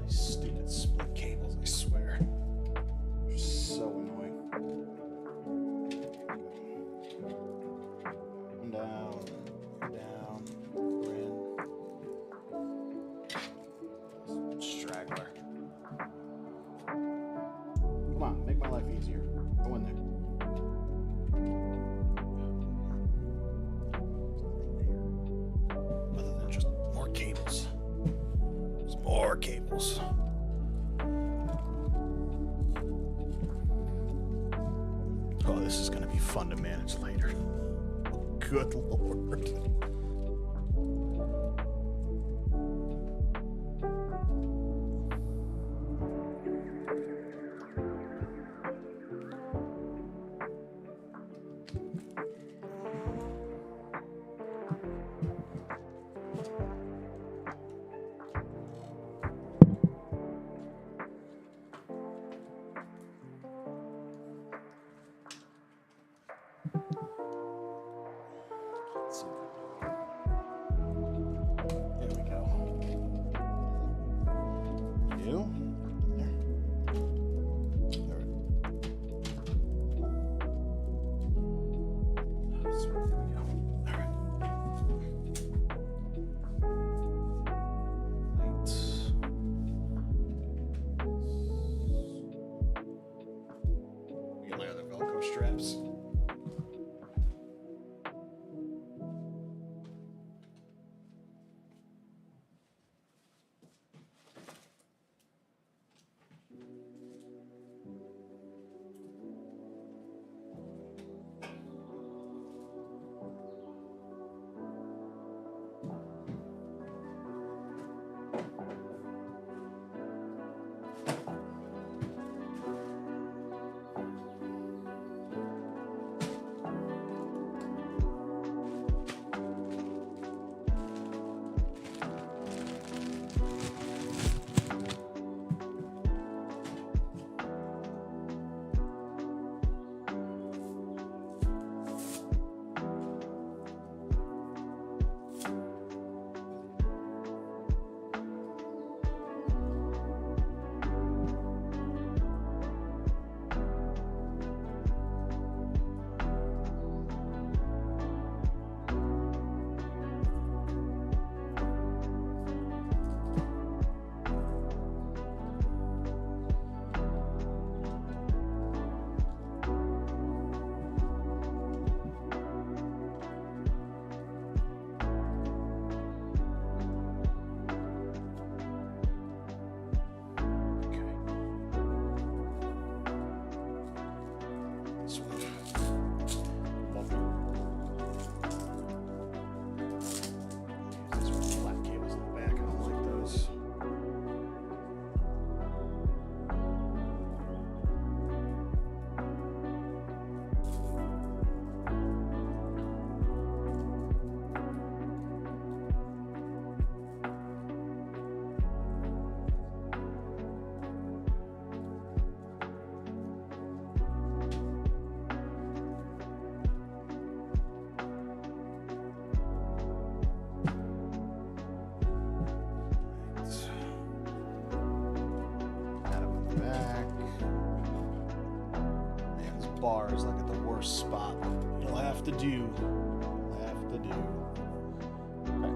Stupid split cables, I swear. They're so annoying. Down, down, in. Straggler. Come on, make my life easier. Go in there. Other than just more cables. There's more cables. Oh, this is going to be fun to manage later. Good Lord. Let's see what I do. There we go. You? There. All right. So, there we go. All right. Lights. Get my other Velcro straps. Bars like at the worst spot. You'll have to do. You'll have to do. Okay.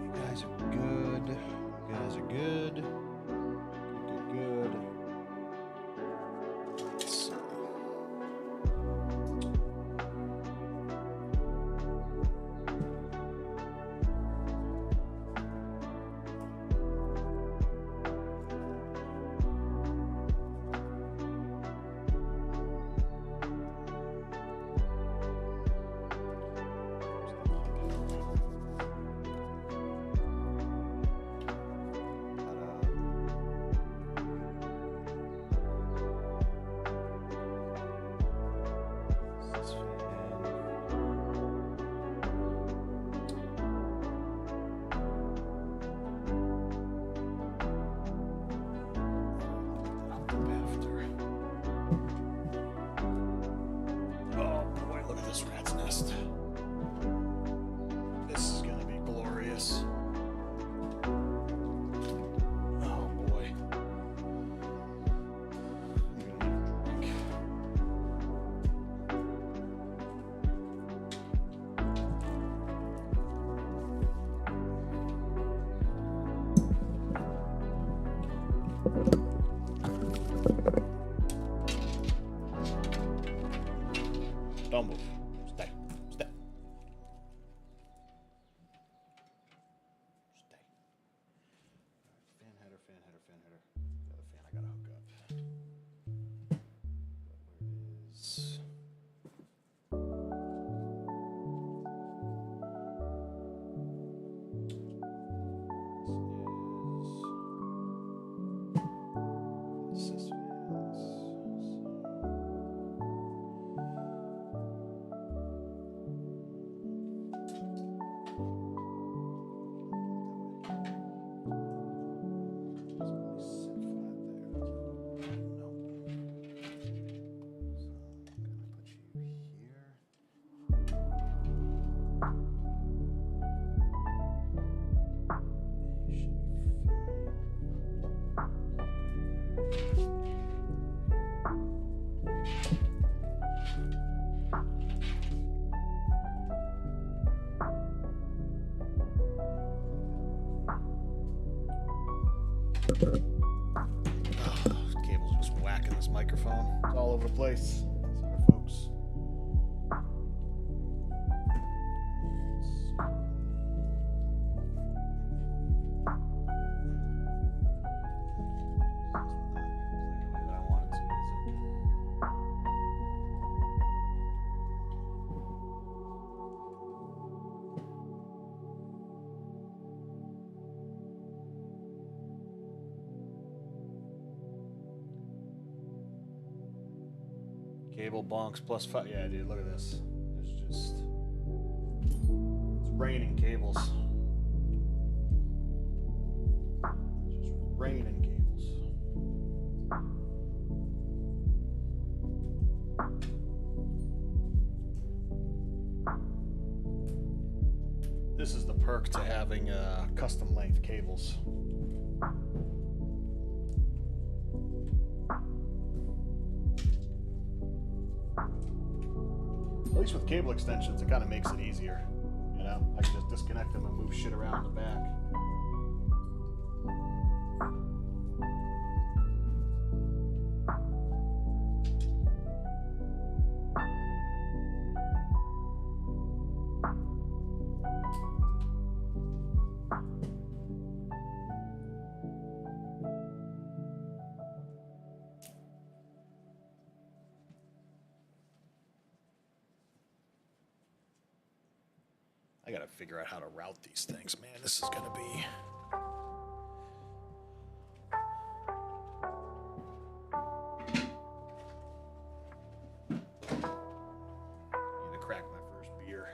You guys are good. You guys are good. Good, good, good. Let's see. Don't move. Stay. Stay. Stay. Fan header, fan header, fan header. The other fan I gotta hook up. Where is... Cable's just whacking this microphone. It's all over the place. Sorry, folks. Cable bonks plus 5. Yeah, dude, look at this. It's just... It's raining cables. It's just raining cables. This is the perk to having custom length cables. At least with cable extensions, it kind of makes it easier. You know, I can just disconnect them and move shit around in the back. I gotta figure out how to route these things, man. This is gonna be... Need to crack my first beer.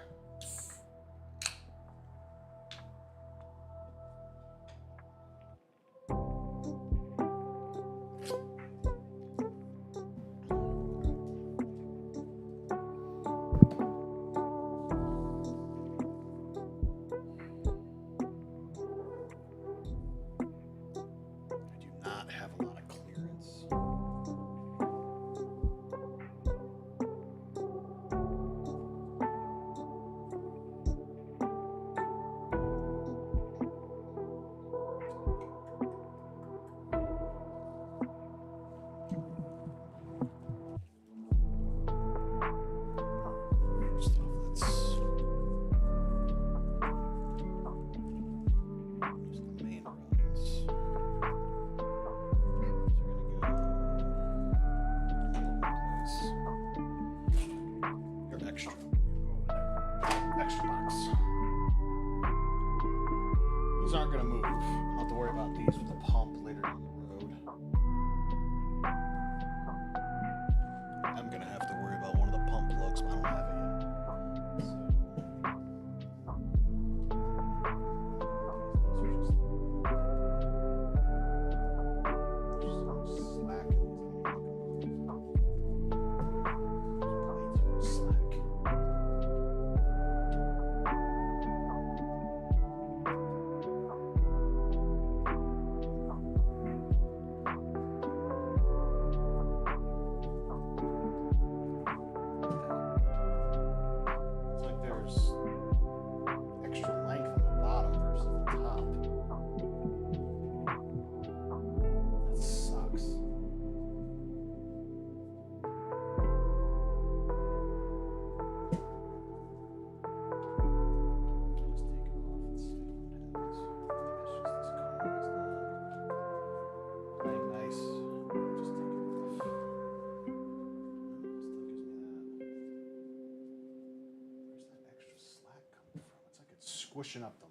pushing up them.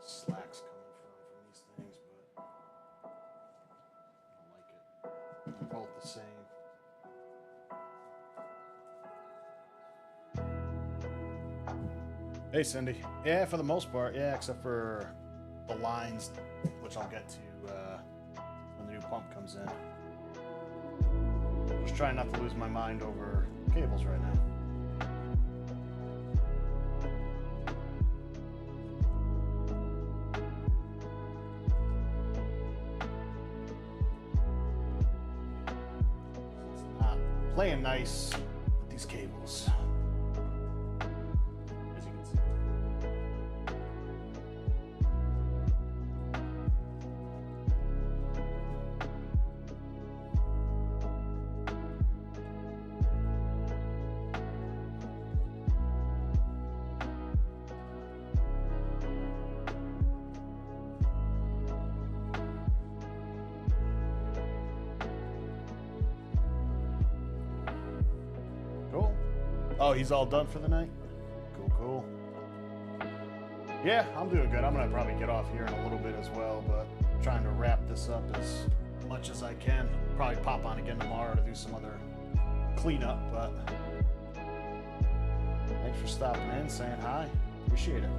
Slack's coming from these things, but I don't like it. They're both the same. Hey, Cindy. Yeah, for the most part, yeah, except for the lines, which I'll get to when the new pump comes in. Just trying not to lose my mind over cables right now. Playing nice with these cables. As you can see. Cool. Oh, he's all done for the night? Cool, cool. Yeah, I'm doing good. I'm going to probably get off here in a little bit as well, but I'm trying to wrap this up as much as I can. Probably pop on again tomorrow to do some other cleanup, but thanks for stopping in, saying hi. Appreciate it.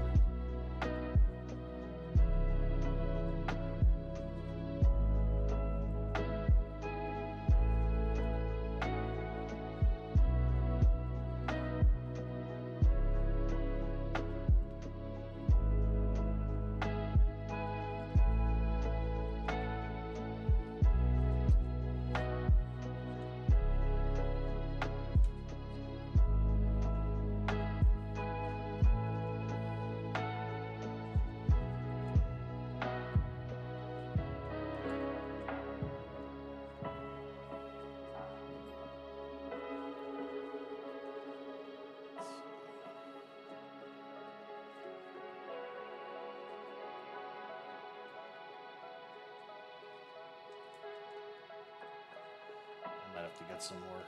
Might have to get some more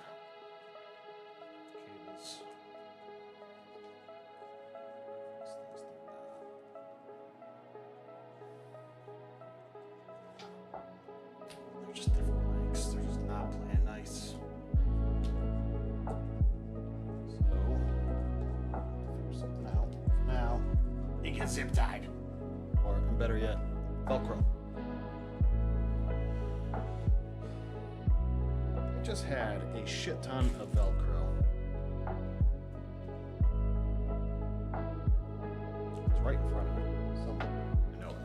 cables. They're just different lengths. They're just not playing nice. So, figure something out. Now, you get zip tied. Or, better yet, Velcro. just had a shit ton of Velcro. It's right in front of me. Somewhere. I know it.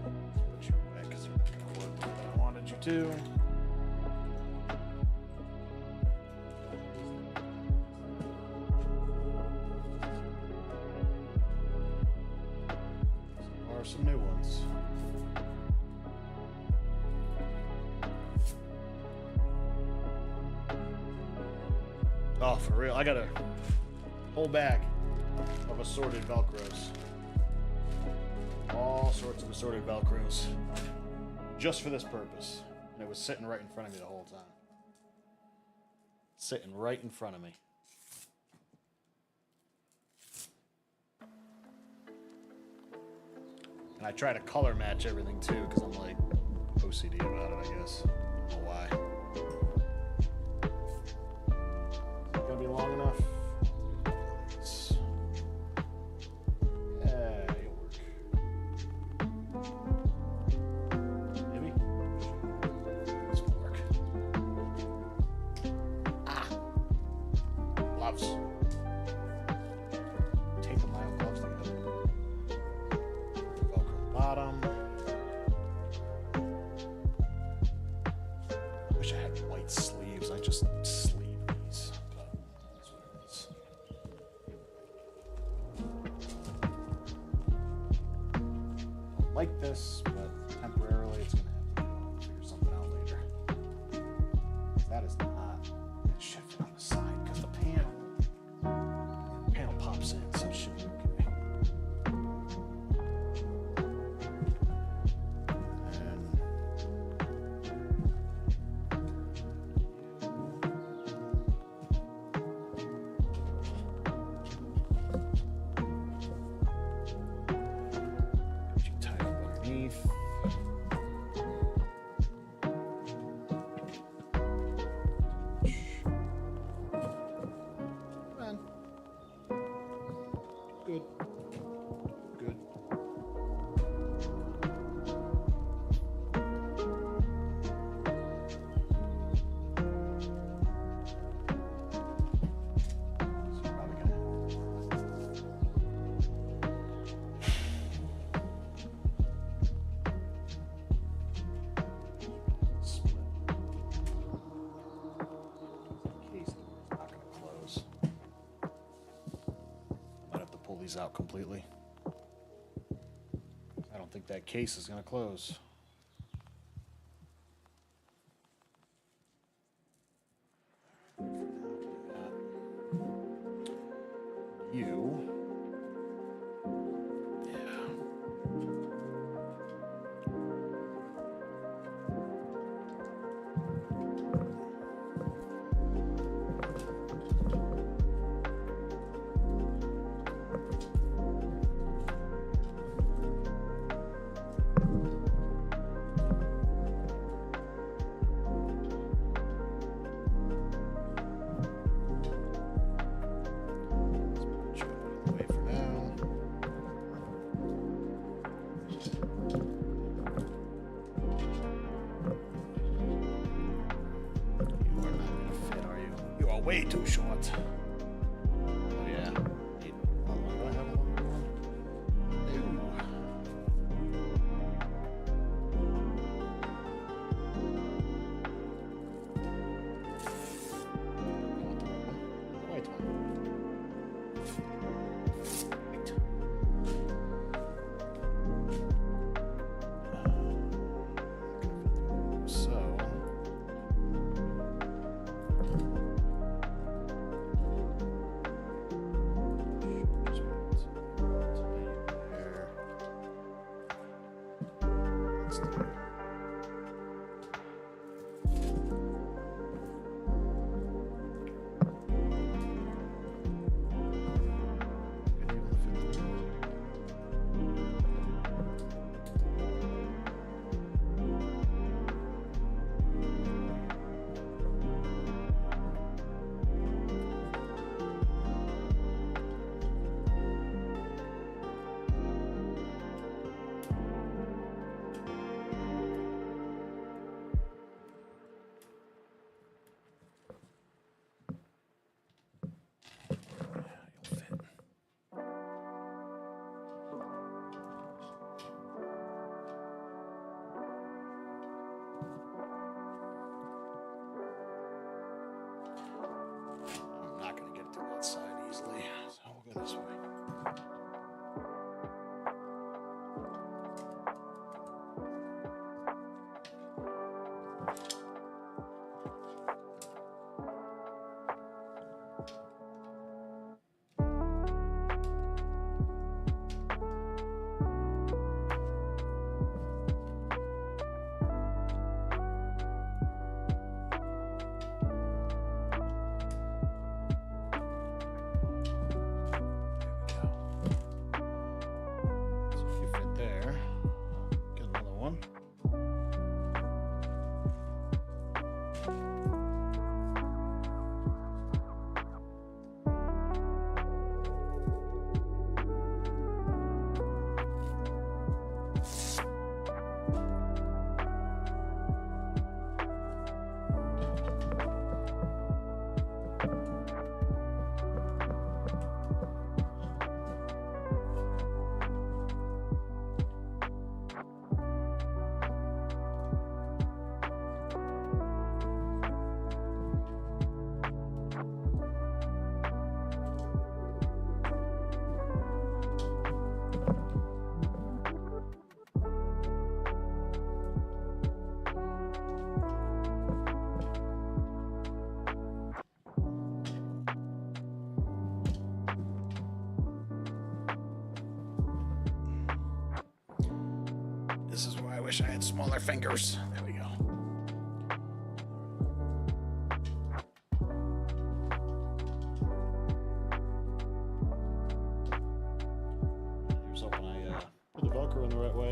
Let's put you away because you're not going to work the way I wanted you to. Some new ones. Oh, for real. I got a whole bag of assorted Velcros. All sorts of assorted Velcros. Just for this purpose. And it was sitting right in front of me the whole time. Sitting right in front of me. And I try to color match everything too, because I'm like OCD about it, I guess. I don't know why. Is it gonna be long enough? Yeah, it'll work. Maybe? This will work. Ah! Gloves. Taping my own gloves together. Bottom. Wish I had white sleeves. I just sleeve these. But that's what it is. Don't like this, but temporarily it's gonna have to go. Figure something out later. That is not shifted on the side because the panel pops in, so it should be okay. Good. Good. So probably gonna split. Case door is not gonna close. Might have to pull these out completely. I don't think that case is going to close. You. Yeah. Way too short. Oh yeah. Do I have a longer one? The white one. Wait. So. nicely. So we'll go this way. This is why I wish I had smaller fingers. There we go. Here's hoping I put the Velcro in the right way.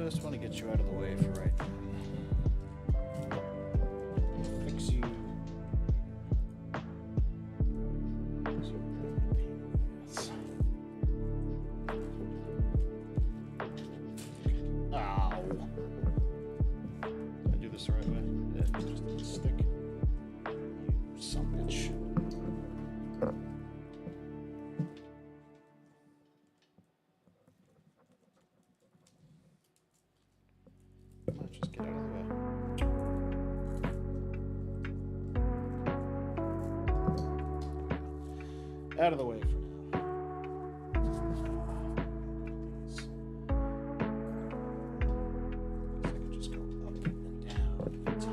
Just want to get you out of the way for right now. Fix you. Ow. Did I do this the right way? Yeah, it just didn't stick. You son of a bitch. Just get out of the way. Out of the way for now. I could just go up and down. It's up.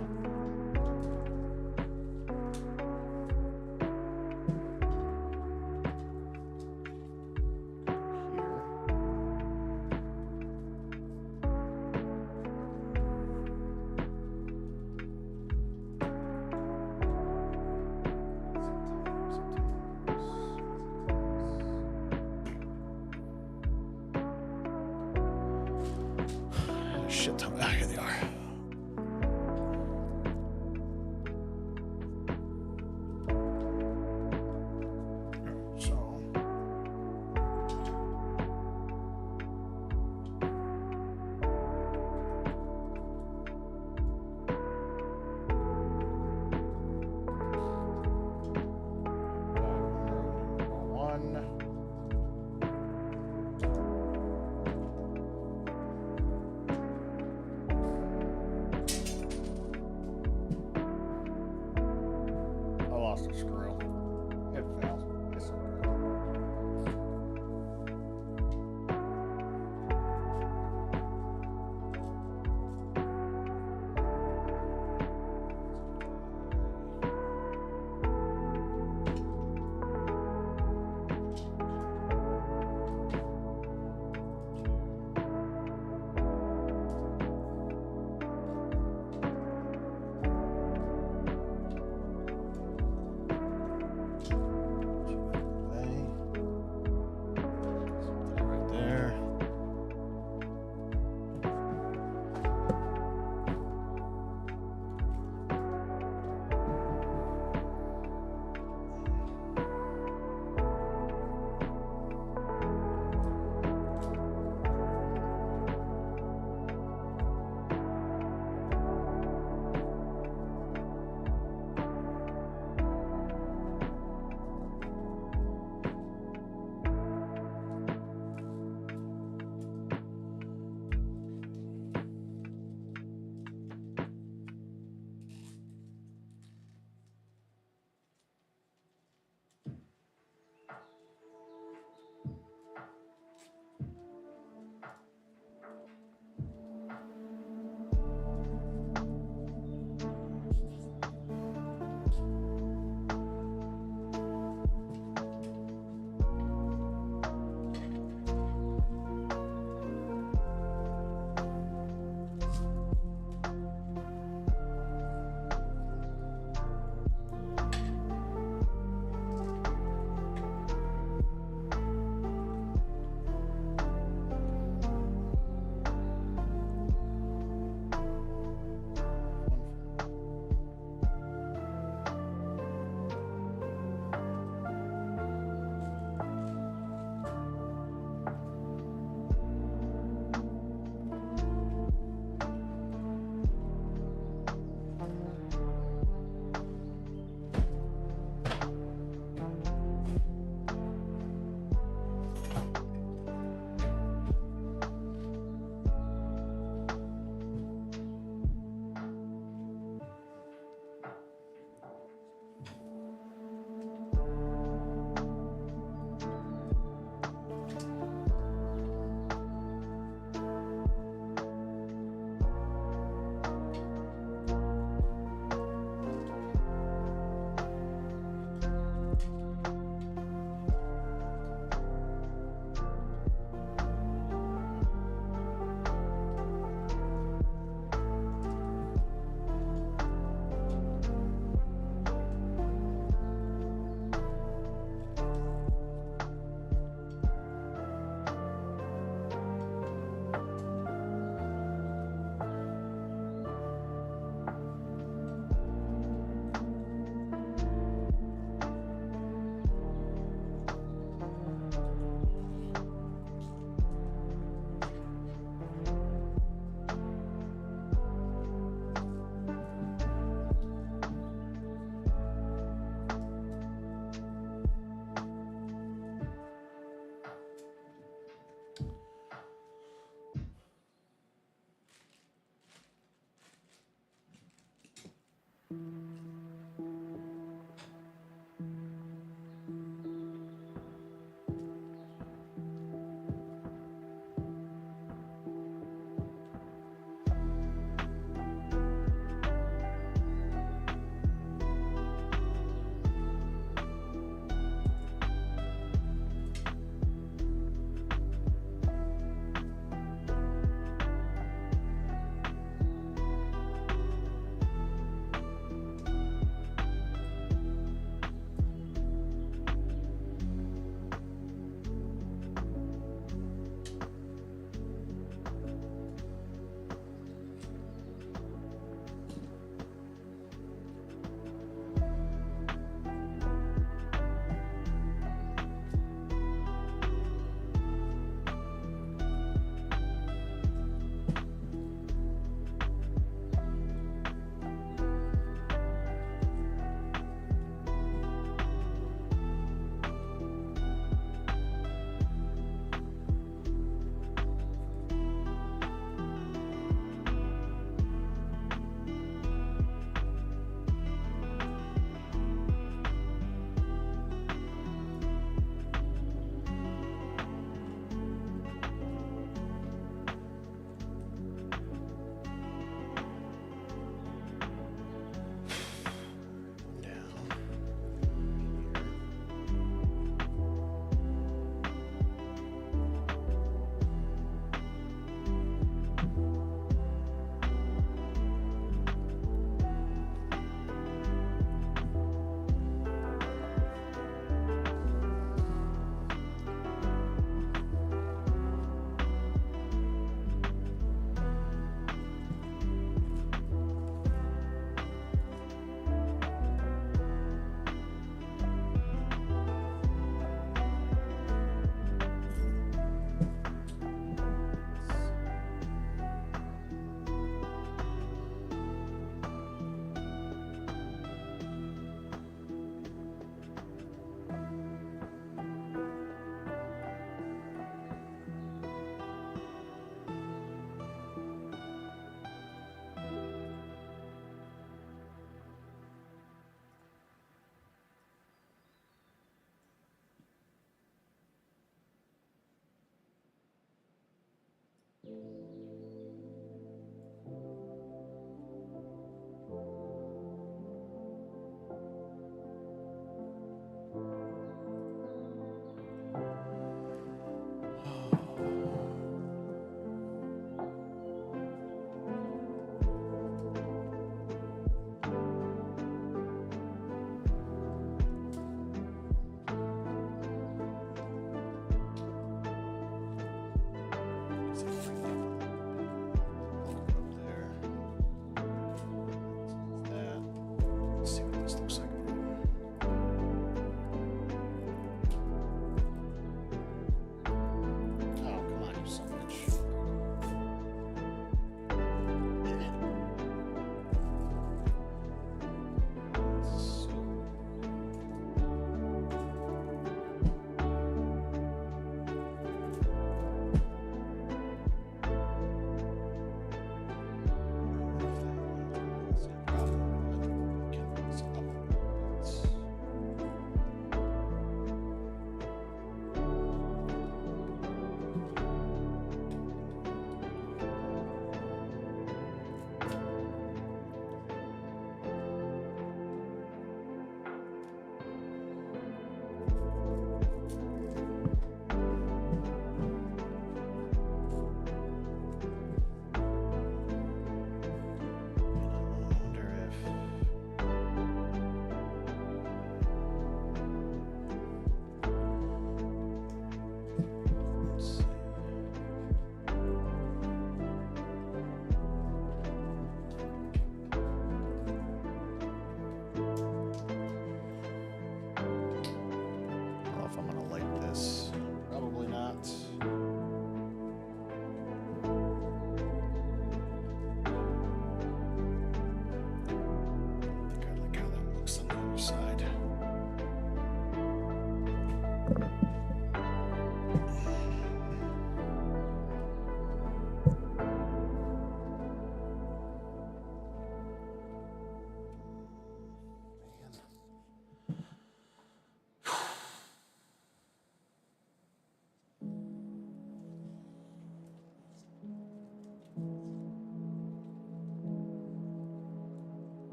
Shit ton. Ah, here they are. So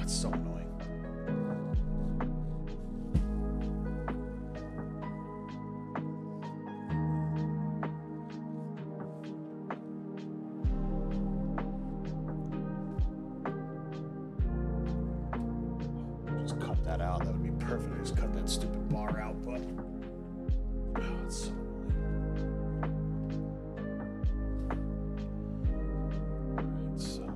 it's so annoying. Just cut that out. That would be perfect. I just cut that stupid bar out, but it's so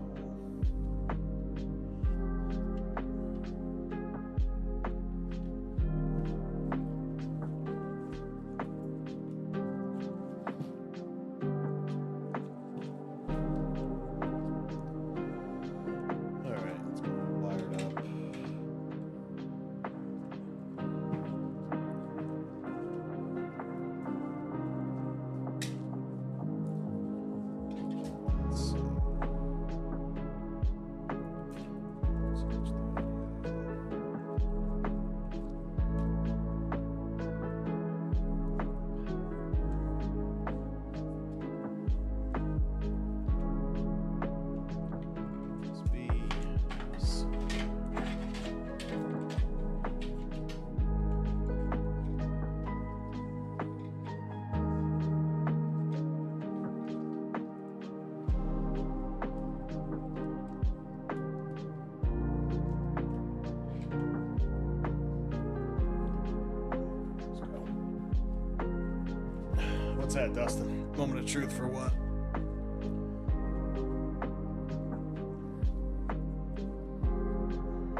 What's that, Dustin? Moment of truth for what?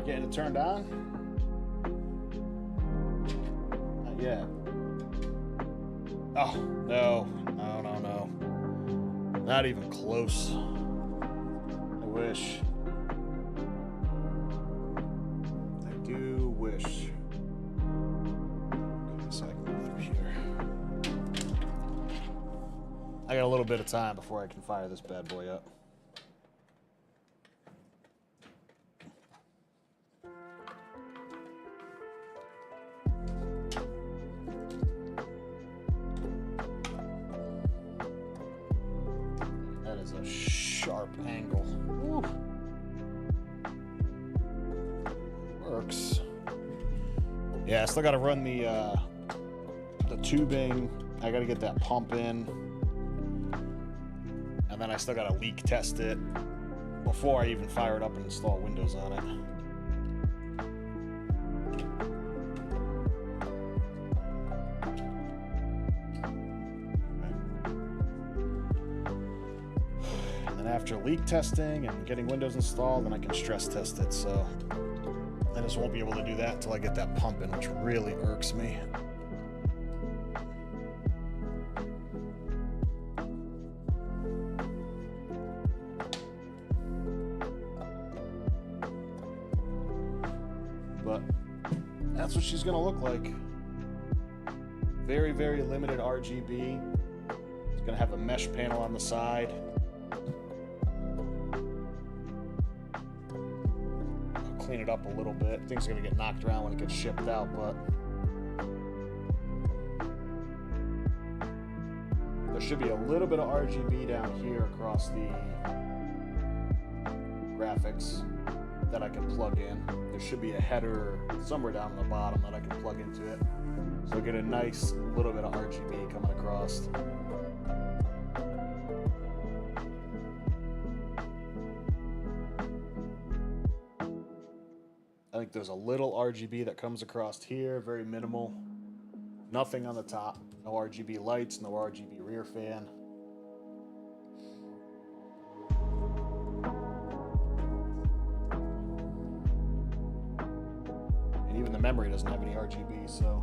Getting it turned on? Not yet. Oh, no. No. Not even close. I wish. I do wish. So I can go through here. I got a little bit of time before I can fire this bad boy up. That is a sharp angle. Woo. Works. Yeah, I still got to run the tubing. I got to get that pump in. And then I still gotta leak test it before I even fire it up and install Windows on it. And then after leak testing and getting Windows installed, then I can stress test it. So I just won't be able to do that until I get that pump in, which really irks me. But that's what she's gonna look like. Very, very limited RGB. It's gonna have a mesh panel on the side. I'll clean it up a little bit. Things are gonna get knocked around when it gets shipped out, but there should be a little bit of RGB down here across the graphics that I can plug in. There should be a header somewhere down the bottom that I can plug into it. So I get a nice little bit of RGB coming across. I think there's a little RGB that comes across here, very minimal. Nothing on the top. No RGB lights, no RGB rear fan. Even the memory doesn't have any RGB, so.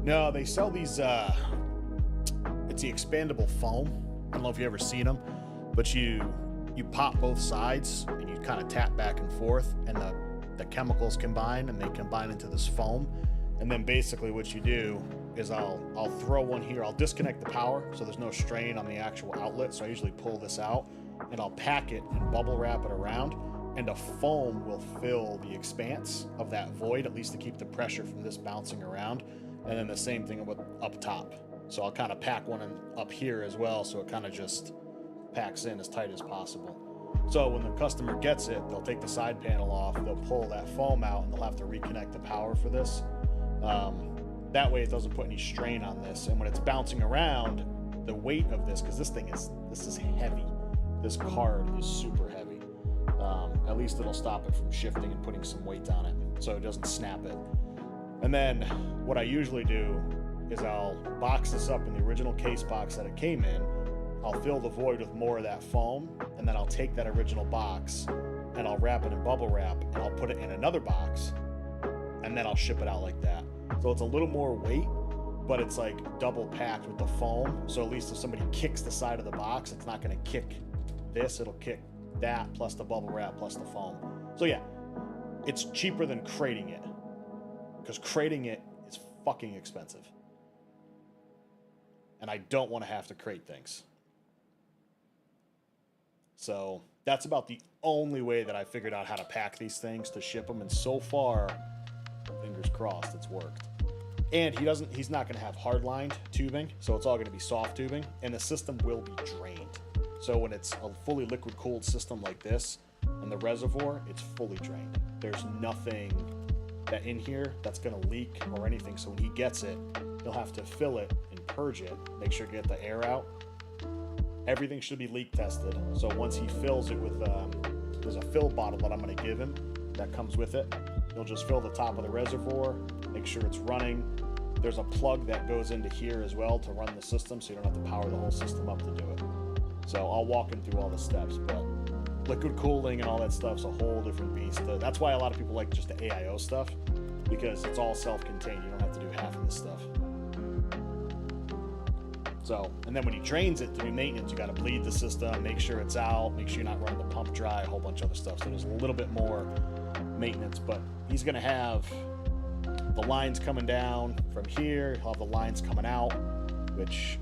No, they sell these, it's the expandable foam. I don't know if you've ever seen them, but you pop both sides and you kind of tap back and forth, and the chemicals combine, and they combine into this foam. And then basically what you do is I'll throw one here. I'll disconnect the power so there's no strain on the actual outlet. So I usually pull this out and I'll pack it and bubble wrap it around, and a foam will fill the expanse of that void, at least to keep the pressure from this bouncing around. And then the same thing with up top. So I'll kind of pack one up here as well, so it kind of just packs in as tight as possible. So when the customer gets it, they'll take the side panel off, they'll pull that foam out, and they'll have to reconnect the power for this. That way it doesn't put any strain on this. And when it's bouncing around, the weight of this, because this is heavy. This card is super heavy. At least it'll stop it from shifting and putting some weight on it, so it doesn't snap it. And then what I usually do is I'll box this up in the original case box that it came in. I'll fill the void with more of that foam, and then I'll take that original box and I'll wrap it in bubble wrap, and I'll put it in another box, and then I'll ship it out like that. So it's a little more weight, but it's like double packed with the foam. So at least if somebody kicks the side of the box, it's not going to kick this, it'll kick that plus the bubble wrap plus the foam. So yeah, it's cheaper than crating it, because crating it is fucking expensive. And I don't want to have to crate things. So that's about the only way that I figured out how to pack these things to ship them. And so far, fingers crossed, it's worked. And he's not going to have hard-lined tubing, so it's all going to be soft tubing, and the system will be drained. So when it's a fully liquid-cooled system like this, and the reservoir, it's fully drained. There's nothing that in here that's going to leak or anything. So when he gets it, he'll have to fill it and purge it, make sure to get the air out. Everything should be leak tested. So once he fills it with, there's a fill bottle that I'm going to give him that comes with it. He'll just fill the top of the reservoir, make sure it's running. There's a plug that goes into here as well to run the system, so you don't have to power the whole system up to do it. So I'll walk him through all the steps, but liquid cooling and all that stuff's a whole different beast. That's why a lot of people like just the AIO stuff, because it's all self-contained. You don't have to do half of this stuff. So, and then when he drains it to do maintenance, you got to bleed the system, make sure it's out, make sure you're not running the pump dry, a whole bunch of other stuff. So there's a little bit more maintenance, but he's going to have the lines coming down from here. He'll have the lines coming out, which,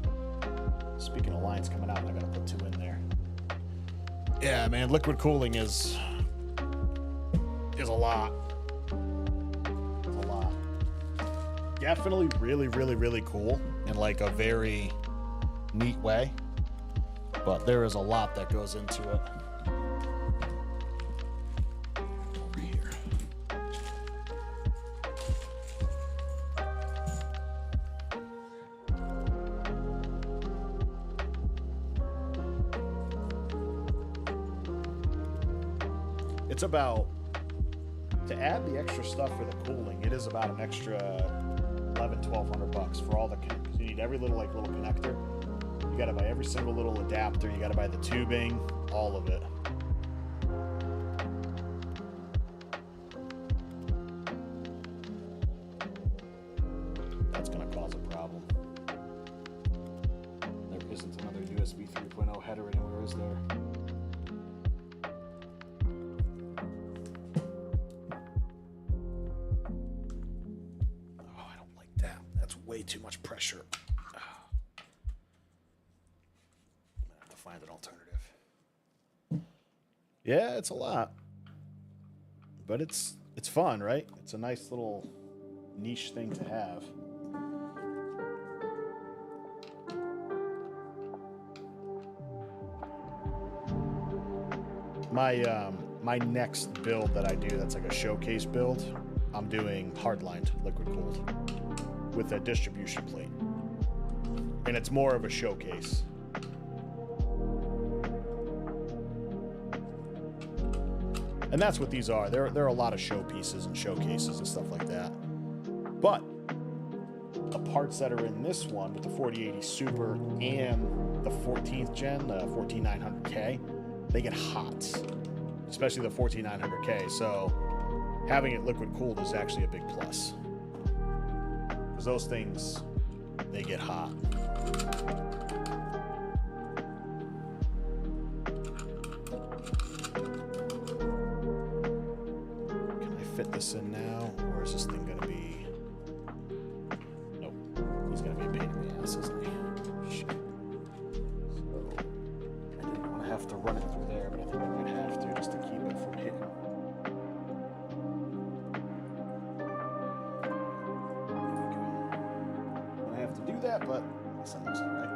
speaking of lines coming out, I got to put 2 in there. Yeah, man, liquid cooling is a lot. It's a lot. Definitely really, really, really cool in like a very neat way, but there is a lot that goes into it. Over here. It's about, to add the extra stuff for the cooling, it is about an extra $1,200 for all the, because you need every little connector. You got to buy every single little adapter. You got to buy the tubing, all of it. That's going to cause a problem. There isn't another USB 3.0 header anywhere, is there? Oh, I don't like that. That's way too much pressure. Find an alternative. Yeah, it's a lot, but it's fun, right? It's a nice little niche thing to have. My next build that I do, that's like a showcase build, I'm doing hard-lined liquid cooled with a distribution plate, and it's more of a showcase. And that's what these are. There are a lot of showpieces and showcases and stuff like that. But the parts that are in this one with the 4080 Super and the 14th gen, the 14900K, they get hot, especially the 14900K. So having it liquid cooled is actually a big plus, because those things, they get hot. Fit this in now, or is this thing gonna be? Nope, he's gonna be a pain in the ass, isn't he? Shit. So I didn't want to have to run it through there, but I think I might have to, just to keep it from hitting. I have to do that, but guess that looks all right.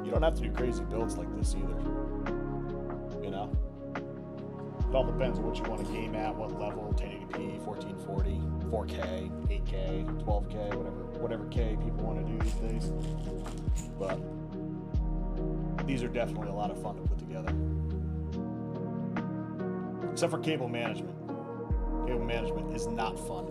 You don't have to do crazy builds like this either. You know? It all depends on what you want to game at, what level, 1080p, 1440, 4K, 8K, 12K, whatever K people want to do these days. But these are definitely a lot of fun to put together. Except for cable management. Cable management is not fun.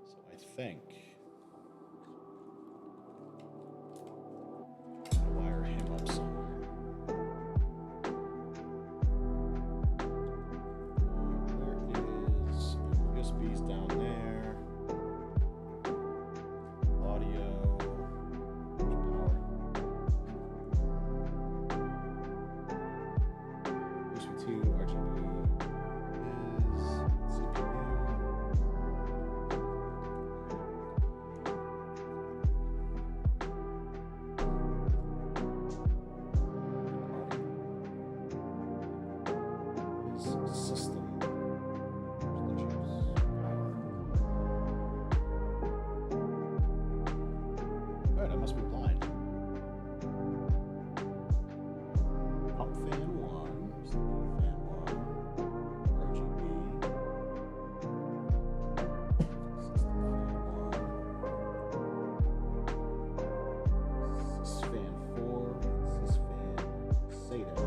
So I think I'll wire him up somewhere. There is USBs down there. Audio. Power. USB 2, RGB is CPU. System. Alright, I must be blind. Pump fan 1, fan 1, RGB. System fan 1. Sys fan 4, sys fan SATA.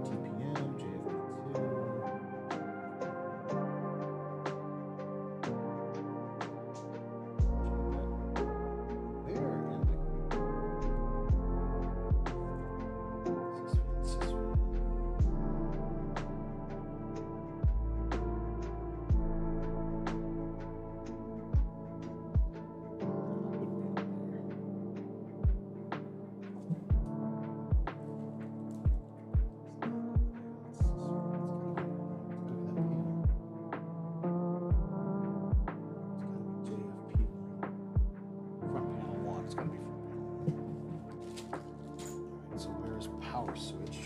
TPM, JFP2. Where in the sysfan? Front panel 1. It's gotta be front panel 1. Alright, so where's power switch?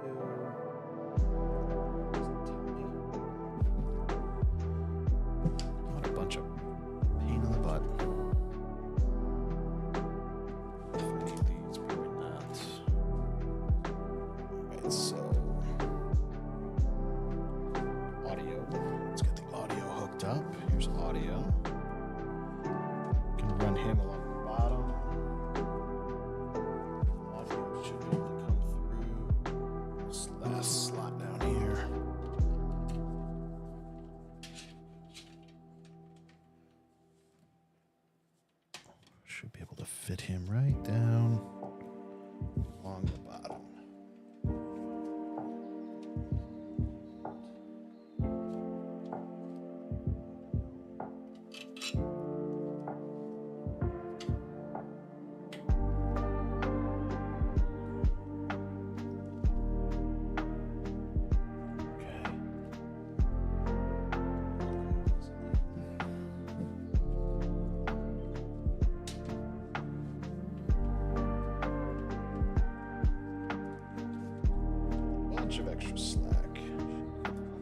And where is what a bunch of pain in the butt. If I need these, probably not. Alright, so audio. Let's get the audio hooked up. Here's audio. Can run him along the bottom. Audio should be able to come through this last slot down here. Should be able to fit him right down along the bottom. Okay. Bunch of extra slack.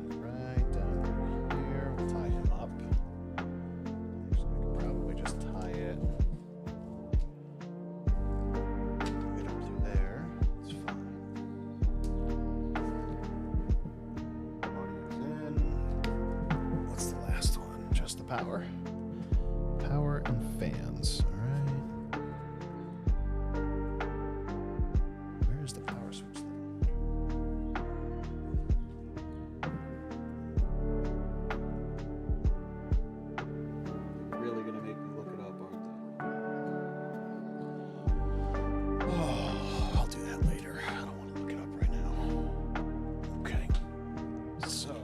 Right down here. We'll tie him up. So I could probably just tie it right up through there. It's fine. Audio's in. What's the last one? Just the power. Power and fans. All right. Where's the power switch then? Really gonna make me look it up, aren't they? Oh, I'll do that later. I don't want to look it up right now. Okay. So,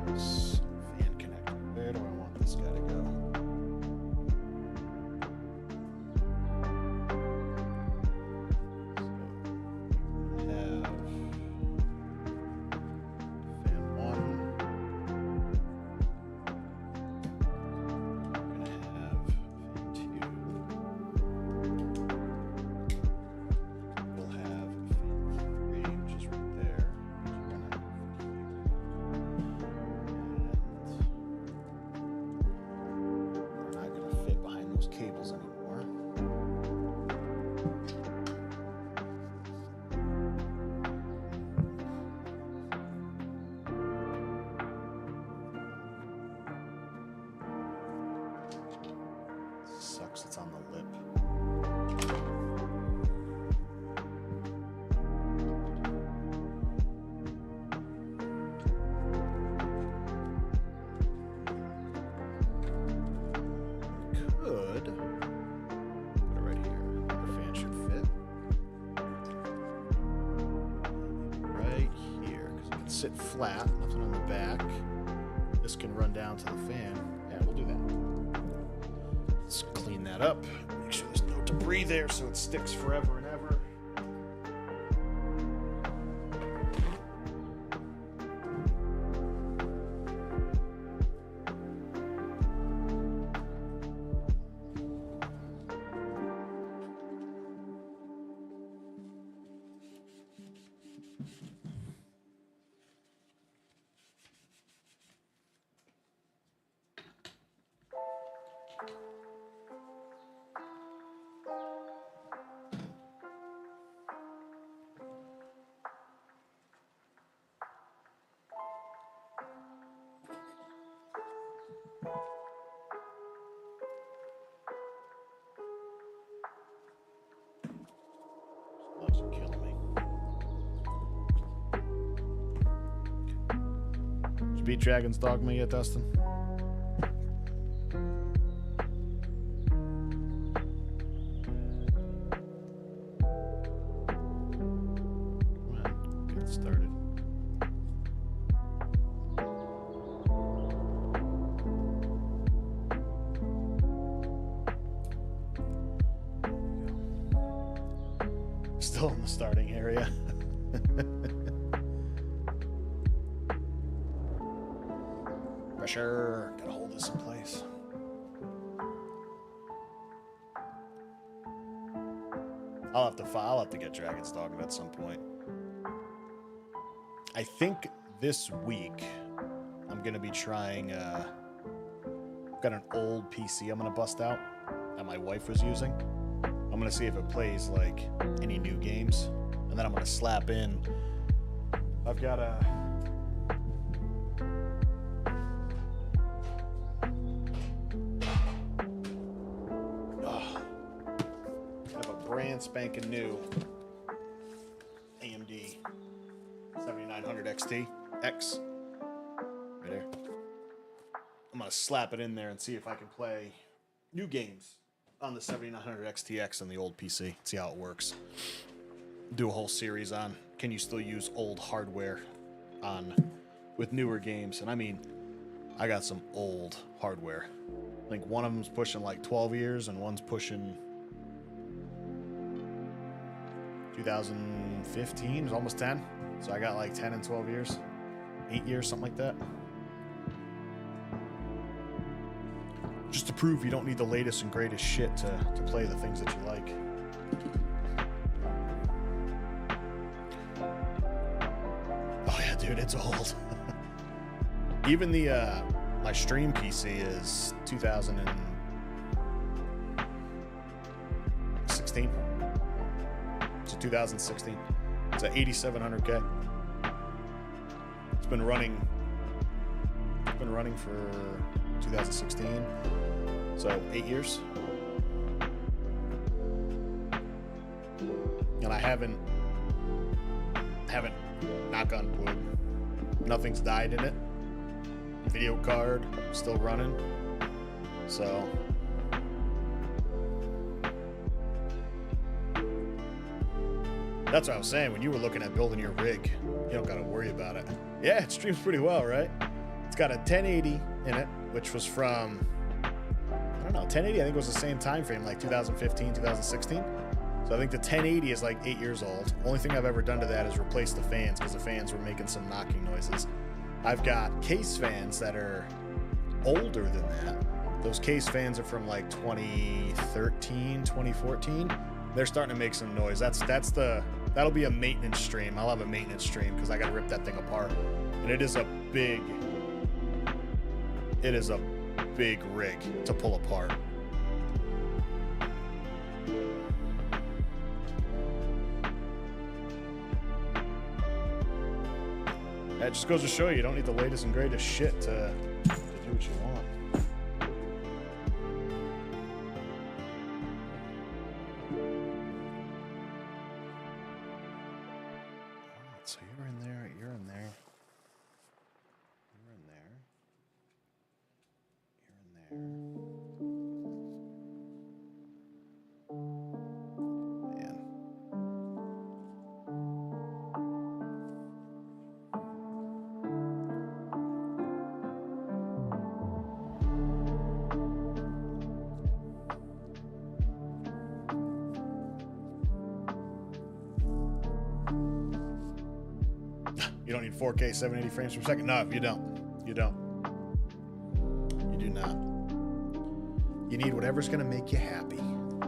this fan connector. Where do I want this guy? because it's on the lip. Could put it right here. The fan should fit right here because it can sit flat, nothing on the back. This can run down to the fan. Yeah, we'll do that. Let's clean that up. Make sure there's no debris there so it sticks forever and ever. Loves killing me. Did you beat Dragon's Dogma yet, Dustin? Come on, get it started. Still in the starting area. Pressure. Gotta hold this in place. I'll have to get Dragon's Dogma at some point. I think this week I'm gonna be trying. I've got an old PC I'm gonna bust out that my wife was using. I'm gonna see if it plays like any new games, and then I'm gonna slap in. I've got a I have a brand spanking new AMD 7900 XT X right there. I'm gonna slap it in there and see if I can play new games on the 7900 XTX on the old PC. See how it works. Do a whole series on can you still use old hardware with newer games. And I mean, I got some old hardware. I think one of them's pushing like 12 years and one's pushing 2015. It's almost 10. So I got like 10 and 12 years. 8 years, something like that. Just to prove you don't need the latest and greatest shit to play the things that you like. Oh yeah, dude, it's old. Even the my stream PC is 2016. So 2016. It's a 8700K. It's been running for 2016. So 8 years. And I haven't, knock on wood, nothing's died in it. Video card still running. So that's what I was saying. When you were looking at building your rig, you don't got to worry about it. Yeah, it streams pretty well, right? It's got a 1080 in it, which was from, I don't know, 1080 I think was the same time frame, like 2015, 2016. So I think the 1080 is like 8 years old. Only thing I've ever done to that is replace the fans because the fans were making some knocking noises. I've got case fans that are older than that. Those case fans are from like 2013, 2014. They're starting to make some noise. That'll be a maintenance stream. I'll have a maintenance stream because I got to rip that thing apart. And it is a big rig to pull apart. That just goes to show you don't need the latest and greatest shit to do what you want. don't need 4K 780 frames per second. No, you don't. You don't. You do not. You need whatever's going to make you happy.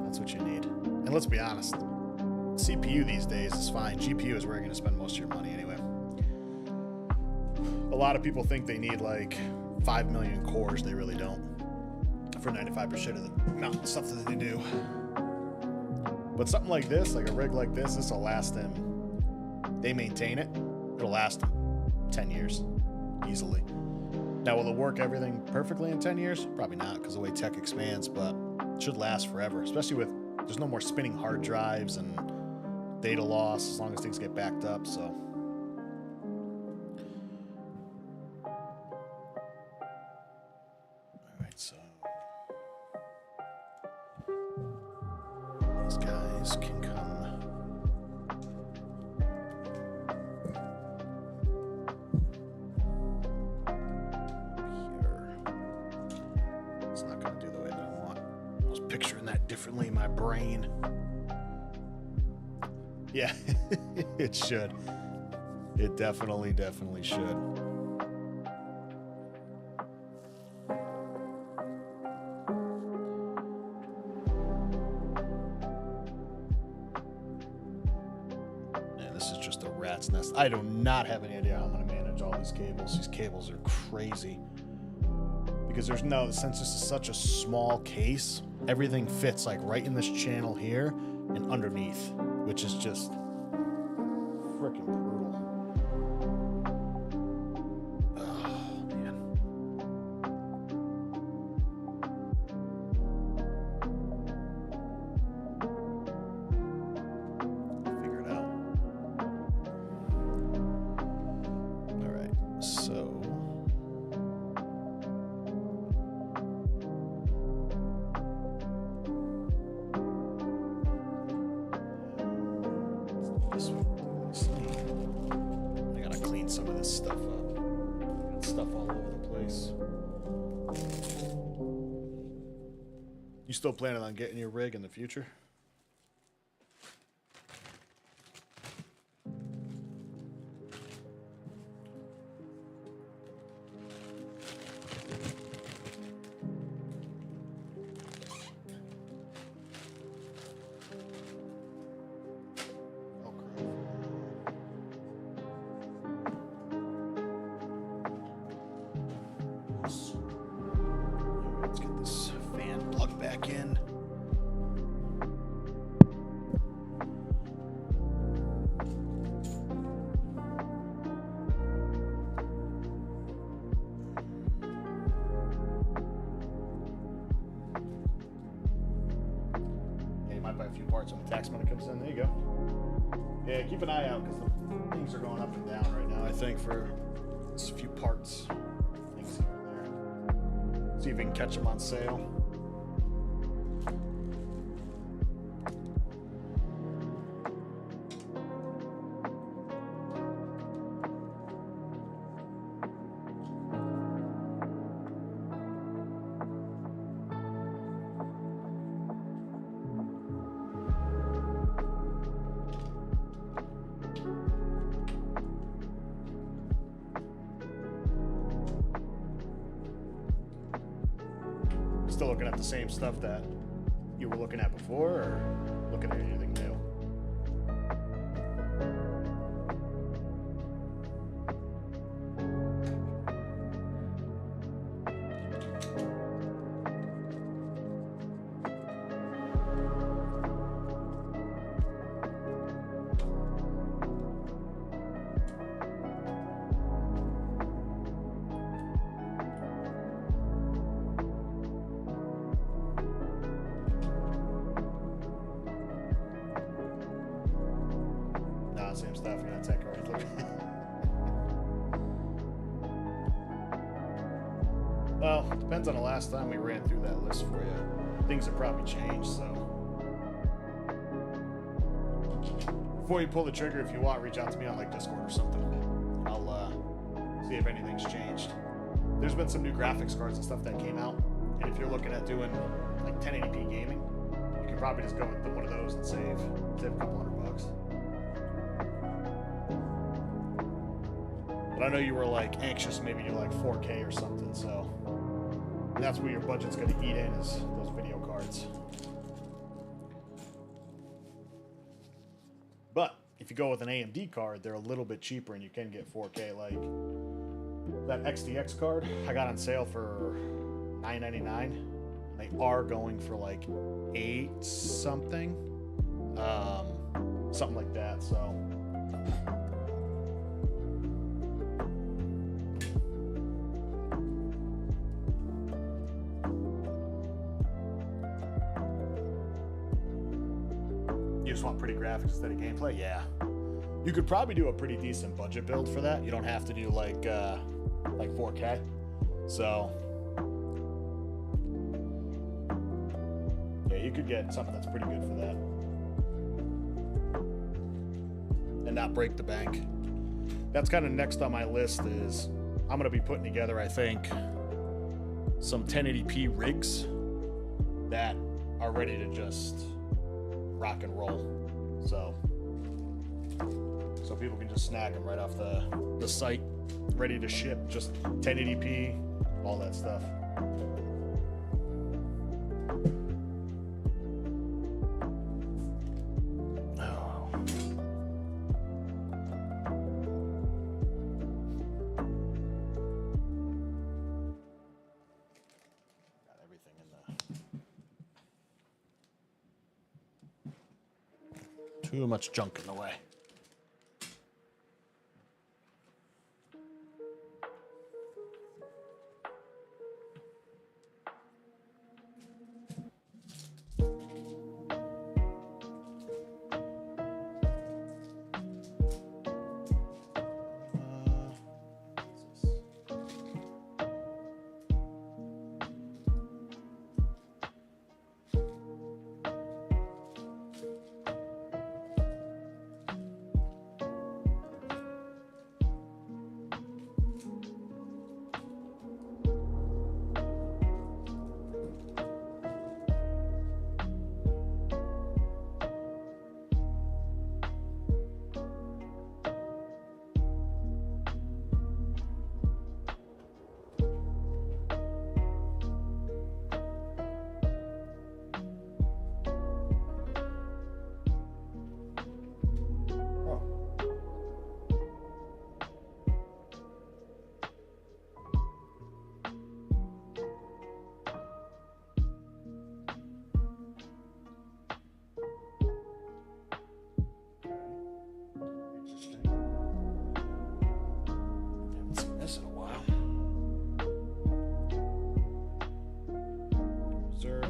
That's what you need. And let's be honest, CPU these days is fine. GPU is where you're going to spend most of your money anyway. A lot of people think they need like 5 million cores. They really don't. For 95% of the amount of stuff that they do. But something like this, like a rig like this will last them. They maintain it. It'll last them 10 years easily. Now, will it work everything perfectly in 10 years? Probably not, because the way tech expands, but it should last forever, especially with there's no more spinning hard drives and data loss as long as things get backed up, so. All right, so these guys can come. Picturing that differently in my brain. Yeah, it should. It definitely should. Man, this is just a rat's nest. I do not have any idea how I'm going to manage all these cables. These cables are crazy. Because there's no, since this is such a small case, everything fits like right in this channel here and underneath, which is just freaking brutal. Oh, man. Figure it out. All right, so. I gotta clean some of this stuff up. Got stuff all over the place. You still planning on getting your rig in the future? Let's get this fan plugged back in. Yeah, you might buy a few parts when the tax money comes in. There you go. Yeah, keep an eye out because the things are going up and down right now, I think, for a few parts. Things here and there. See if we can catch them on sale. Still looking at the same stuff that you were looking at before, or looking at anything new? Same stuff, you're gonna take right look. Well, depends on the last time we ran through that list for you. Things have probably changed, so. Before you pull the trigger, if you want, reach out to me on like Discord or something. I'll see if anything's changed. There's been some new graphics cards and stuff that came out, and if you're looking at doing like 1080p gaming, you can probably just go with one of those and save a couple $100. But I know you were like anxious maybe to like 4K or something, so. And that's where your budget's going to eat in, is those video cards. But if you go with an AMD card, they're a little bit cheaper and you can get 4K. Like that XDX card I got on sale for $9.99. And they are going for like $8 something. Something like that, so. You just want pretty graphics instead of gameplay? Yeah. You could probably do a pretty decent budget build for that. You don't have to do like 4K. So yeah, you could get something that's pretty good for that. And not break the bank. That's kind of next on my list is I'm going to be putting together, I think, some 1080p rigs that are ready to just rock and roll. So people can just snag them right off the site, ready to ship, just 1080p, all that stuff. Too much junk in the way.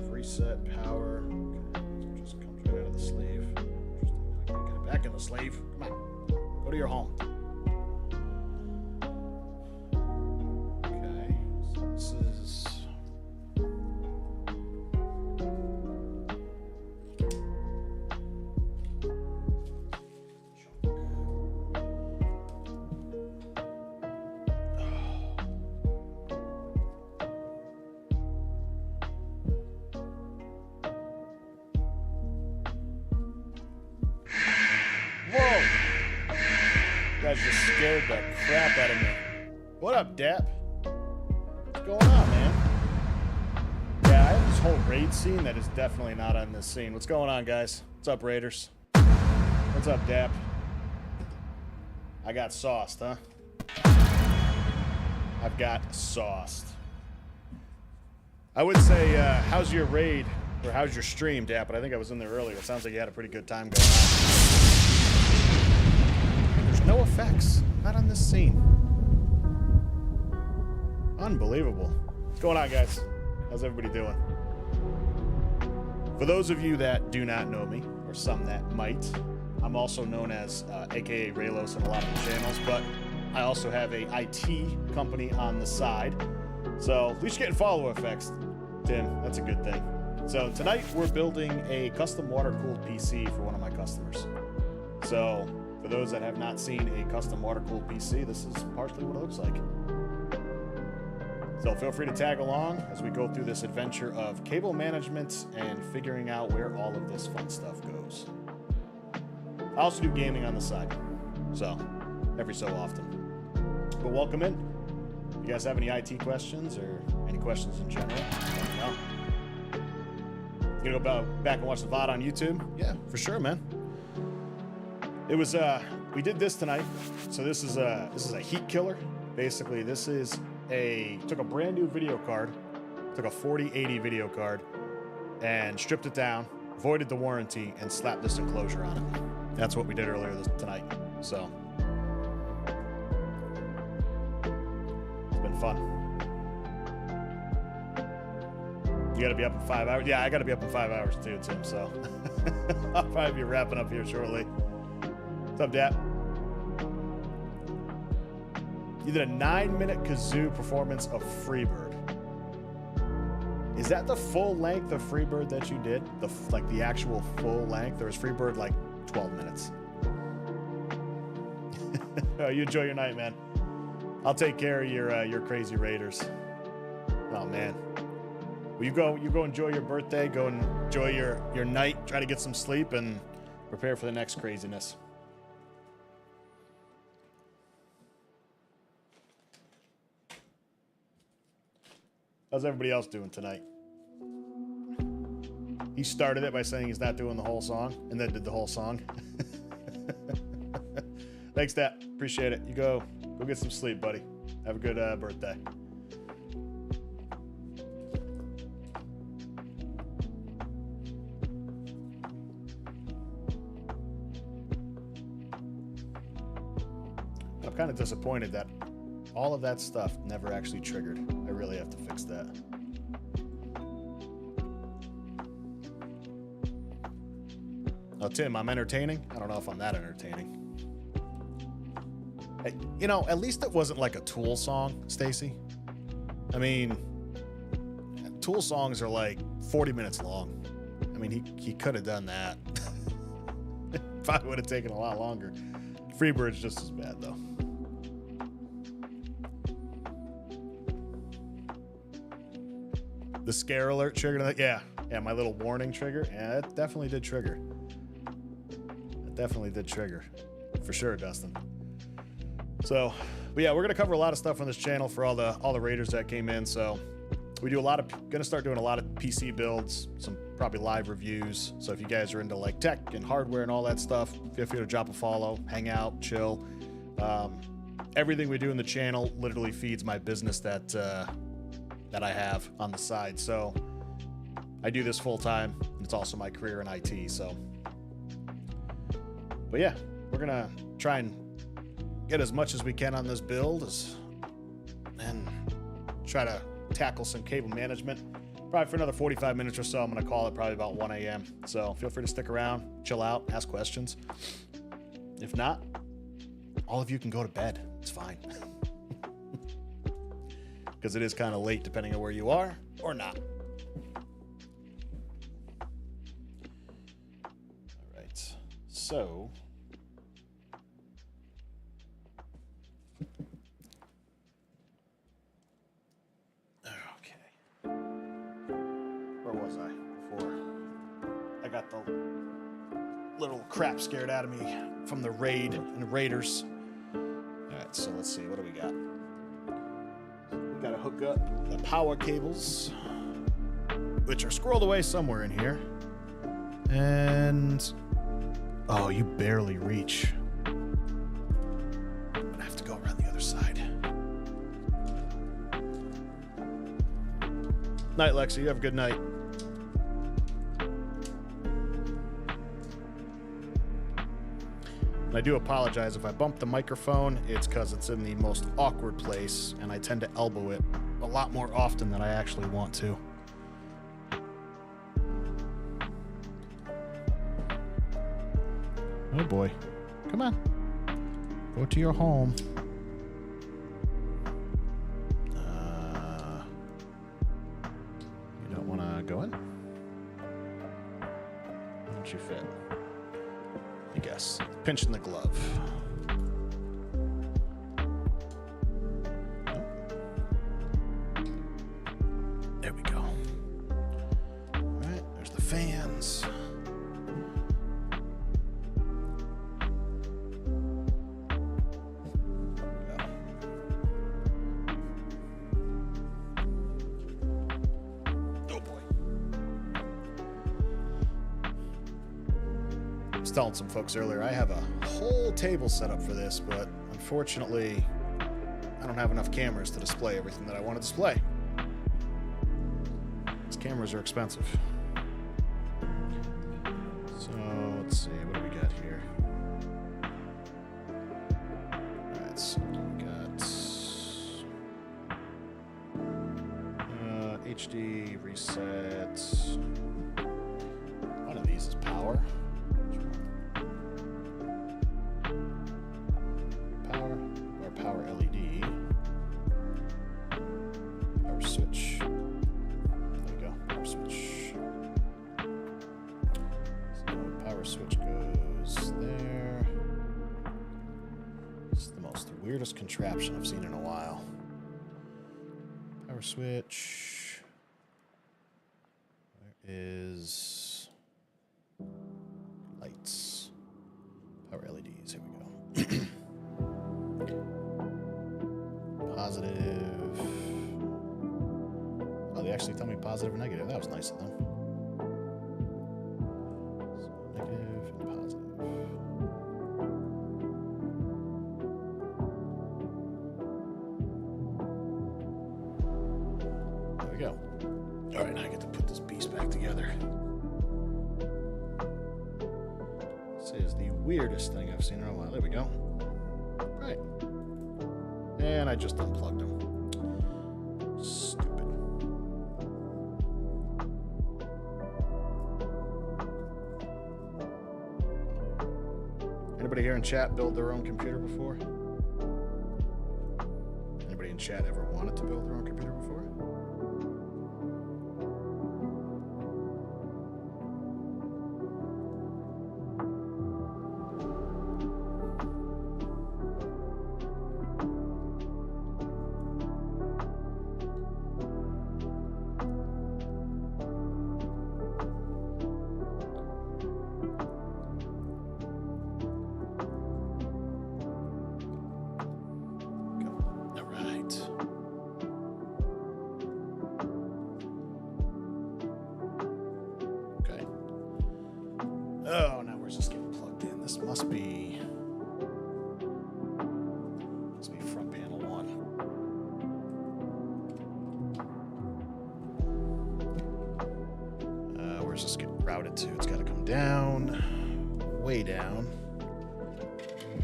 Reset power. Okay, so it just comes right out of the sleeve. Interesting. I can't get it back in the sleeve. Come on. Go to your home. Okay, so this is. You guys just scared the crap out of me. What up, Dap? What's going on, man? Yeah, I have this whole raid scene that is definitely not on this scene. What's going on, guys? What's up, Raiders? What's up, Dap? I got sauced, huh? I've got sauced. I would say, how's your raid, or how's your stream, Dap? But I think I was in there earlier. It sounds like you had a pretty good time going on. No effects. Not on this scene. Unbelievable. What's going on, guys? How's everybody doing? For those of you that do not know me, or some that might, I'm also known as AKA Raylos in a lot of the channels, but I also have a IT company on the side. So at least you're getting follow effects, Tim. That's a good thing. So tonight we're building a custom water-cooled PC for one of my customers. So for those that have not seen a custom water-cooled PC, this is partially what it looks like. So feel free to tag along as we go through this adventure of cable management and figuring out where all of this fun stuff goes. I also do gaming on the side, so every so often. But welcome in. If you guys have any IT questions or any questions in general, let me know. You gonna go back and watch the VOD on YouTube? Yeah, for sure, man. It was we did this tonight. So this is a heat killer. Basically, this is took a brand new video card, took a 4080 video card, and stripped it down, voided the warranty, and slapped this enclosure on it. That's what we did earlier tonight. So it's been fun. You gotta be up in 5 hours. Yeah, I gotta be up in 5 hours too, Tim. So I'll probably be wrapping up here shortly. What's up, Dap? You did a 9-minute kazoo performance of Freebird. Is that the full length of Freebird that you did? The actual full length? Or was Freebird like 12 minutes? Oh, you enjoy your night, man. I'll take care of your crazy Raiders. Oh man. Well, you go enjoy your birthday, go enjoy your night, try to get some sleep and prepare for the next craziness. How's everybody else doing tonight? He started it by saying he's not doing the whole song, and then did the whole song. Thanks, Dap. Appreciate it. You go get some sleep, buddy. Have a good birthday. I'm kind of disappointed that all of that stuff never actually triggered. I really have to fix that. Oh, Tim, I'm entertaining? I don't know if I'm that entertaining. You know, at least it wasn't like a Tool song, Stacy. I mean, Tool songs are like 40 minutes long. I mean, he could have done that. Probably would have taken a lot longer. Freebird's just as bad, though. The scare alert trigger, yeah, my little warning trigger, yeah, it definitely did trigger. It definitely did trigger, for sure, Dustin. So, but yeah, we're gonna cover a lot of stuff on this channel for all the Raiders that came in. So, we do gonna start doing a lot of PC builds, some probably live reviews. So if you guys are into like tech and hardware and all that stuff, feel free to drop a follow, hang out, chill. Everything we do in the channel literally feeds my business that I have on the side. So I do this full time. It's also my career in IT. So, but yeah, we're gonna try and get as much as we can on this build and try to tackle some cable management. Probably for another 45 minutes or so. I'm gonna call it probably about 1 a.m. So feel free to stick around, chill out, ask questions. If not, all of you can go to bed. It's fine. Because it is kind of late depending on where you are or not. All right, so okay, where was I before I got the little crap scared out of me from the raid and Raiders? All right, so let's see, what do we got? Got to hook up the power cables, which are squirreled away somewhere in here. And oh, you barely reach. I'm gonna have to go around the other side. Night, Lexi. You have a good night. And I do apologize if I bump the microphone. It's because it's in the most awkward place, and I tend to elbow it a lot more often than I actually want to. Oh boy. Come on. Go to your home. You don't want to go in? Why don't you fit? I guess. Pinching the glove. There we go. All right, there's the fans. was telling some folks earlier, I have a whole table set up for this, but unfortunately, I don't have enough cameras to display everything that I want to display. These cameras are expensive. So, let's see, what do we got here? Alright, so we got HD reset. One of these is power. Power or power LED. Power switch. There we go. Power switch. So power switch goes there. This is the most weirdest contraption I've seen in a while. Power switch. Where is lights? Power LEDs. Here we go. Positive. Oh, they actually tell me positive and negative. That was nice of them. So negative and positive. There we go. All right, now I get to put this beast back together. This is the weirdest thing I've seen in a while. There we go. Right. And I just unplugged them. Stupid. Anybody here in chat build their own computer before? Anybody in chat ever wanted to build their own computer before? Oh, now we're just getting plugged in. This must be front panel 1. Where's this getting routed to? It's got to come down, way down,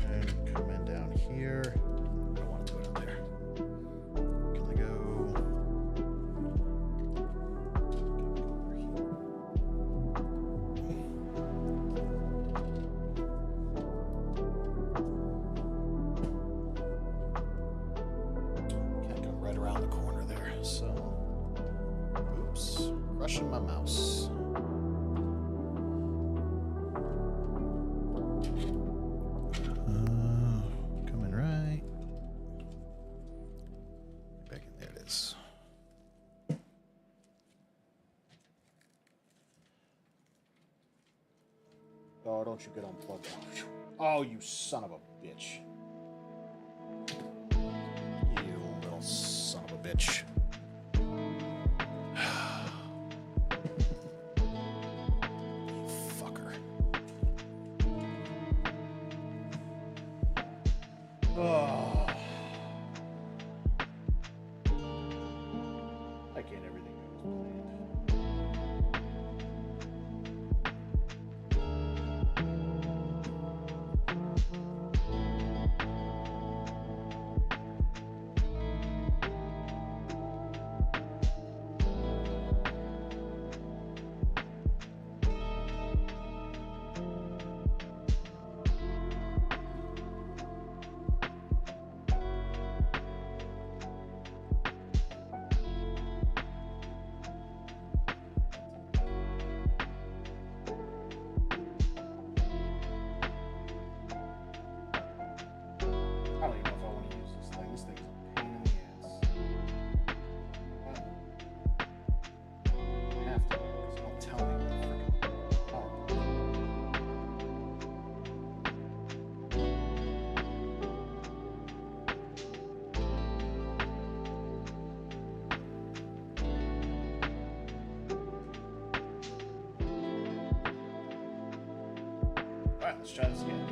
and come in down here. I don't want to put it in there. Can I go? Around the corner there, so oops, crushing my mouse. Coming right back in. There it is. Oh, don't you get unplugged. Oh, you son of a bitch. You little son of a bitch. You fucker. Oh. I can't everything go as planned. Let's try this again.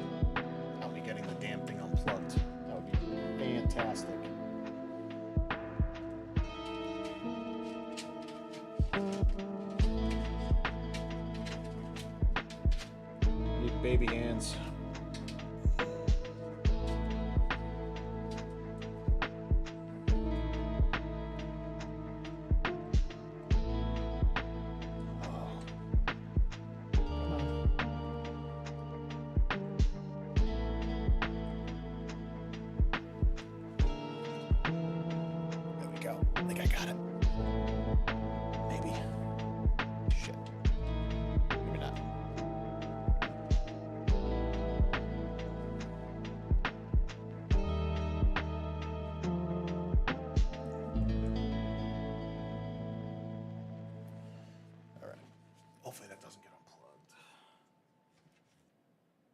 Without me getting the damn thing unplugged. That would be fantastic. Need baby hands. I think I got it. Maybe. Shit. Maybe not. Alright. Hopefully that doesn't get unplugged.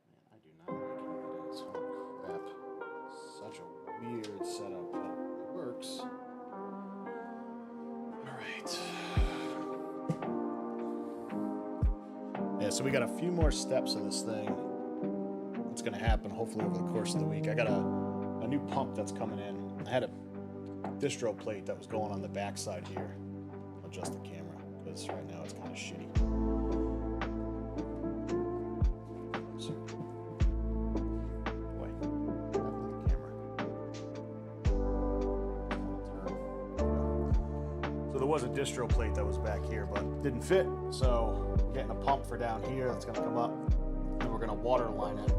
Man, I do not like how it is. Oh crap. Such a weird setup, but it works. Yeah, so we got a few more steps of this thing. It's going to happen hopefully over the course of the week. I got a new pump that's coming in. I had a distro plate that was going on the back side here. I'll adjust the camera because right now it's kind of shitty. So, boy, the camera. So there was a distro plate that was back here, but didn't fit. So we're getting a pump for down here that's going to come up, and we're going to water line it.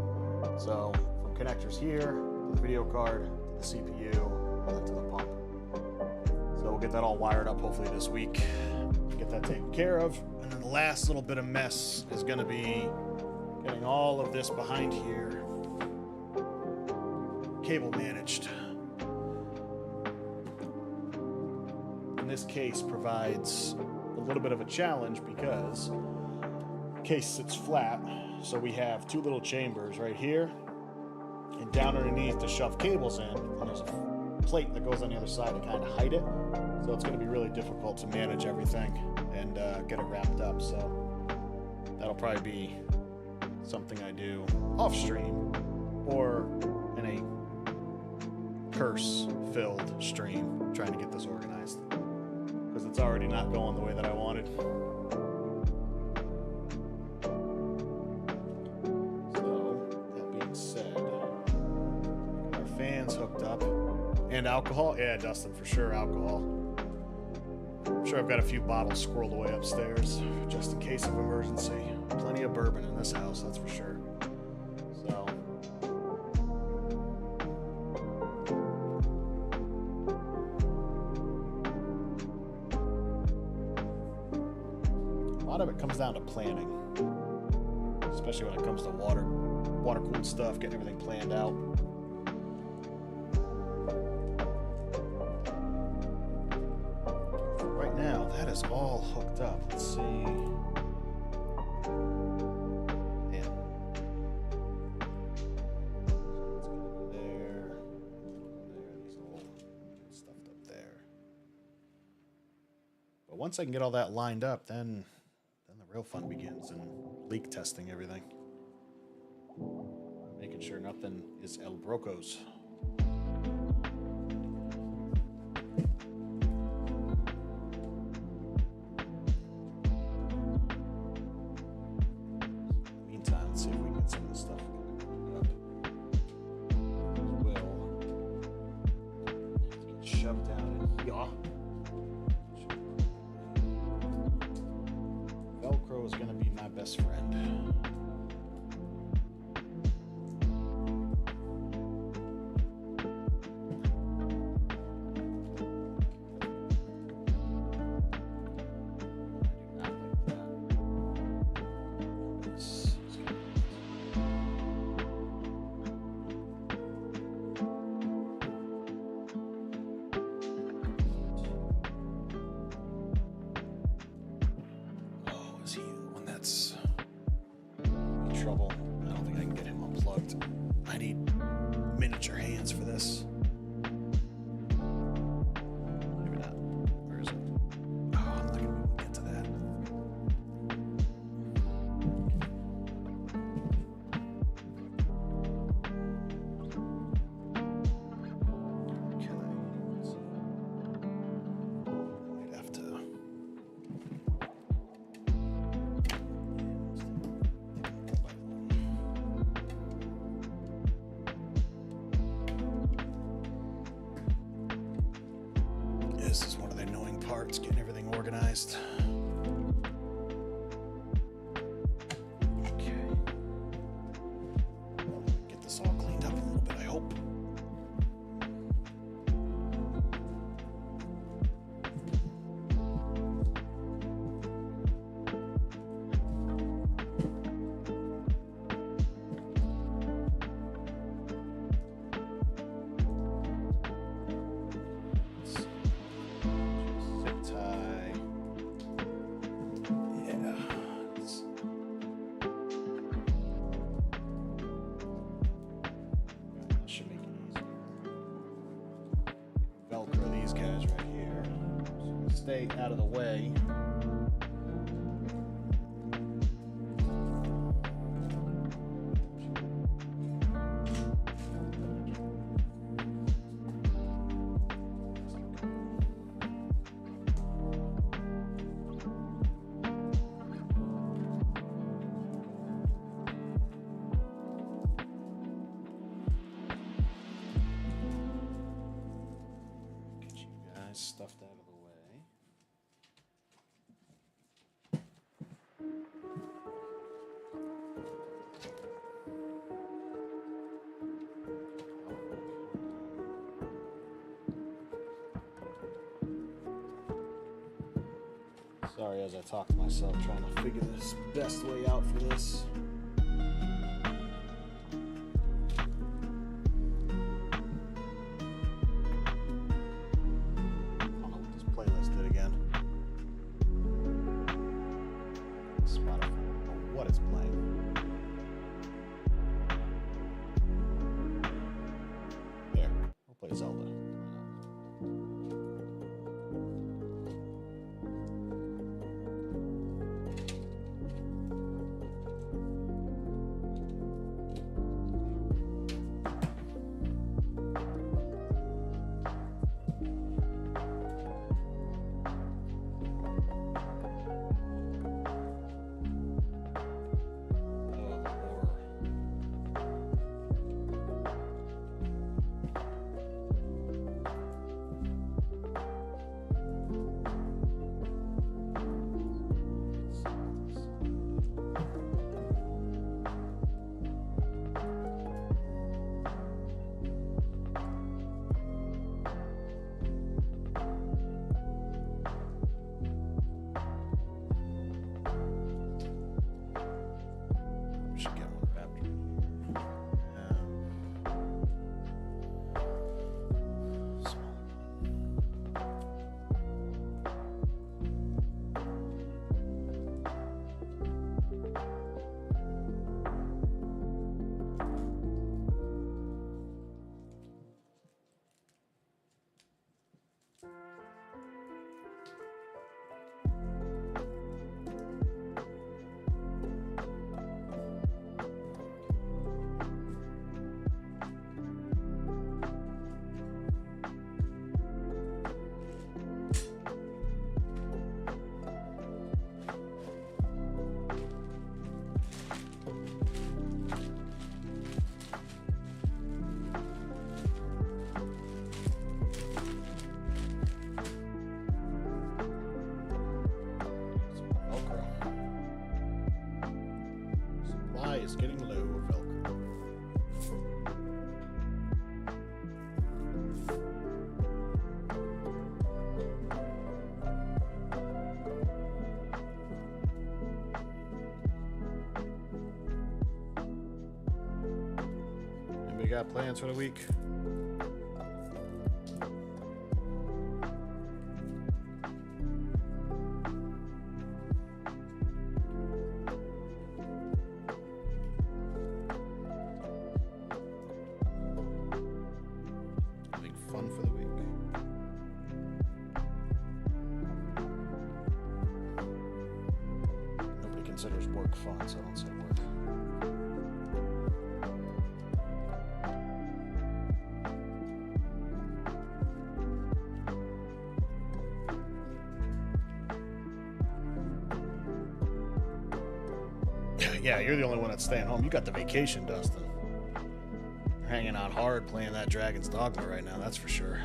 So from connectors here to the video card to the CPU and then to the pump. So we'll get that all wired up hopefully this week. Get that taken care of, and then the last little bit of mess is going to be getting all of this behind here cable managed. This case provides a little bit of a challenge because the case sits flat, so we have two little chambers right here and down underneath to shove cables in, and there's a plate that goes on the other side to kind of hide it, so it's going to be really difficult to manage everything and get it wrapped up. So that'll probably be something I do off stream or in a curse-filled stream trying to get this organized. Because it's already not going the way that I wanted. So, that being said, our fans hooked up. And alcohol? Yeah, Dustin, for sure, alcohol. I'm sure I've got a few bottles squirreled away upstairs, just in case of emergency. Plenty of bourbon in this house, that's for sure. So... a lot of it comes down to planning, especially when it comes to water-cooled stuff, getting everything planned out. Right now, that is all hooked up. Let's see. Yeah. There. There's all stuffed up there. But once I can get all that lined up, then the real fun begins and leak testing everything. Making sure nothing is El Brocos. Meantime, let's see if we can get some of this stuff up. Will shove down in here. Velcro is going to be my best friend. Trouble. I don't think I can get him unplugged. I need miniature hands for this. Maybe not. Where is it? Oh, I'm not gonna be able to get to that. starts getting everything organized. Okay. Get this all cleaned up a little bit, I hope. Out of the way. Get you guys stuffed out of the way. Sorry as I talk to myself, trying to figure this best way out for this. I don't know what this playlist did again. Spotify, I don't know what it's playing. There, I'll play Zelda. Is getting low, Velcro. Anybody got plans for the week? Fun for the week. Nobody considers work fun, so I don't say work. Yeah, you're the only one that's staying home. You got the vacation, Dustin. You're hanging out hard playing that Dragon's Dogma right now, that's for sure.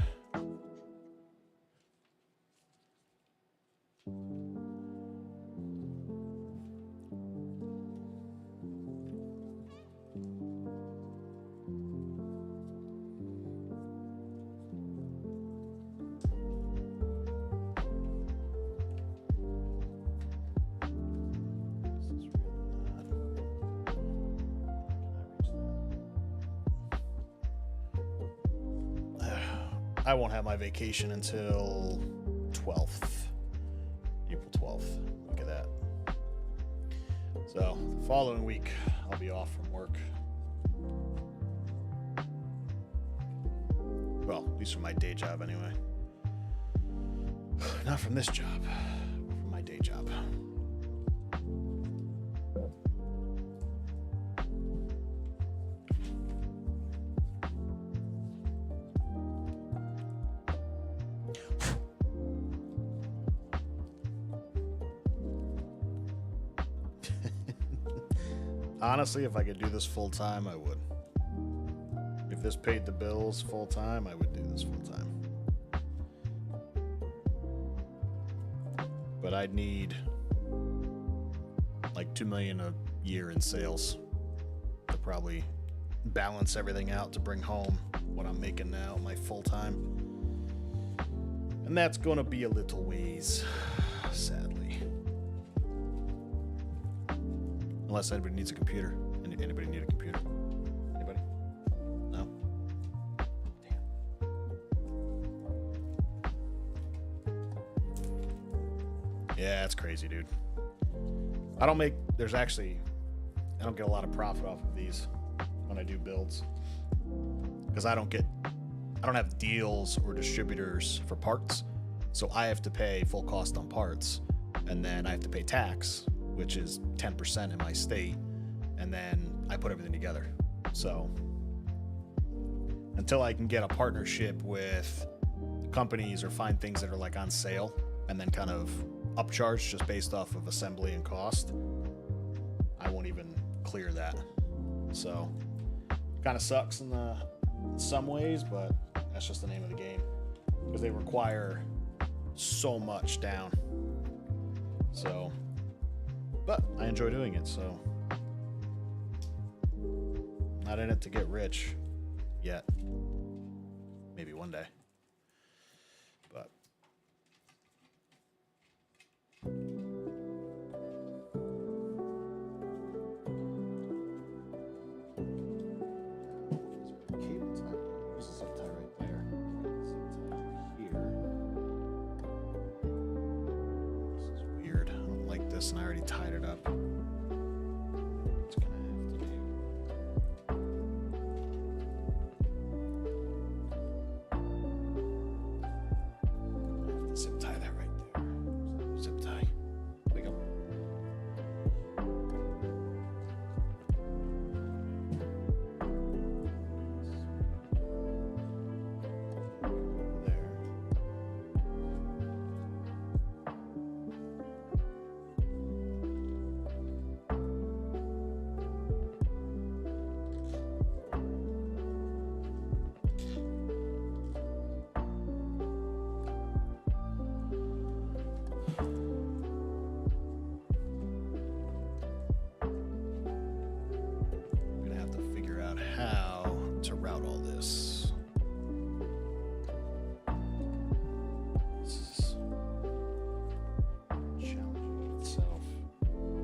I won't have my vacation until 12th. April 12th. Look at that. So, the following week, I'll be off from work. Well, at least from my day job, anyway. Not from this job, but from my day job. Honestly, if I could do this full time, I would. If this paid the bills full time, I would do this full time. But I'd need like $2 million a year in sales to probably balance everything out to bring home what I'm making now, my full time. And that's going to be a little ways, sadly. Unless anybody needs a computer. Anybody need a computer? Anybody? No? Damn. Yeah, it's crazy, dude. I don't get a lot of profit off of these when I do builds. Because I don't have deals or distributors for parts. So I have to pay full cost on parts. And then I have to pay tax, which is 10% in my state, and then I put everything together. So until I can get a partnership with companies or find things that are like on sale and then kind of upcharge just based off of assembly and cost, I won't even clear that. So kind of sucks in some ways, but that's just the name of the game because they require so much down. So, but I enjoy doing it, so not in it to get rich yet. Maybe one day. But cable tie. There's a zip tie right there. Zip tie here. This is weird. I don't like this, and I already tied it up. It's gonna have to do. I have to zip tie that right there. Zip tie. There we go. There. I'm gonna have to figure out how to route all this. This is challenging in itself.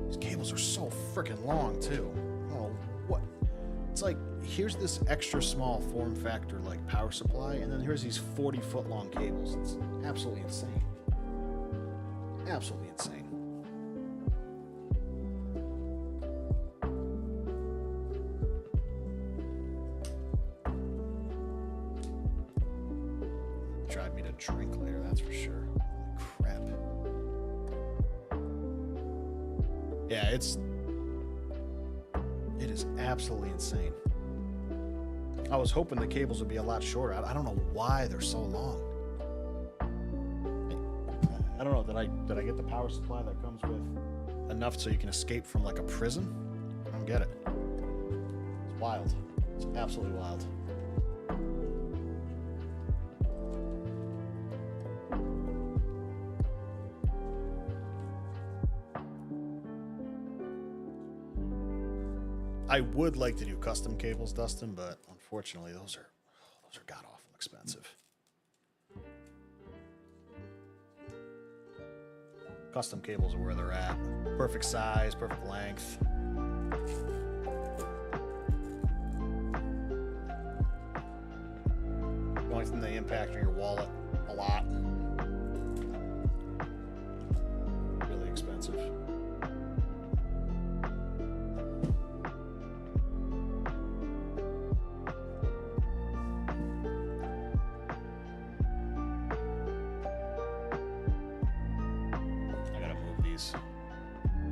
These cables are so freaking long too. I don't know what. It's like here's this extra small form factor like power supply, and then here's these 40-foot long cables. It's absolutely insane. Absolutely insane. Drive me to drink later, that's for sure. Holy crap. Yeah, it is absolutely insane. I was hoping the cables would be a lot shorter. I don't know why they're so long. I don't know. Did I get the power supply that comes with enough so you can escape from like a prison? I don't get it. It's wild. It's absolutely wild. I would like to do custom cables, Dustin, but unfortunately those are god awful expensive. Custom cables are where they're at. Perfect size, perfect length. The only thing they impact are your wallet a lot. Really expensive. I gotta move these.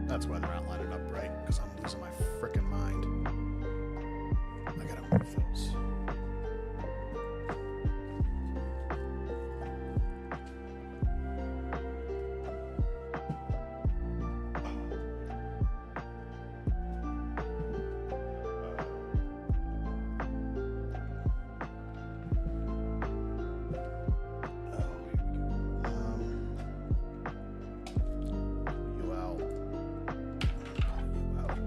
That's why they're not lining up right, because I'm losing my frickin' mind. I gotta move those. You out. You out.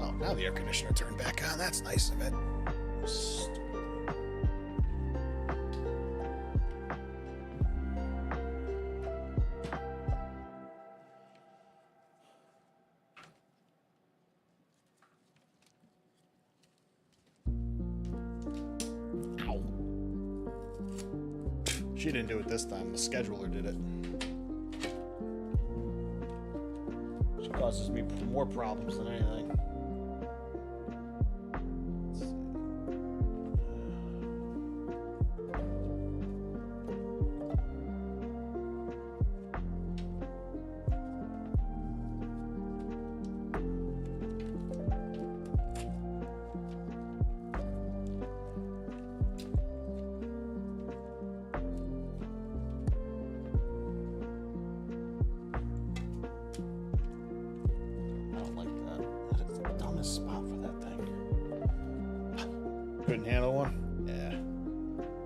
Oh, now the air conditioner turned back on. That's nice of it. Ow. She didn't do it this time. The scheduler did it. She causes me more problems than anything. Let's see. I don't like that. That is the dumbest spot for that thing. Couldn't handle one? Yeah.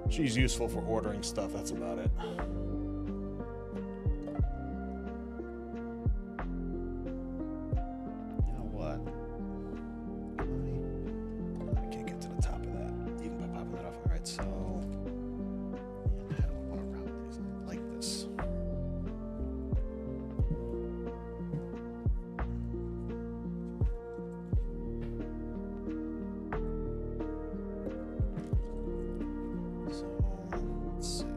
She's useful for ordering stuff, that's about it. You know what? I can't get to the top of that, even by popping that off. Alright, so. And how do I want to route these? Like this. So, let's see. Let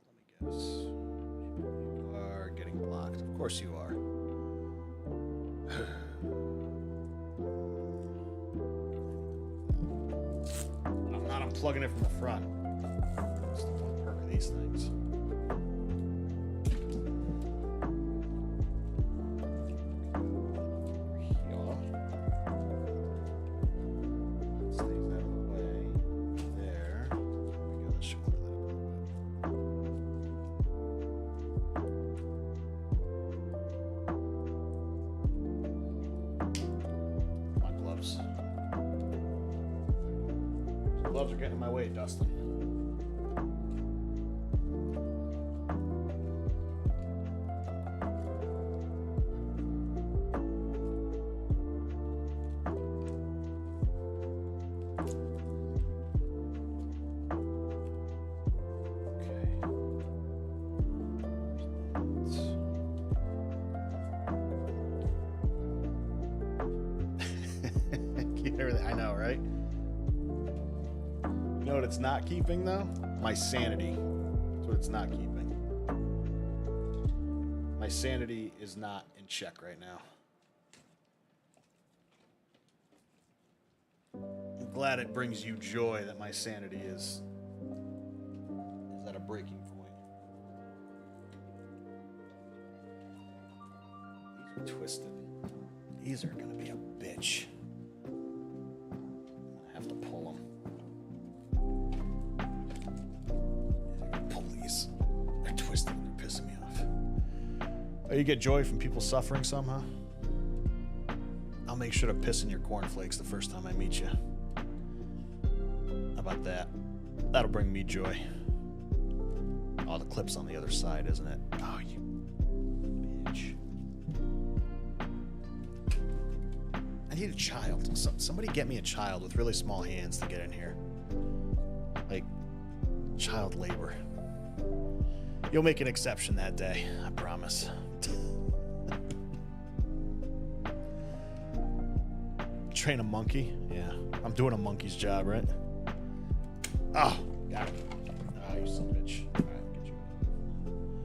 me guess. You are getting blocked. Of course you are. I'm not unplugging it from the front. That's the one perk of these things. Stays out of the way. There. There we go. That should clear that up a little bit. My gloves. Gloves are getting in my way, Dustin. Keep everything. I know, right? You know what it's not keeping, though? My sanity. That's what it's not keeping. My sanity is not in check right now. I'm glad it brings you joy that my sanity is at a breaking point. These are twisted. These are gonna be a bitch. I'm gonna have to pull them. Oh, you get joy from people suffering somehow? I'll make sure to piss in your cornflakes the first time I meet you. How about that? That'll bring me joy. Oh, the clip's on the other side, isn't it? Oh, you bitch. I need a child. Somebody get me a child with really small hands to get in here. Like, child labor. You'll make an exception that day, I promise. Train a monkey? Yeah, I'm doing a monkey's job, right? Oh, got it. Oh, you son of a bitch. All right, get you.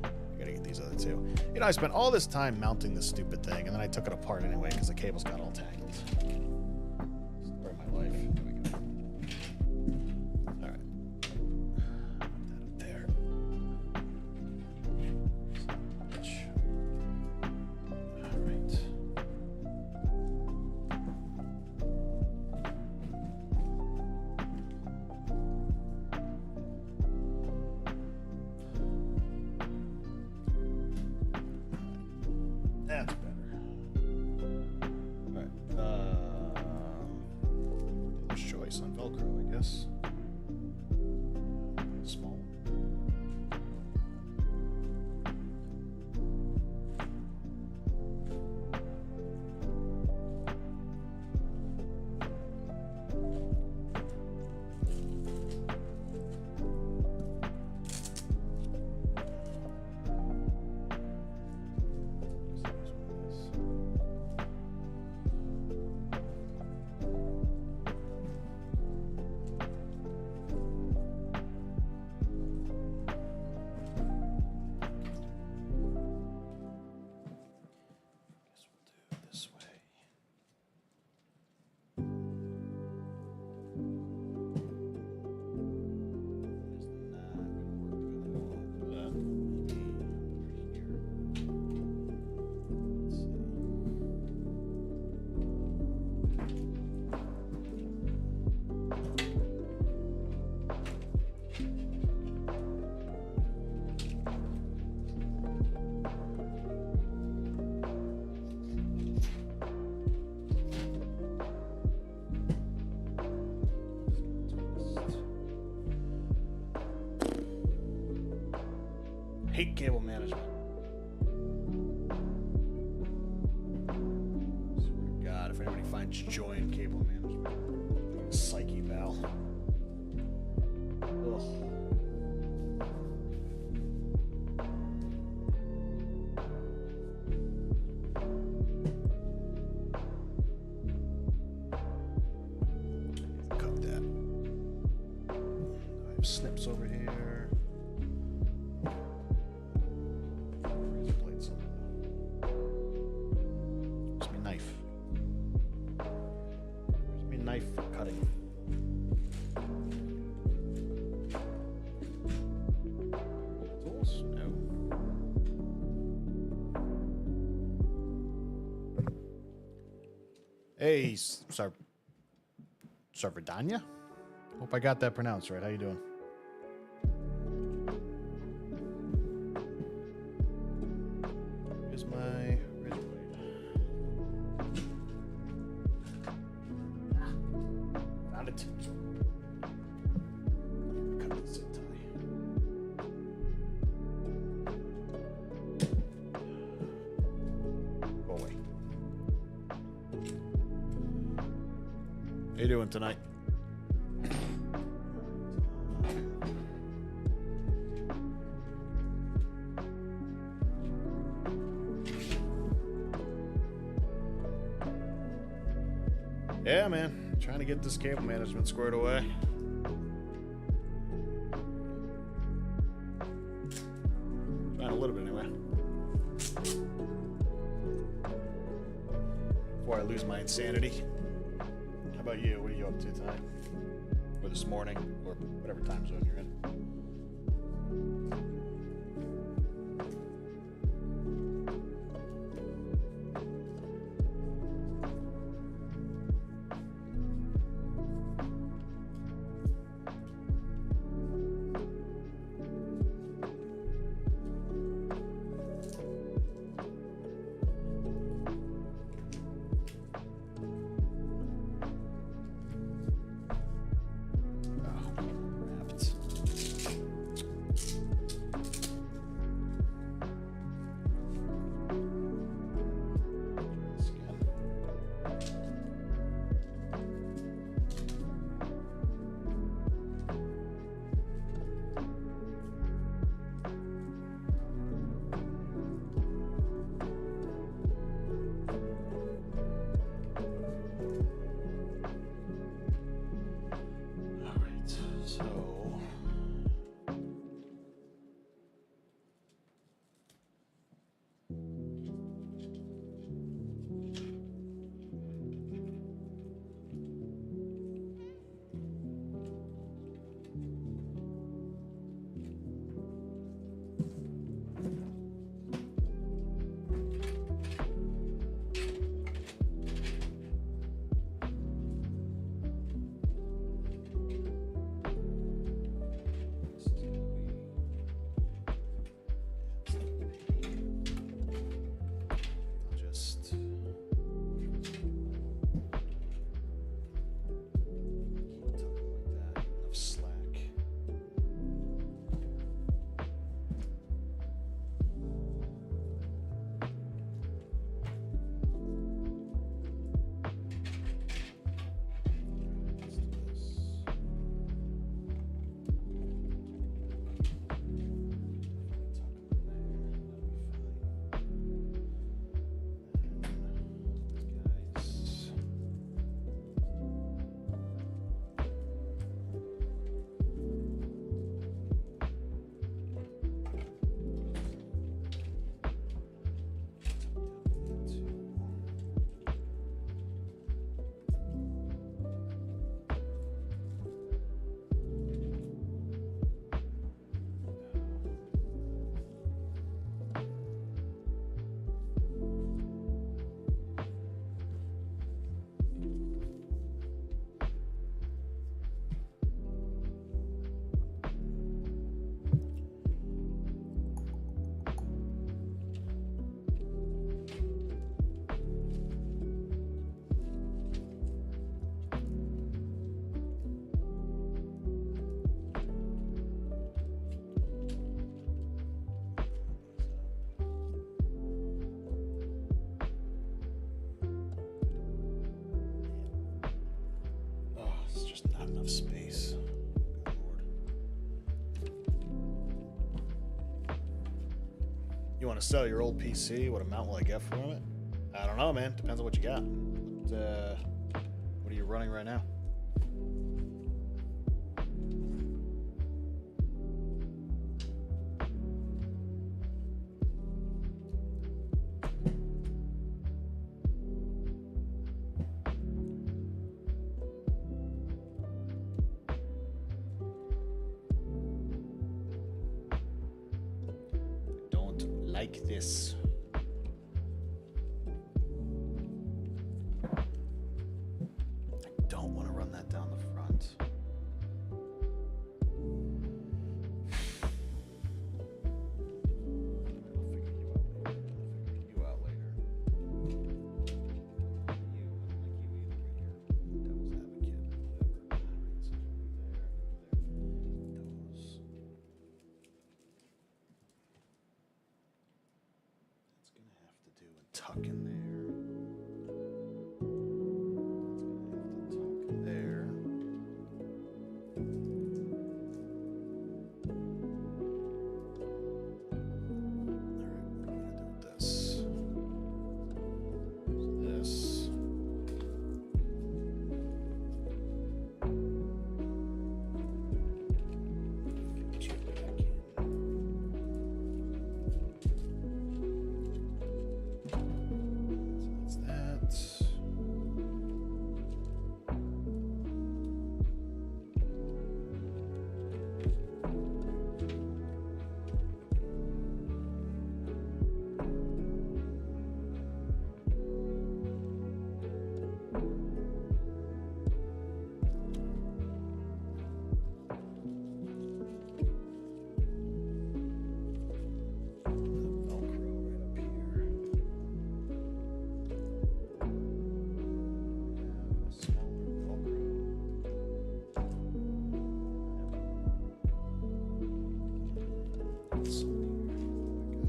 I gotta get these other two. You know, I spent all this time mounting this stupid thing, and then I took it apart anyway because the cables got all tangled. Story of my life. There we go. All right. Put that up there. Bitch. All right. That's better. Alright. Dealer's choice on Velcro, I guess. Small. This way. Hate cable management. Swear to God, if anybody finds joy in cable management, psyche Val. Ugh. Cut that. I have snips over here. Knife for cutting. Tools? No. Hey, Sarvadanya? Hope I got that pronounced right. How you doing? Here's my razor blade. Found it. Cut the zip tie. Go away. How you doing tonight? Yeah, man. Trying to get this cable management squared away. Trying a little bit anyway. Before I lose my insanity. How about you? What are you up to tonight? Or this morning? Or whatever time zone you're in? just not enough space. Good lord. You want to sell your old PC? What amount will I get from it? I don't know, man. Depends on what you got. What are you running right now? Like this. I don't want to run that down the front. I'll figure you out later. You, like you either right here. Devil's advocate, whatever. Right, so those. That's gonna have to do a tuck in there. That's gonna have to tuck there. Alright, what are we gonna do with this? This. Fit you back in. So that's that. Velcro right up here. Smaller Velcro. This one here. So here we go.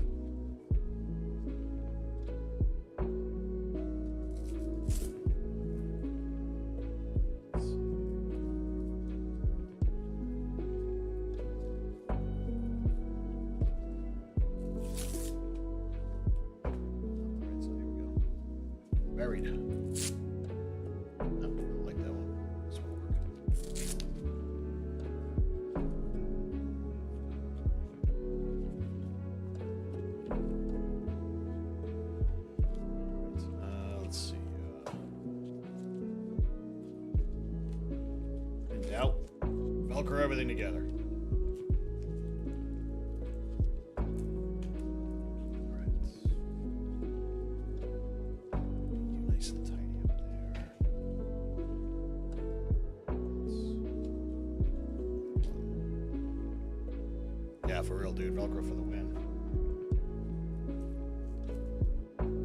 Buried. No, I don't like that one. This one will work. Let's see. In doubt, Velcro everything together. Alright. Nice and tidy up there. Yeah, for real, dude. Velcro for the win.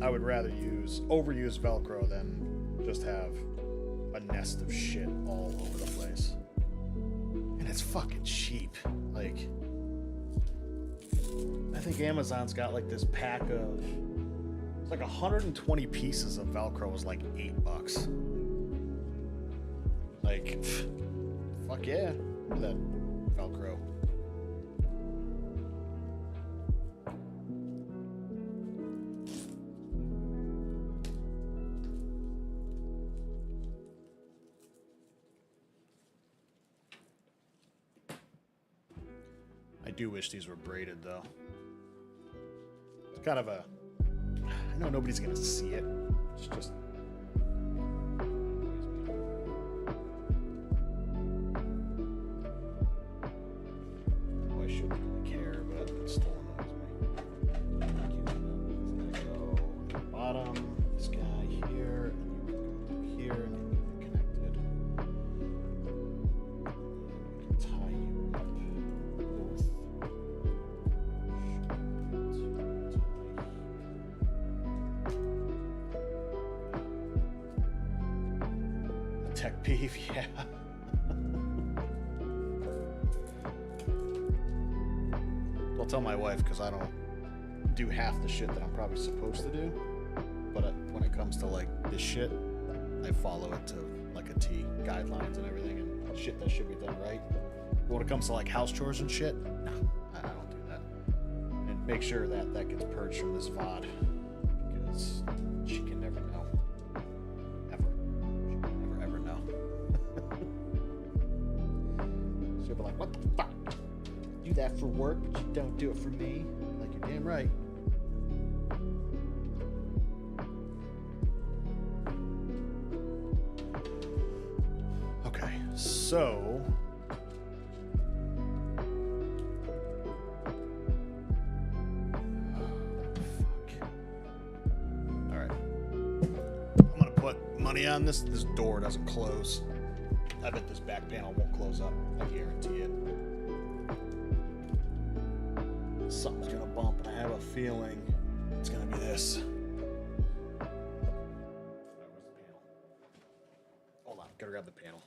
I would rather overuse Velcro than just have a nest of shit all over the place. And it's fucking cheap. Like, I think Amazon's got like this pack of, it's like 120 pieces of Velcro was like $8. Like, fuck yeah, look at that Velcro. I do wish these were braided though. It's kind of a, I know nobody's gonna see it. It's just. Oh, I shouldn't really care, but it still annoys me. He's gonna go to the bottom. This guy here, and you can go through here, and you're connected. We can tie you up both. Tech peeve, yeah. I'll tell my wife because I don't do half the shit that I'm probably supposed to do. But when it comes to like this shit, I follow it to like a T, guidelines and everything. And shit that should be done right. But when it comes to like house chores and shit, no, I don't do that. And make sure that that gets purged from this VOD, because she can never know. Ever. She can never, ever know. She'll be like, what the fuck? Do that for work, but you don't do it for me. Like, you're damn right. Okay, so money on this. This door doesn't close. I bet this back panel won't close up. I guarantee it. Something's gonna bump, and I have a feeling it's gonna be this. Alright, where's the panel? Hold on, gotta grab the panel.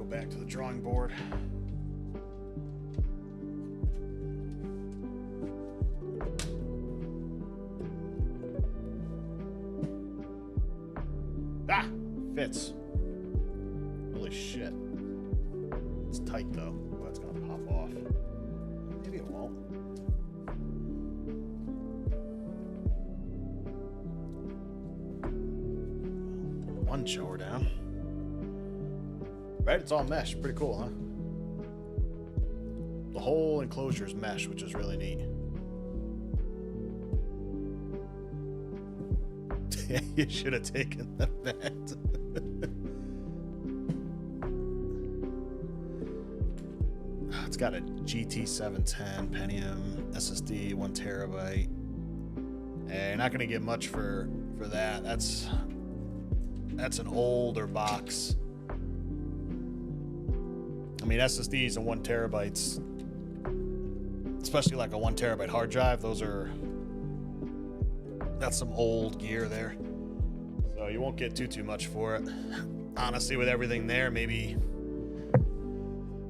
Back to the drawing board. Ah! Fits. Holy shit. It's tight though. Oh, it's gonna pop off. Maybe it won't. One shower down. Right, it's all mesh. Pretty cool, huh? The whole enclosure is mesh, which is really neat. You should have taken the bet. It's got a GT 710 Pentium SSD, 1 terabyte. Hey, you're not gonna get much for that. That's an older box. I mean, SSDs and 1 terabytes, especially like a 1 terabyte hard drive, that's some old gear there. So you won't get too much for it. Honestly, with everything there, maybe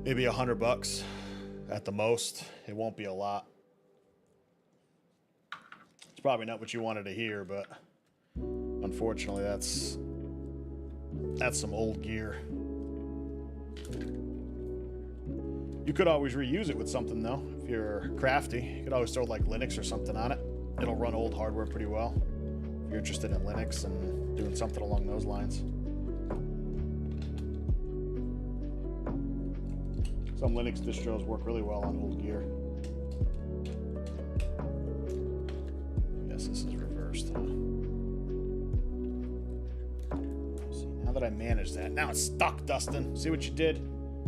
$100 at the most. It won't be a lot. It's probably not what you wanted to hear, but unfortunately, that's some old gear. You could always reuse it with something, though. If you're crafty, you could always throw like Linux or something on it. It'll run old hardware pretty well. If you're interested in Linux and doing something along those lines. Some Linux distros work really well on old gear. I guess this is reversed, huh? See, now that I managed that, now it's stuck, Dustin. See what you did?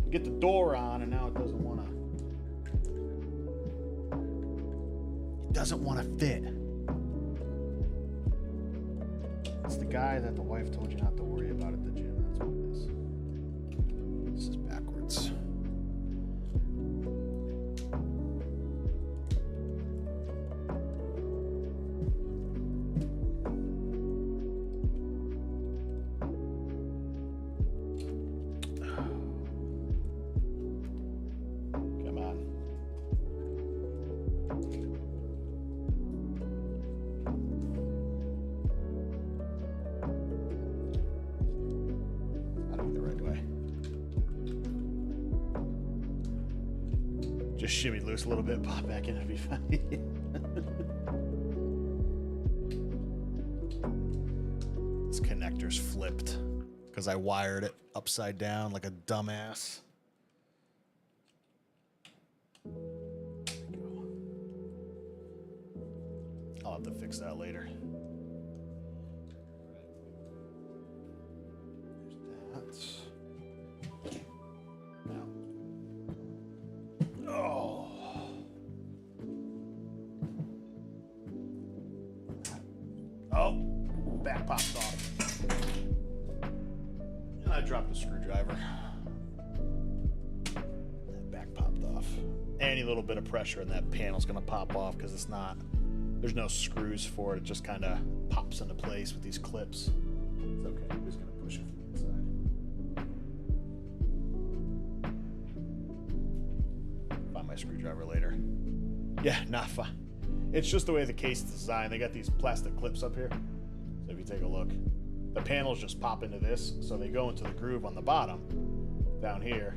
Get the door on, and now it doesn't want to. It doesn't want to fit. It's the guy that the wife told you not to worry about at the gym. That's what it is. This is backwards. Just shimmy loose a little bit, pop back in, it'll be fine. This connector's flipped because I wired it upside down like a dumbass. I'll have to fix that later. There's Now. Oh. Oh, back popped off. And I dropped a screwdriver. That back popped off. Any little bit of pressure and that panel's gonna pop off because it's not, there's no screws for it. It just kind of pops into place with these clips. It's okay, I'm just gonna push it from the inside. Find my screwdriver later. Yeah, not fine. It's just the way the case is designed. They got these plastic clips up here. So if you take a look, the panels just pop into this. So they go into the groove on the bottom, down here.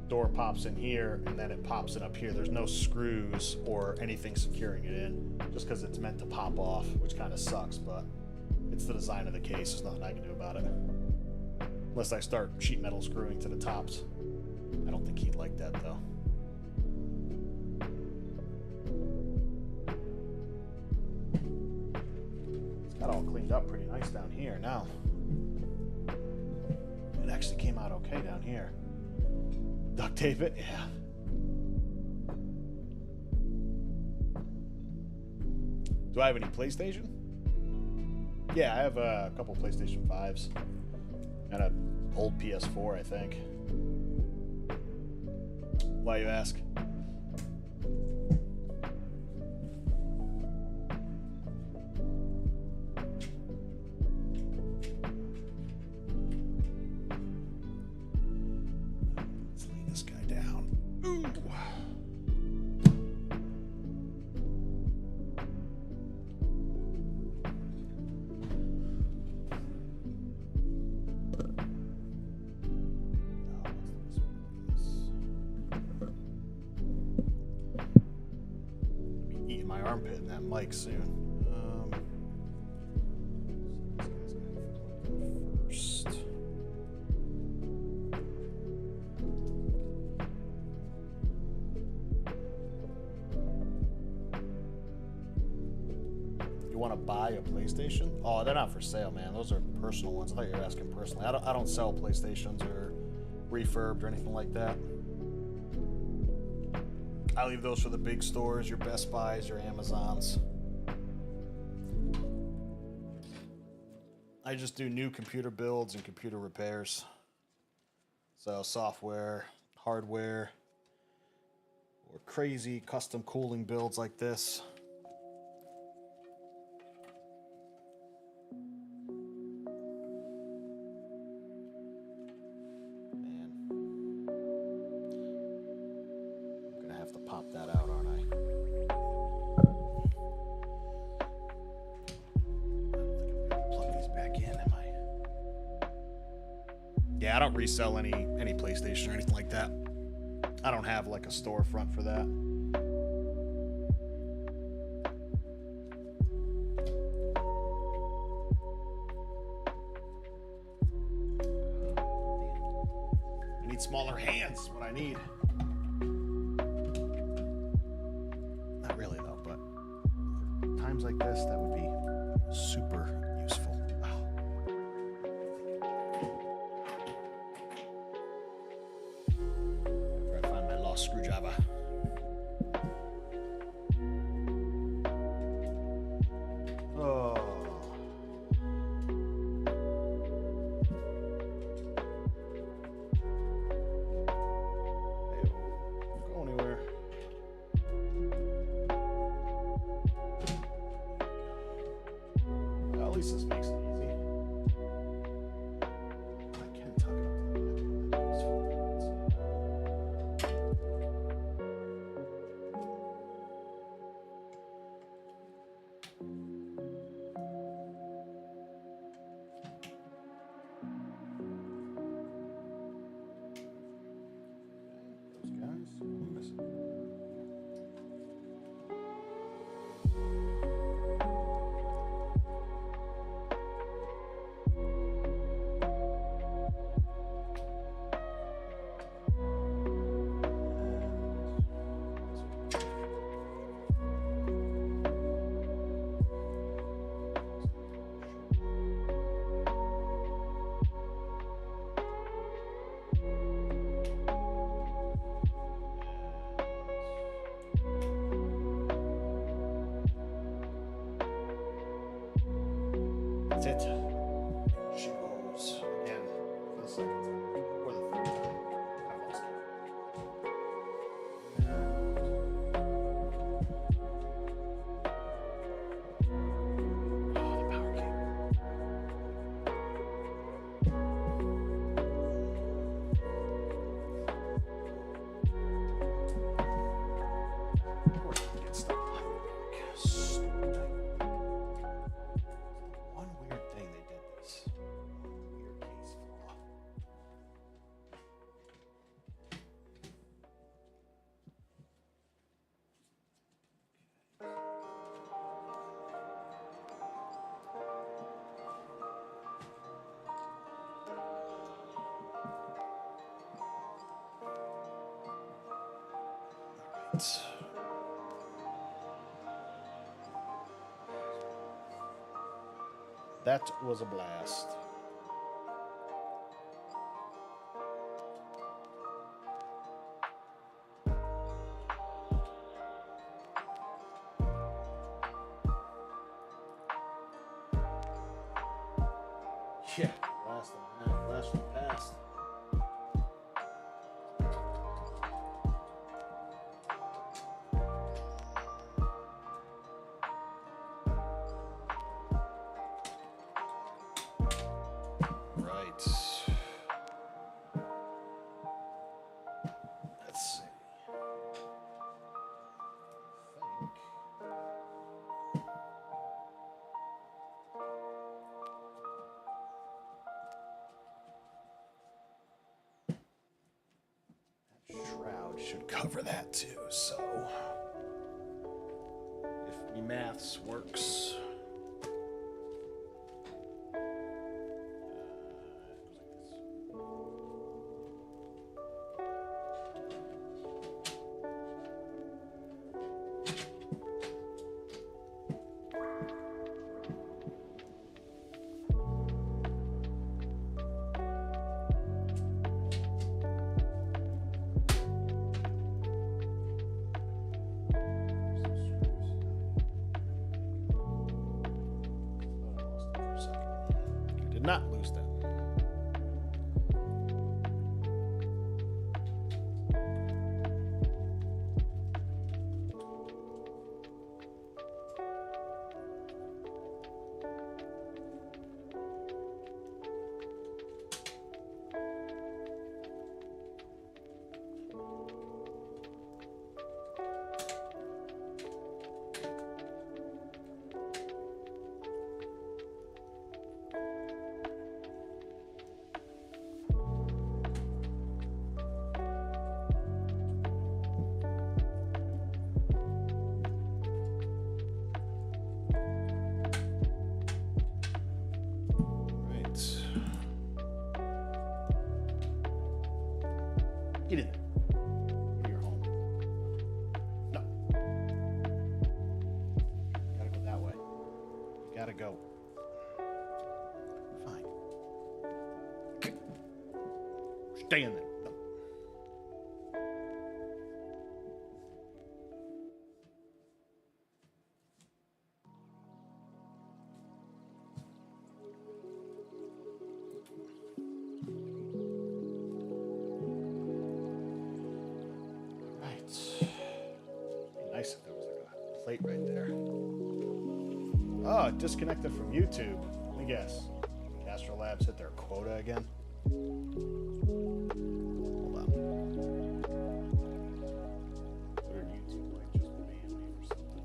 Door pops in here, and then it pops in up here. There's no screws or anything securing it in, just because it's meant to pop off, which kind of sucks, but it's the design of the case. There's nothing I can do about it. Unless I start sheet metal screwing to the tops. I don't think he'd like that, though. Got all cleaned up pretty nice down here now. It actually came out okay down here. Duct tape it? Yeah. Do I have any PlayStation? Yeah, I have a couple PlayStation 5s. And an old PS4, I think. Why, you ask? Armpit in that mic soon. First. You want to buy a PlayStation? Oh, they're not for sale, man. Those are personal ones. I thought you were asking personally. I don't sell PlayStations or refurbed or anything like that. I leave those for the big stores, your Best Buys, your Amazons. I just do new computer builds and computer repairs. So software, hardware, or crazy custom cooling builds like this. Pop that out, aren't I? I don't think I'm gonna plug these back in, am I? Yeah, I don't resell any PlayStation or anything like that. I don't have like a storefront for that. I need smaller hands, is what I need. Like this, that would be super useful. Wow. After I find my lost screwdriver. Oh. Hey, don't go anywhere. At least this makes it easy. I can tuck it up to the back. Those guys. I'm missing. sent it. She goes again for the second time. Or the third time. I lost it. Oh, the power cable. Of course, I get stuck behind the back. Stupid. One weird thing they did this. Weird case flaw. Alright. That was a blast. Yeah, last one passed. Right. Let's see. I think that shroud should cover that too, so if me maths works. Not lose that. Get in there. You're home. No. Gotta go that way. You gotta go. Fine. Stay in there. No. Nice if there was like a plate right there. Oh, it disconnected from YouTube. Let me guess. Castro Labs hit their quota again. Hold on. Or YouTube might just ban me or something.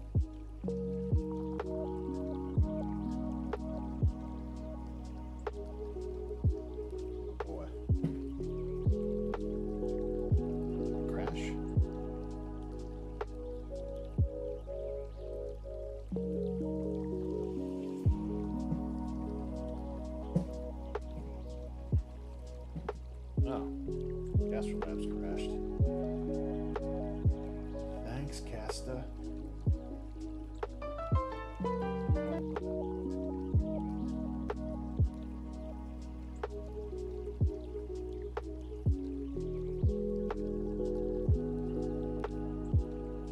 Boy. Crash. Oh, Castro Labs crashed. Thanks, Casta.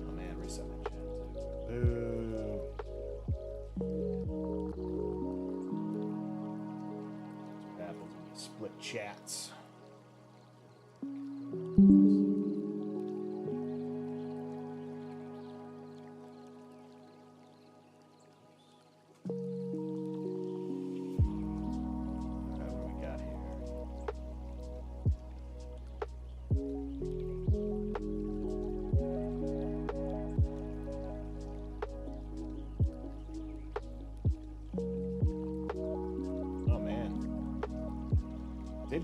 Oh man, reset my chat too. Boo. Split chats.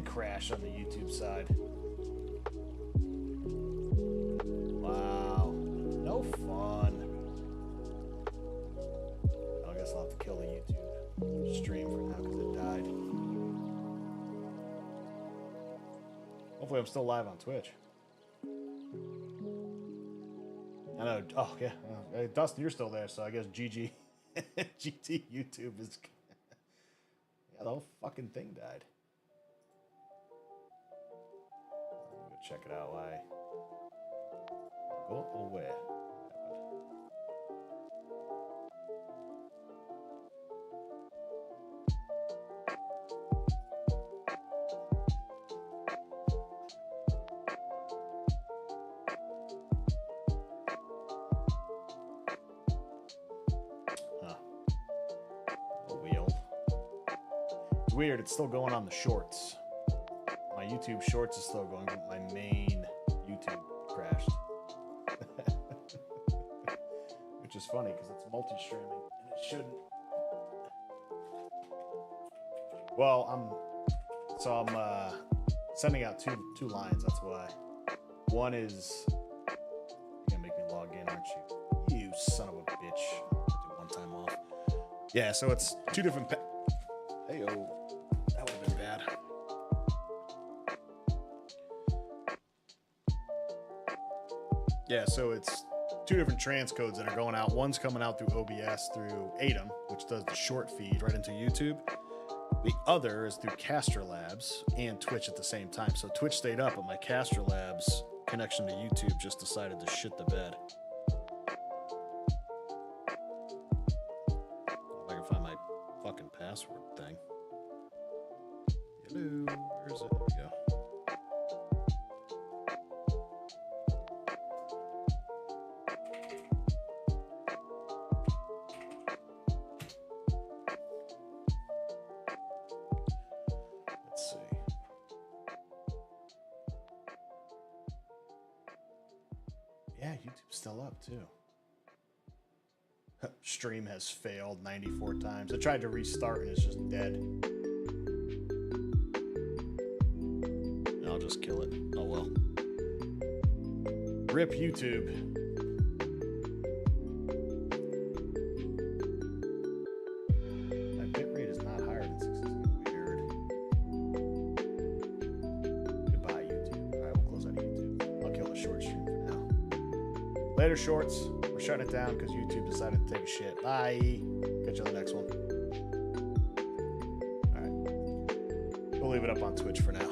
Crash on the YouTube side. Wow. No fun. I guess I'll have to kill the YouTube stream for now because it died. Hopefully I'm still live on Twitch. I know. Oh, yeah. Hey, Dustin, you're still there, so I guess GG. GT YouTube is... yeah, the whole fucking thing died. Check it out. Why? Go away. Huh. A wheel. It's weird. It's still going on the shorts. My YouTube Shorts is still going, but my main YouTube crashed. Which is funny because it's multi-streaming and it shouldn't. Well, I'm sending out two lines. That's why. One is you're gonna make me log in, aren't you? You son of a bitch! I'll do one time off. Yeah, so it's two different. Hey-o, that would have been bad. Yeah, so it's two different transcodes that are going out. One's coming out through OBS through Atom, which does the short feed right into YouTube. The other is through Castro Labs and Twitch at the same time. So Twitch stayed up, but my Castro Labs connection to YouTube just decided to shit the bed. If I can find my fucking password thing. Hello, where is it? There we go. Still up too. Stream has failed 94 times. I tried to restart and it's just dead. I'll just kill it. Oh well. Rip YouTube. My bitrate is not higher than 60. Weird. Goodbye, YouTube. Alright, we'll close out of YouTube. I'll kill the short stream for now. Later, shorts. We're shutting it down because YouTube decided to take a shit. Bye. Catch you on the next one. All right. We'll leave it up on Twitch for now.